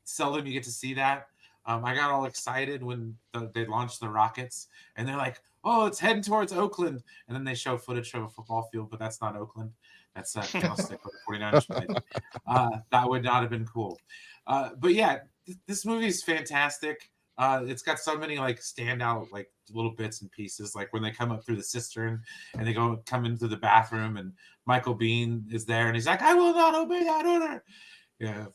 seldom you get to see that. I got all excited when they launched the rockets, and they're like, "Oh, it's heading towards Oakland," and then they show footage of a football field, but that's not Oakland. That's Candlestick with the 49ers played. That would not have been cool. But yeah, this movie is fantastic. It's got so many like standout like little bits and pieces, like when they come up through the cistern and they come into the bathroom and Michael Biehn is there and he's like, "I will not obey that order." Yeah,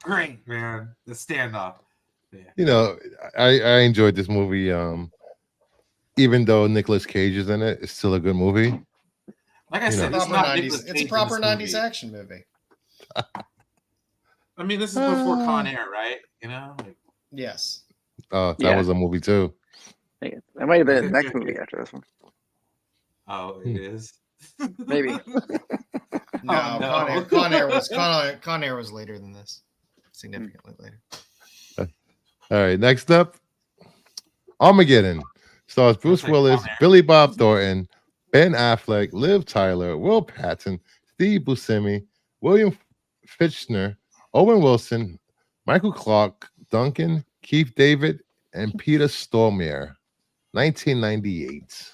great, man. The standoff. Yeah. I enjoyed this movie. Even though Nicolas Cage is in it, it's still a good movie. Like I said, it's a proper 90s action movie. I mean, this is before Con Air, right? Yes. That was a movie too. That might have been the next movie after this one. Oh, it is? Maybe. No. Con Air was later than this. Significantly later. All right, next up, Armageddon. Stars Bruce Willis, Billy Bob Thornton, Ben Affleck, Liv Tyler, Will Patton, Steve Buscemi, William Fichtner, Owen Wilson, Michael Clarke Duncan, Keith David, and Peter Stormare. 1998.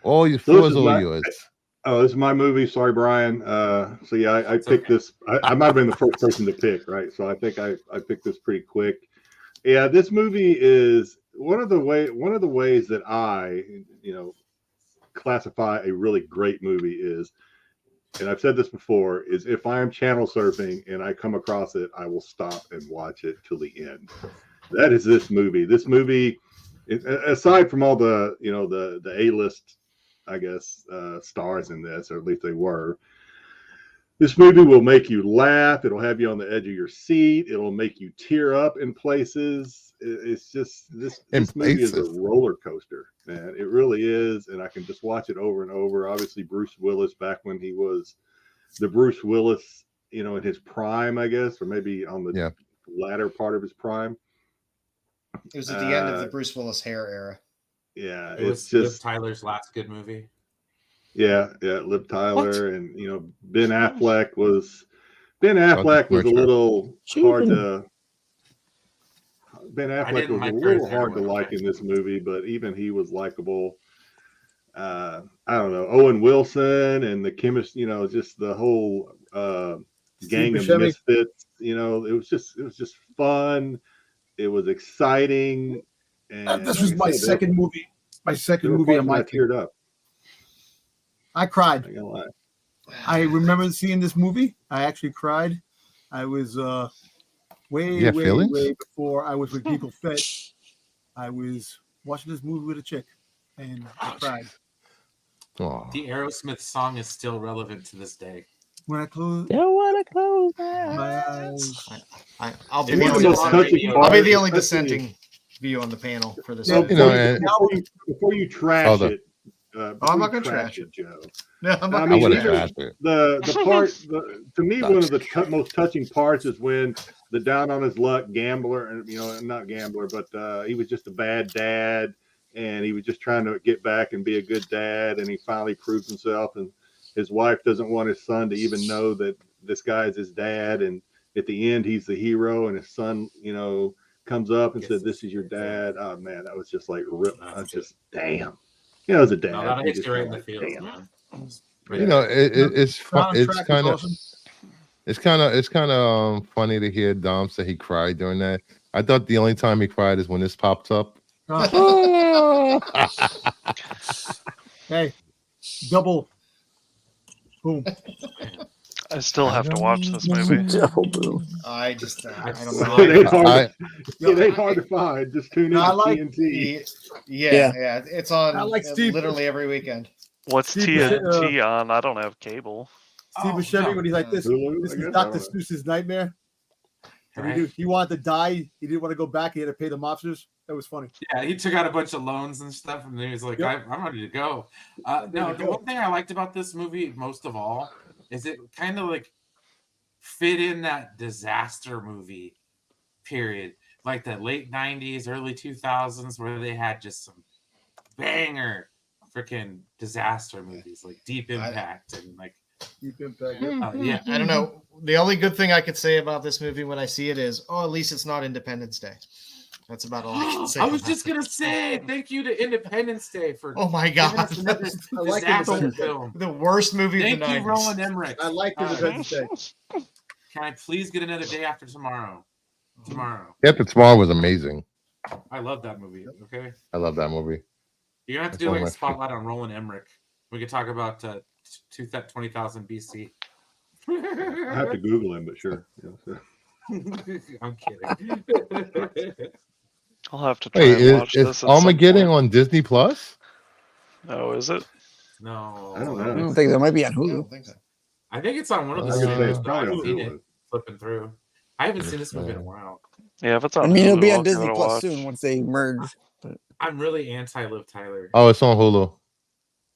All yours. Oh, this is my movie. Sorry, Brian. So yeah, I picked this. I might have been the first person to pick, right? So I think I picked this pretty quick. Yeah, this movie is one of the ways that I, classify a really great movie is, and I've said this before, is if I am channel surfing and I come across it, I will stop and watch it till the end. That is this movie. This movie, aside from all the the A-list, I guess, stars in this, or at least they were. This movie will make you laugh. It'll have you on the edge of your seat. It'll make you tear up in places. It's just this movie is a roller coaster, man. It really is, and I can just watch it over and over. Obviously, Bruce Willis back when he was the Bruce Willis, in his prime, I guess, or maybe on the latter part of his prime. It was at the end of the Bruce Willis hair era. Yeah, it was just Tyler's last good movie. Yeah, Liv Tyler, and Ben Affleck was a little hard to. Ben Affleck was a little hard to like in this movie, but even he was likable. I don't know, Owen Wilson and the chemist, just the whole gang of misfits. It was just fun. It was exciting. And this was my second movie. My second movie on my teared up. I cried. I remember seeing this movie. I actually cried. I was way before I was with People Fit. I was watching this movie with a chick, and I cried. Aww. The Aerosmith song is still relevant to this day. When I close, my eyes. I'll be the only dissenting view on the panel for this. Before you trash it. I'm not going to trash it, Joe. No, I'm not going to trash it. The part, to me, one of the most touching parts is when the down on his luck gambler, and not gambler, but he was just a bad dad, and he was just trying to get back and be a good dad, and he finally proves himself, and his wife doesn't want his son to even know that this guy is his dad, and at the end, he's the hero, and his son, comes up and said, "This is your dad." Oh man, that was just like rip. I was just damn. As a dad, that hits you right in the feels, man. It's kind of funny to hear Dom say he cried during that. I thought the only time he cried is when this pops up. Hey, double, boom. I still have to watch this movie. Devil Blue. I just I don't I know. It ain't hard. I- It ain't hard to find. Just tune in I to like- TNT. Yeah. It's on I like Steve- literally every weekend. What's Steve TNT on? I don't have cable. Steve Buscemi, no. when he's like this, Hulu, this I is guess, I Dr. don't know. Seuss's nightmare. And Right. he wanted to die. He didn't want to go back. He had to pay the mobsters. That was funny. Yeah, he took out a bunch of loans and stuff, and then he was like, Yep. I'm ready to go. No, the one thing I liked about this movie most of all is it kind of like fit in that disaster movie period, like the late 90s, early 2000s, where they had just some banger freaking disaster movies like Deep Impact and like, Deep Impact. yeah. I don't know. The only good thing I could say about this movie when I see it is, at least it's not Independence Day. That's about all I can say. I was about just it. gonna say thank you to Independence Day for Oh my giving god, us another I like disaster Independence Day. film. the worst movie Thank of the you, 90s. Roland Emmerich. I like Independence Day. Can I please get another day after tomorrow? Tomorrow. After Tomorrow was amazing. I love that movie. Okay, I love that movie. you're gonna have to That's do one like of a my spotlight on Roland Emmerich. We could talk about 20,000 BC. I have to Google him, but sure. Yeah, so. I'm kidding. I'll have to try Wait, and watch is this. At some Armageddon point. on Disney Plus? Oh, is it? No, I don't I know. don't think that might be on I Hulu. don't think so. I think it's on one of the I was gonna say, streamers, it's but I probably haven't on seen Hulu. it flipping through. I haven't seen this movie in a while. Yeah, if it's on I mean, it'll Hulu, be I'll on give Disney it a Plus watch. soon once they merge. I'm really anti Liv Tyler. Oh, it's on Hulu.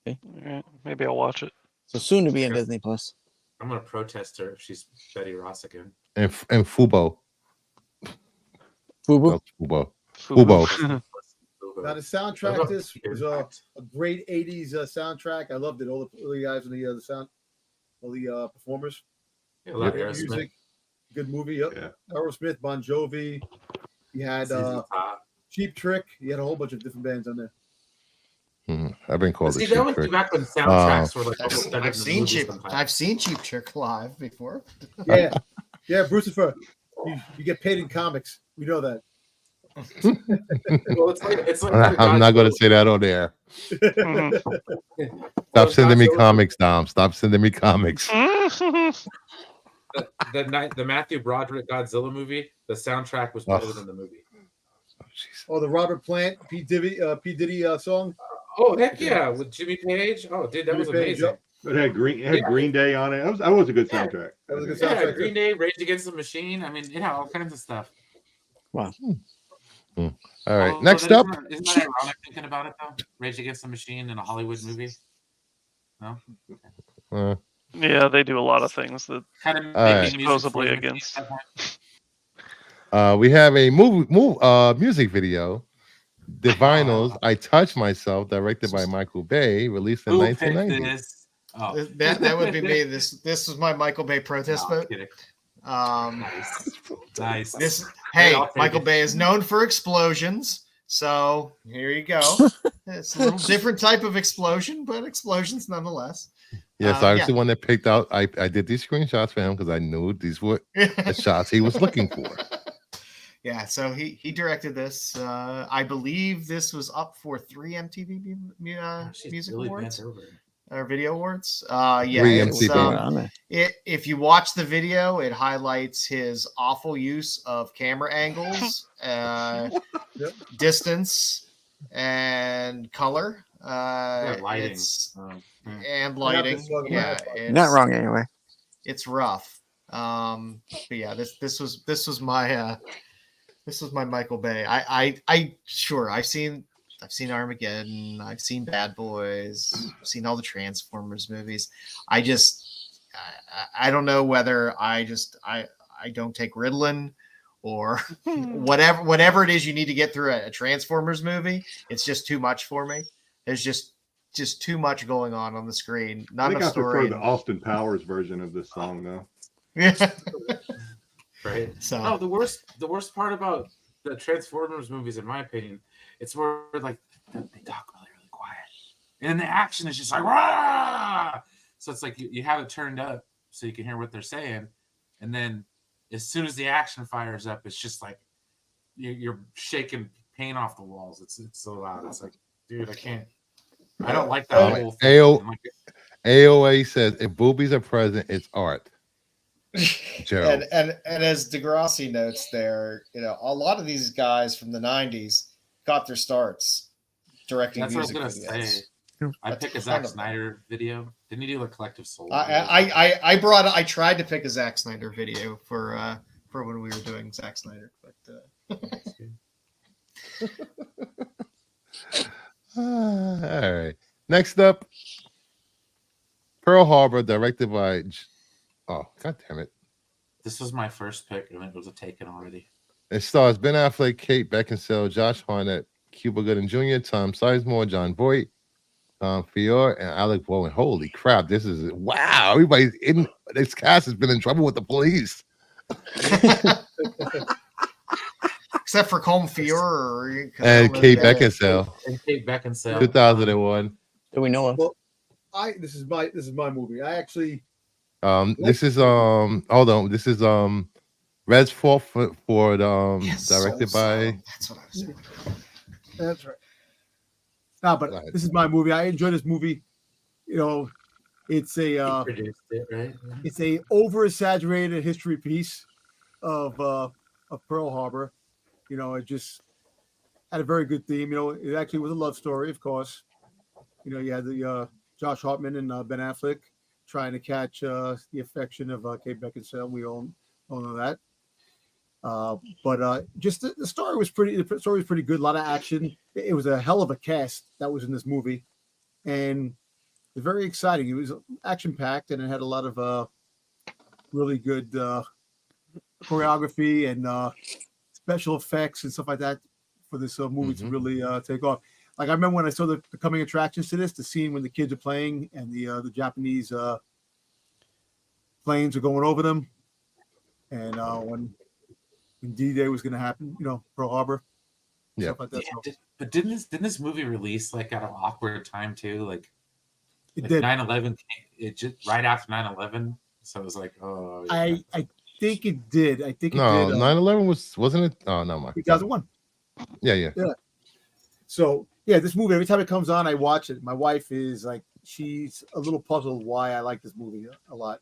Yeah, maybe I'll watch it. So soon to be on Disney Plus. I'm gonna protest her if she's Betty Ross again. And Fubo. Fubu. That's Fubo. Fubu. Fubo. Now the soundtrack, this was a great '80s soundtrack. I loved it. All the guys in the sound, all the performers. Yeah, a lot of Great Aerosmith. music, good movie. Yep. Yeah. Aerosmith, Bon Jovi. You had ZZ Top. Cheap Trick. You had a whole bunch of different bands on there. I've been called See, a that cheap was trick. back when soundtracks were like almost better I've than seen movies Cheap. sometimes. I've seen Cheap Trick live before. Yeah, yeah, Brucifer. You get paid in comics. We know that. Well, it's like I'm not going to say that on air. Stop sending me comics, Dom. Stop sending me comics. The Matthew Broderick Godzilla movie. The soundtrack was better than the movie. Oh, the Robert Plant, P. Diddy song. Oh heck yeah, with Jimmy Page. Oh dude, that Jimmy was Page, amazing. yep. It had Green Day on it. That was a good soundtrack. That was a good Yeah, soundtrack. Green Day, Rage Against the Machine. I mean, it had all kinds of stuff. All right. Although Next that up. isn't that ironic thinking about it though? Rage Against the Machine in a Hollywood movie. No, Yeah, they do a lot of things that kind of right. making music supposedly for the against. at that point. We have a music video. The Vinyls, I Touch Myself, directed by Michael Bay, released in Who picked 1990. this? Oh, That would be me. This was my Michael Bay protest no, I'm vote. kidding. Um, Nice. this Hey, hey, I'll take Michael it. Bay is known for explosions, so here you go. It's a little different type of explosion, but explosions nonetheless. Yes, I was yeah. the one that picked out. I did these screenshots for him because I knew these were the shots he was looking for. Yeah, so he directed this. I believe this was up for 3 MTV She's Music really Awards bent over. or Video Awards. Yeah, 3 it's, MTV. if you watch the video, it highlights his awful use of camera angles, distance, and color. Lighting. And lighting. Yeah, Not wrong anyway. It's rough. But yeah, this was my Michael Bay. I've seen Armageddon, I've seen Bad Boys, I've seen all the Transformers movies. I don't know whether I don't take Ritalin or whatever it is you need to get through a Transformers movie. It's just too much for me. There's just too much going on the screen. Not I think enough I prefer story. the Austin Powers version of this song, though. Yeah. Right. So No, the worst part about the Transformers movies, in my opinion, it's where like they talk really quiet, and then the action is just like rah! So it's like you have it turned up so you can hear what they're saying, and then as soon as the action fires up, it's just like you're shaking paint off the walls. It's so loud. It's like, dude, I can't. I don't like that whole thing. AOA says if boobies are present, it's art. Joe. and as Degrassi notes there, a lot of these guys from the '90s got their starts directing That's what music I was gonna videos. say. I picked a Zack Snyder video. Didn't he do a Collective Soul? I tried to pick a Zack Snyder video for when we were doing Zack Snyder, but all right. Next up, Pearl Harbor, directed by. Oh, god damn it! This was my first pick, and it was a taken already. It stars Ben Affleck, Kate Beckinsale, Josh Hartnett, Cuba Gooding Jr., Tom Sizemore, John Voight, Tom Fiore, and Alec Baldwin. Holy crap! This is wow. Everybody's in this cast has been in trouble with the police. Except for Colm Fiore and Kate Beckinsale. And Kate Beckinsale. 2001. Do we know of? Well, this is my movie. I actually this is hold on. This is Red's Fault for directed by. That's what I was saying. That's right. No, but this is my movie. I enjoy this movie. It's a produced it, right? it's a over-exaggerated history piece of Pearl Harbor. It just had a very good theme. It actually was a love story, of course. You had the Josh Hartnett and Ben Affleck trying to catch the affection of Kate Beckinsale. We all know that. But just the story was pretty. The story was pretty good. A lot of action. It was a hell of a cast that was in this movie, and it was very exciting. It was action packed, and it had a lot of really good choreography and special effects and stuff like that for this movie to really take off. Like I remember when I saw the coming attractions to this, the scene when the kids are playing and the Japanese planes are going over them, and when D-Day was going to happen, Pearl Harbor. Yeah. Like that. But didn't this movie release like at an awkward time too? Like it did. 9/11. It just right after 9/11. So it was like, oh. Yeah. I think it did. I think it No, did. 9/11 wasn't it? Oh no, my 2001. Yeah. So yeah, this movie every time it comes on, I watch it. My wife is like, she's a little puzzled why I like this movie a lot.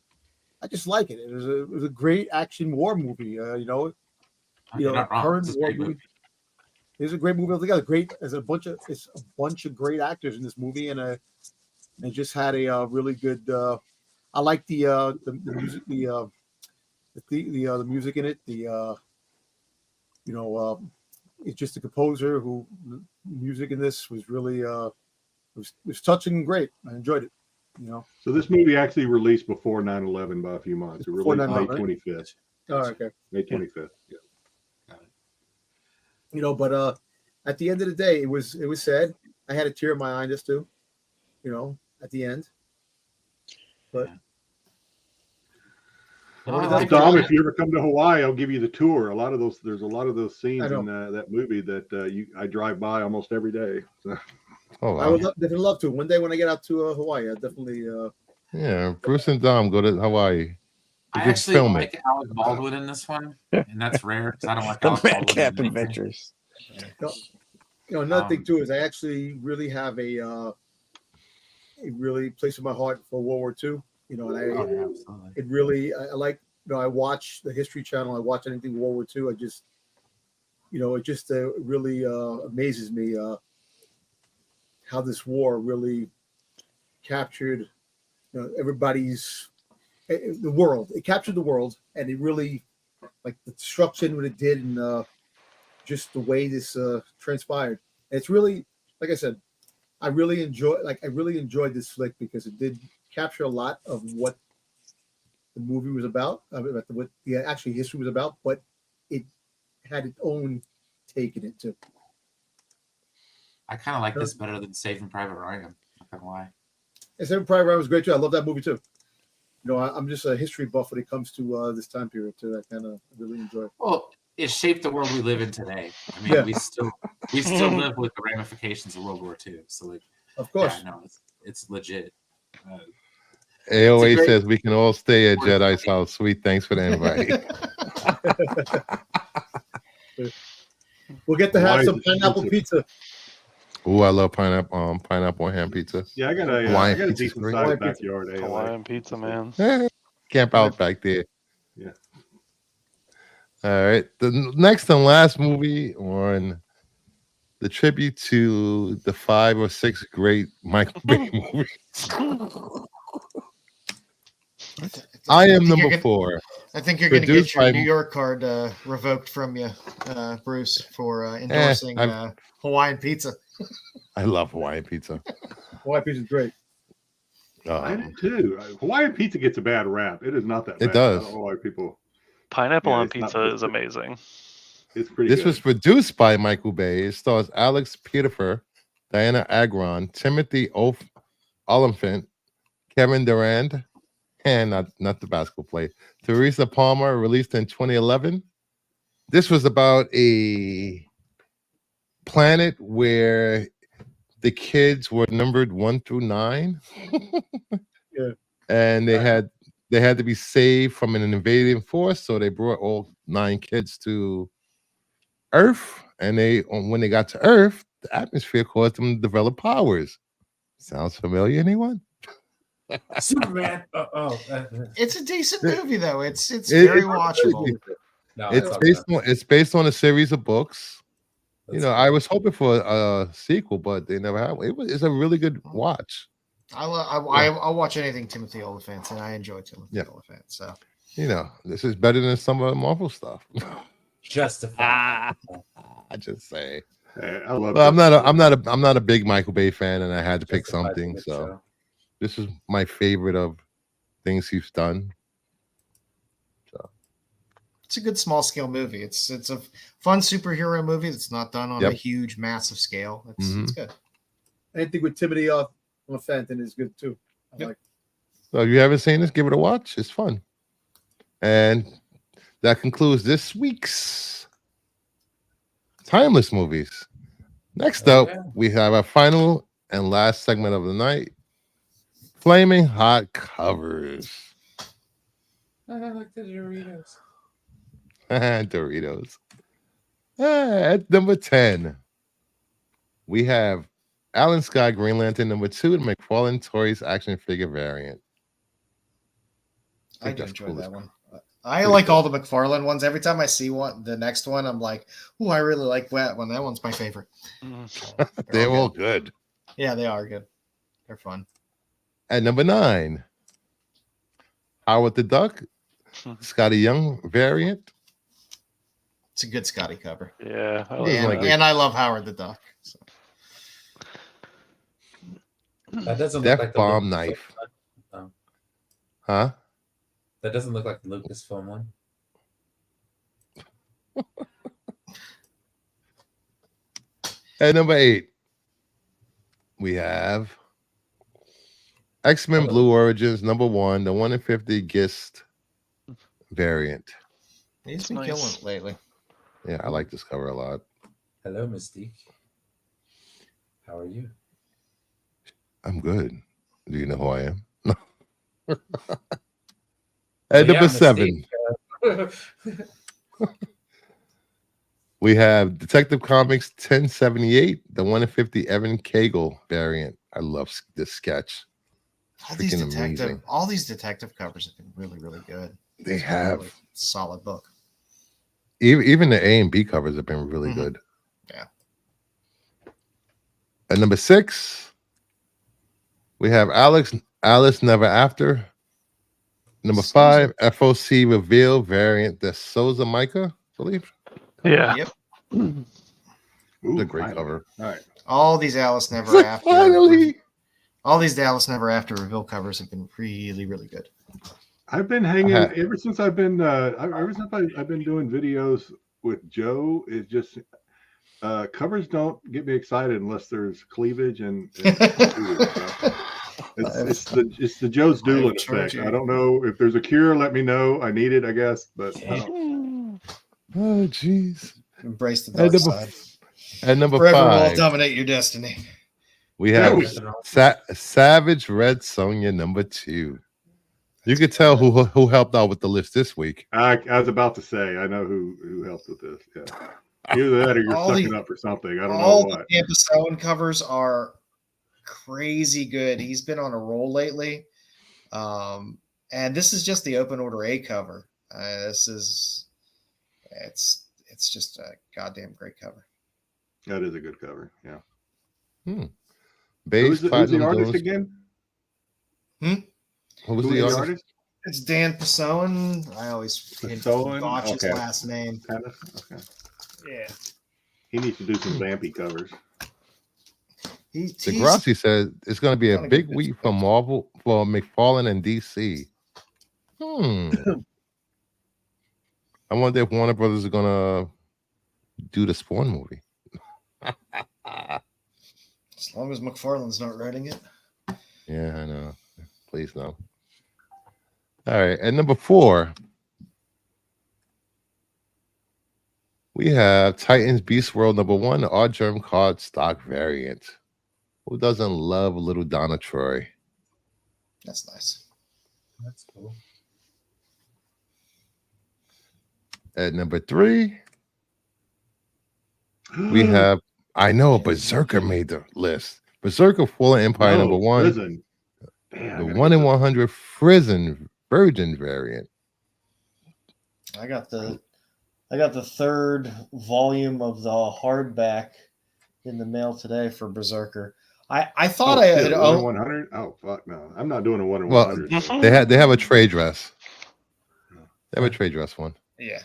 I just like it. It was a great action war movie. Current war movie. It's a great movie altogether. Great. There's a bunch of great actors in this movie, and it just had a really good. I like the music, the music in it. It's just the composer who music in this was really was touching and great. I enjoyed it. So this movie actually released before 9/11 by a few months. It released May 25th. Oh, okay. May 25th. Yeah. But at the end of the day, it was sad. I had a tear in my eye just too, at the end. But Tom, if you ever come to Hawaii, I'll give you the tour. There's a lot of those scenes in that movie that I drive by almost every day. So. Oh, wow. I would definitely love to. One day when I get out to Hawaii, I definitely. Yeah, Bruce and Dom go to Hawaii. I actually like Alec Baldwin in this one, and that's rare because I don't like Alec Baldwin. Cap Adventures. Another thing too is I actually really have a really place in my heart for World War II. And it really I like. I watch the History Channel. I watch anything World War II. I just, it just really amazes me how this war really captured everybody's the world. It captured the world, and it really like the destruction what it did, and just the way this transpired. And it's really, like I said, I really enjoyed this flick because it did capture a lot of what the movie was about, what the actual history was about, but it had its own take in it too. I kind of like this better than Saving Private Ryan. Not gonna lie. And Saving Private Ryan was great too. I love that movie too. I'm just a history buff when it comes to this time period too. I kind of really enjoy it. Well, it shaped the world we live in today. I mean, we still live with the ramifications of World War II. So, like, of course, no, it's legit. AOA says we can all stay at Jedi's house. Sweet, thanks for the invite. We'll get to have some pineapple pizza. Oh, I love pineapple ham pizza. Yeah, I got a decent sized backyard. Hawaiian pizza, man. Camp out back there. Yeah. All right. The next and last movie on the tribute to the 5 or 6 great Michael Bay movies. I am number 4. I think you're going to Produced get your by New York card revoked from you, Bruce, for endorsing Hawaiian pizza. I love Hawaiian pizza. Hawaiian pizza is great. I do too. Hawaiian pizza gets a bad rap. It is not that bad. It does. I don't know why people. Pineapple on pizza is amazing. It's pretty This good. was produced by Michael Bay. It stars Alex Pettyfer, Diana Agron, Timothy Oliphant, Kevin Durand, and not the basketball player, Teresa Palmer, released in 2011. This was about a planet where the kids were numbered 1 through 9. Yeah. And they had to be saved from an invading force, so they brought all 9 kids to Earth, and when they got to Earth, the atmosphere caused them to develop powers. Sounds familiar, anyone? Superman. It's a decent movie, though. It's very watchable. No, It's based on a series of books. I was hoping for a sequel, but they never had. It's a really good watch. I'll watch anything Timothy Oliphant, and I enjoy Timothy Oliphant. So this is better than some of the Marvel stuff. Justify. I just say. I love. Well, I'm not a big Michael Bay fan, and I had to pick something. So this is my favorite of things he's done. So it's a good small scale movie. It's a fun superhero movie that's not done on a huge, massive scale. It's good. Anything with Timothy Oliphant is good too. So if you haven't seen this, give it a watch. It's fun. And that concludes this week's Timeless Movies. Next up, we have our final and last segment of the night, Flaming Hot Covers. I like the Doritos. Doritos. At number 10, we have Alan Scott Green Lantern. Number 2, the McFarlane Toys action figure variant. I do enjoy that one. I like all the McFarlane ones. Every time I see the next one, I'm like, "Ooh, I really like that one. That one's my favorite." They're all good. Yeah, they are good. They're fun. At number 9, Howard the Duck, Scotty Young variant. It's a good Scotty cover. Yeah, and I love Howard the Duck. So. That doesn't Death look like Bomb Knife. Huh? That doesn't look like the Lucasfilm one. At number 8, we have X-Men Blue Origins number 1, the 1 in 50 Gist variant. He's been killing it lately. Yeah, I like this cover a lot. Hello, Mystique. How are you? I'm good. Do you know who I am? At number 7, we have Detective Comics 1078, the 1 in 50 Evan Cagle variant. I love this sketch. All these detective covers have been really, really good. They have. Really solid book. Even the A and B covers have been really good. Yeah. At number 6, we have Alice Never After. Number 5, FOC Reveal variant, the Souza Micah, I believe. Yeah. Yep. It's a great cover. All right. All these Alice Never After. Finally. All these Alice Never After reveal covers have been really, really good. I've been hanging ever since I've been I've been doing videos with Joe. It just covers don't get me excited unless there's cleavage and it's the Joe's Doolin effect. I don't know if there's a cure. Let me know. I need it, I guess. But I don't. Oh, jeez. Embrace the dark side. At number Forever 5, will dominate your destiny. we have Savage Red Sonja number 2. You could tell who helped out with the list this week. I was about to say, I know who helped with this. Yeah. Either that or you're sucking up for something. I don't know all what. The Tampa Stone covers are crazy good. He's been on a roll lately. And this is just the open order A cover. It's just a goddamn great cover. That is a good cover. Yeah. Base Who's the Platinum artist Dunes. again? Who was Who the is artist? It's Dan Pessoen. I always Pessoen? botch his Okay. last name. Okay. Yeah. He needs to do some vampy covers. Degrassi said it's going to be a big week for Marvel, for McFarlane and DC. I wonder if Warner Brothers is going to do the Spawn movie. As long as McFarlane's not writing it. Yeah, I know. Please no. All right, at number 4, we have Titans Beast World #1, the Odd Germ card stock variant. Who doesn't love a little Donna Troy? That's nice. That's cool. At number 3, we have, I know, Berserker made the list. Berserker Fallen Empire #1. Prison. Damn, The 1 in 100 Prison Virgin variant. I got the 3rd volume of the hardback in the mail today for Berserker. I thought I had 1 in 100. Oh fuck no! I'm not doing a 1 in 100. They have a trade dress. They have a trade dress one. Yeah.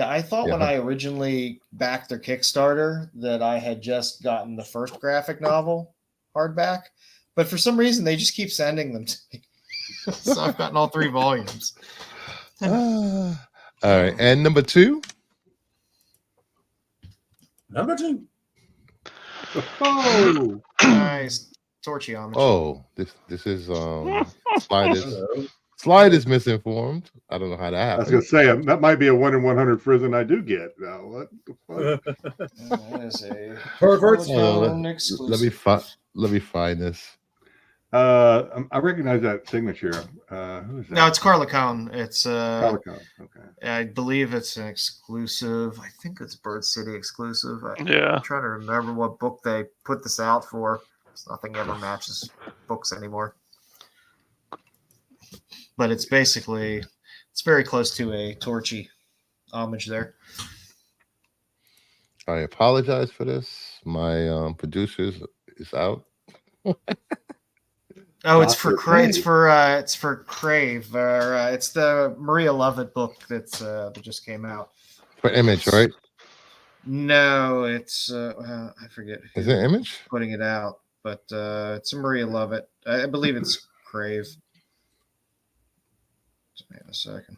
I thought when I originally backed their Kickstarter that I had just gotten the first graphic novel hardback, but for some reason they just keep sending them to me. So I've gotten all 3 volumes. All right, and number 2. Number 2. Oh, nice. Torchy homage. Oh, this is Slide is misinformed. I don't know how that I was happened. gonna say that might be a 1 in 100 prison I do get. Now what the fuck? That is a Perverts. Let me find this. I recognize that signature. Who is that? No, it's Carla Cohn. It's Carla Cohn. Okay. I believe it's an exclusive. I think it's Bird City exclusive. I'm trying to remember what book they put this out for. Nothing ever matches books anymore. But it's basically, it's very close to a Torchy homage there. I apologize for this. My producers is out. Oh, it's for Crave. It's for Crave. It's the Maria Lovett book that just came out. For Image, right? No, it's I forget. Is it Image putting it out? But it's a Maria Lovett. I believe it's Crave. Just wait a second.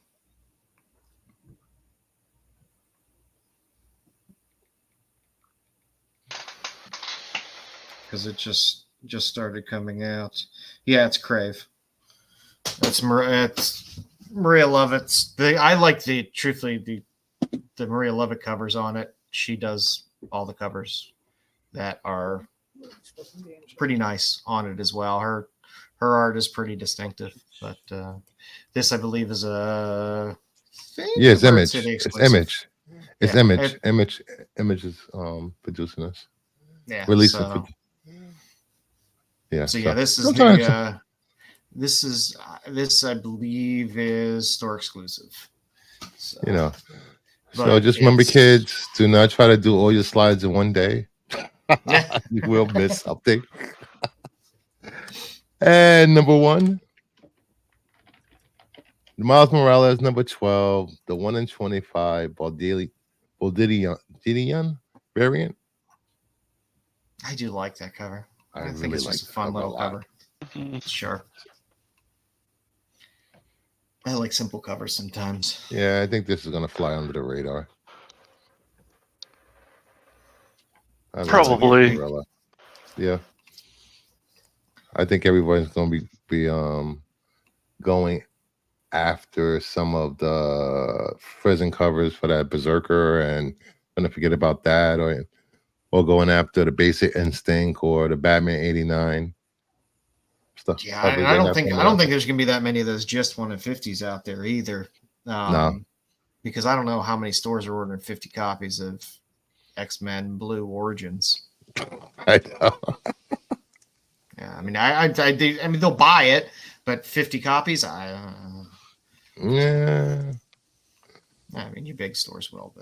Because it just started coming out. Yeah, it's Crave. It's Maria Lovett's. I like the Maria Lovett covers on it. She does all the covers that are pretty nice on it as well. Her art is pretty distinctive, but this I believe is a it's Image. It's Image. It's Image. Image is producing this. Yeah. Releasing. So this I believe is store exclusive. So, so just remember, kids, do not try to do all your slides in one day. You will miss something. And number 1, Miles Morales, number 12, the 1 in 25 Baldidian variant. I do like that cover. I really think it's like just a fun little cover. Sure. I like simple covers sometimes. Yeah, I think this is gonna fly under the radar. Probably. Yeah. I think everybody's gonna be going after some of the prison covers for that Berserker, and gonna forget about that, or going after the Basic Instinct or the Batman '89 stuff. Yeah, I don't think there's gonna be that many of those just 1 in 50s out there either. No. Because I don't know how many stores are ordering 50 copies of X-Men Blue Origins. I know. Yeah, I mean, I mean, they'll buy it, but 50 copies, Yeah. I mean, you big stores will,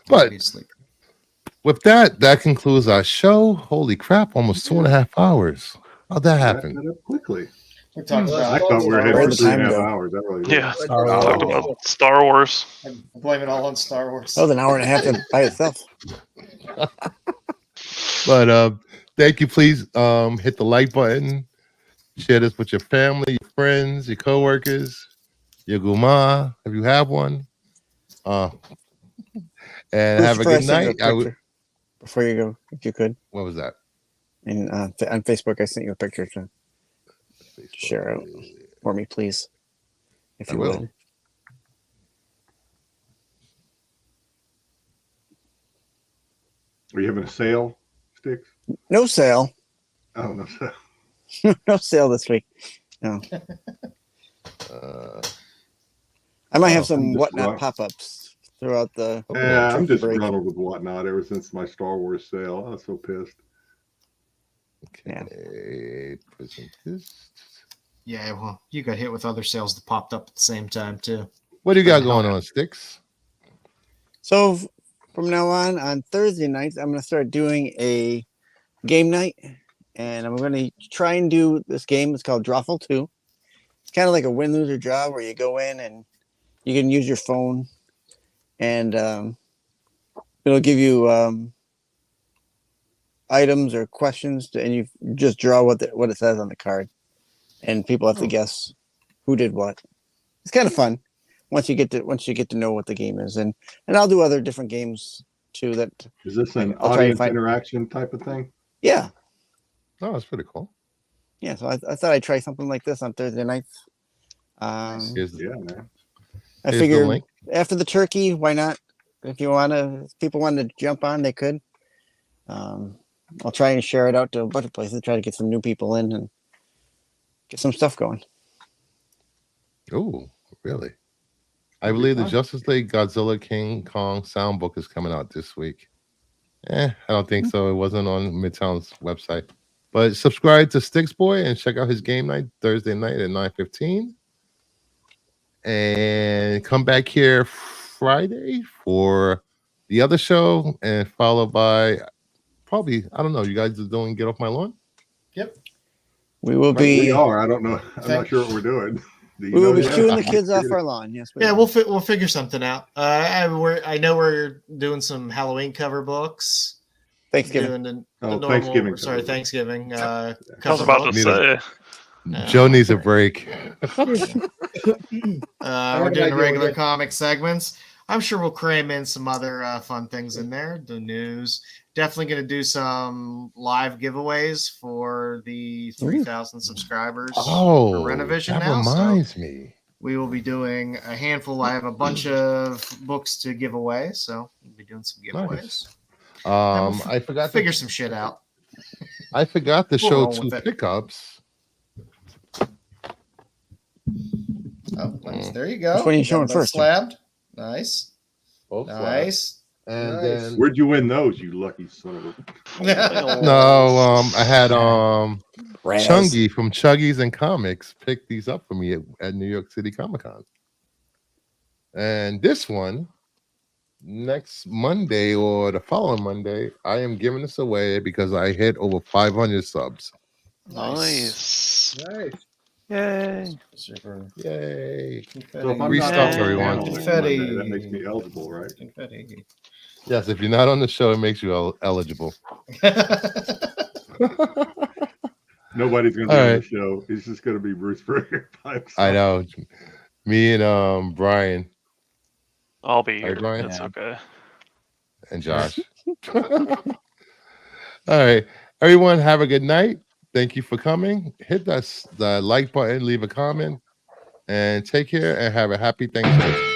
But be asleep. with that, that concludes our show. Holy crap, almost 2.5 hours. How'd that happen? Wrapped it up quickly. We talked Well, about I thought we were headed Where'd for the time 3.5 go? hours. That really did. Yeah. Star Talked Wars. about Star Wars. I blame it all on Star Wars. That was an hour and a half by itself. But thank you. Please hit the like button. Share this with your family, your friends, your coworkers, your guma, if you have one. And have a Christopher, I good sent you a night. picture before you go, if you could. What was that? And on Facebook, I sent you a picture to Facebook. share out for me, please, if I you will. would. Are you having a sale, Sticks? No sale. Oh, no sale. No sale this week. No. I might have Oh, some I'm just whatnot wrong. pop-ups throughout the Yeah, I'm turkey just break. running with whatnot ever since my Star Wars sale. I was so pissed. Okay. Present this. Yeah, well, you got hit with other sales that popped up at the same time too. What do you got going on, Sticks? So from now on Thursday nights, I'm going to start doing a game night, and I'm going to try and do this game. It's called Drawful 2. It's kind of like a win, lose, or draw, where you go in and you can use your phone, and it'll give you items or questions, and you just draw what it says on the card, and people have to guess who did what. It's kind of fun once you get to know what the game is, and I'll do other different games too. That Is this an I'll try to audience find. interaction type of thing? Yeah, Oh, that's pretty cool. yeah. So I thought I'd try something like this on Thursday nights. Here's, Yeah, man. I here's the figured link. after the turkey, why not? If people want to jump on, they could. I'll try and share it out to a bunch of places, try to get some new people in and get some stuff going. Oh, really? I believe the Justice League Godzilla King Kong soundbook is coming out this week. I don't think so. It wasn't on Midtown's website. But subscribe to Sticks Boy and check out his game night Thursday night at 9:15. And come back here Friday for the other show, and followed by probably, I don't know, you guys are doing Get Off My Lawn? Yep. We will We be are. I don't know. I'm not sure what we're doing. Do you we will know be yet? shooing the kids off our lawn. Yes, we Yeah, will. we'll figure something out. I know we're doing some Halloween cover books. Thanksgiving. Doing the Oh, normal, Thanksgiving sorry, cover. Thanksgiving. I was Cover about to books. say. Joe needs a break. We're an doing idea regular with it. comic segments. I'm sure we'll cram in some other fun things in there. The news. Definitely going to do some live giveaways for the 3,000 subscribers. Oh, for Renovision that now. reminds me. We will be doing a handful. I have a bunch of books to give away, so we'll be doing some giveaways. Nice. I forgot to Figure some shit out. I forgot to We'll show roll 2 with it. pickups. Oh, nice. There you go. Which one are you Got showing them first? Slabbed. Nice. Both Nice. And Nice. then Where'd you win those, you lucky son of a? no, I had Raz. Chungy from Chuggies and Comics pick these up for me at New York City Comic Con. And this one, next Monday or the following Monday, I am giving this away because I hit over 500 subs. Nice. Nice. Yay. Super. Yay. So if I'm Free not stuff, on the everyone. panel next Confetti. Monday, that makes me eligible, right? Confetti. Yes, if you're not on the show, it makes you eligible. Nobody's going to be All on the right. show. It's just going to be Bruce Berger by himself. I know. Me and Brian I'll be Hey, here. Brian. It's okay. and Josh. All right. Everyone, have a good night. Thank you for coming. Hit the like button, leave a comment, and take care and have a happy Thanksgiving.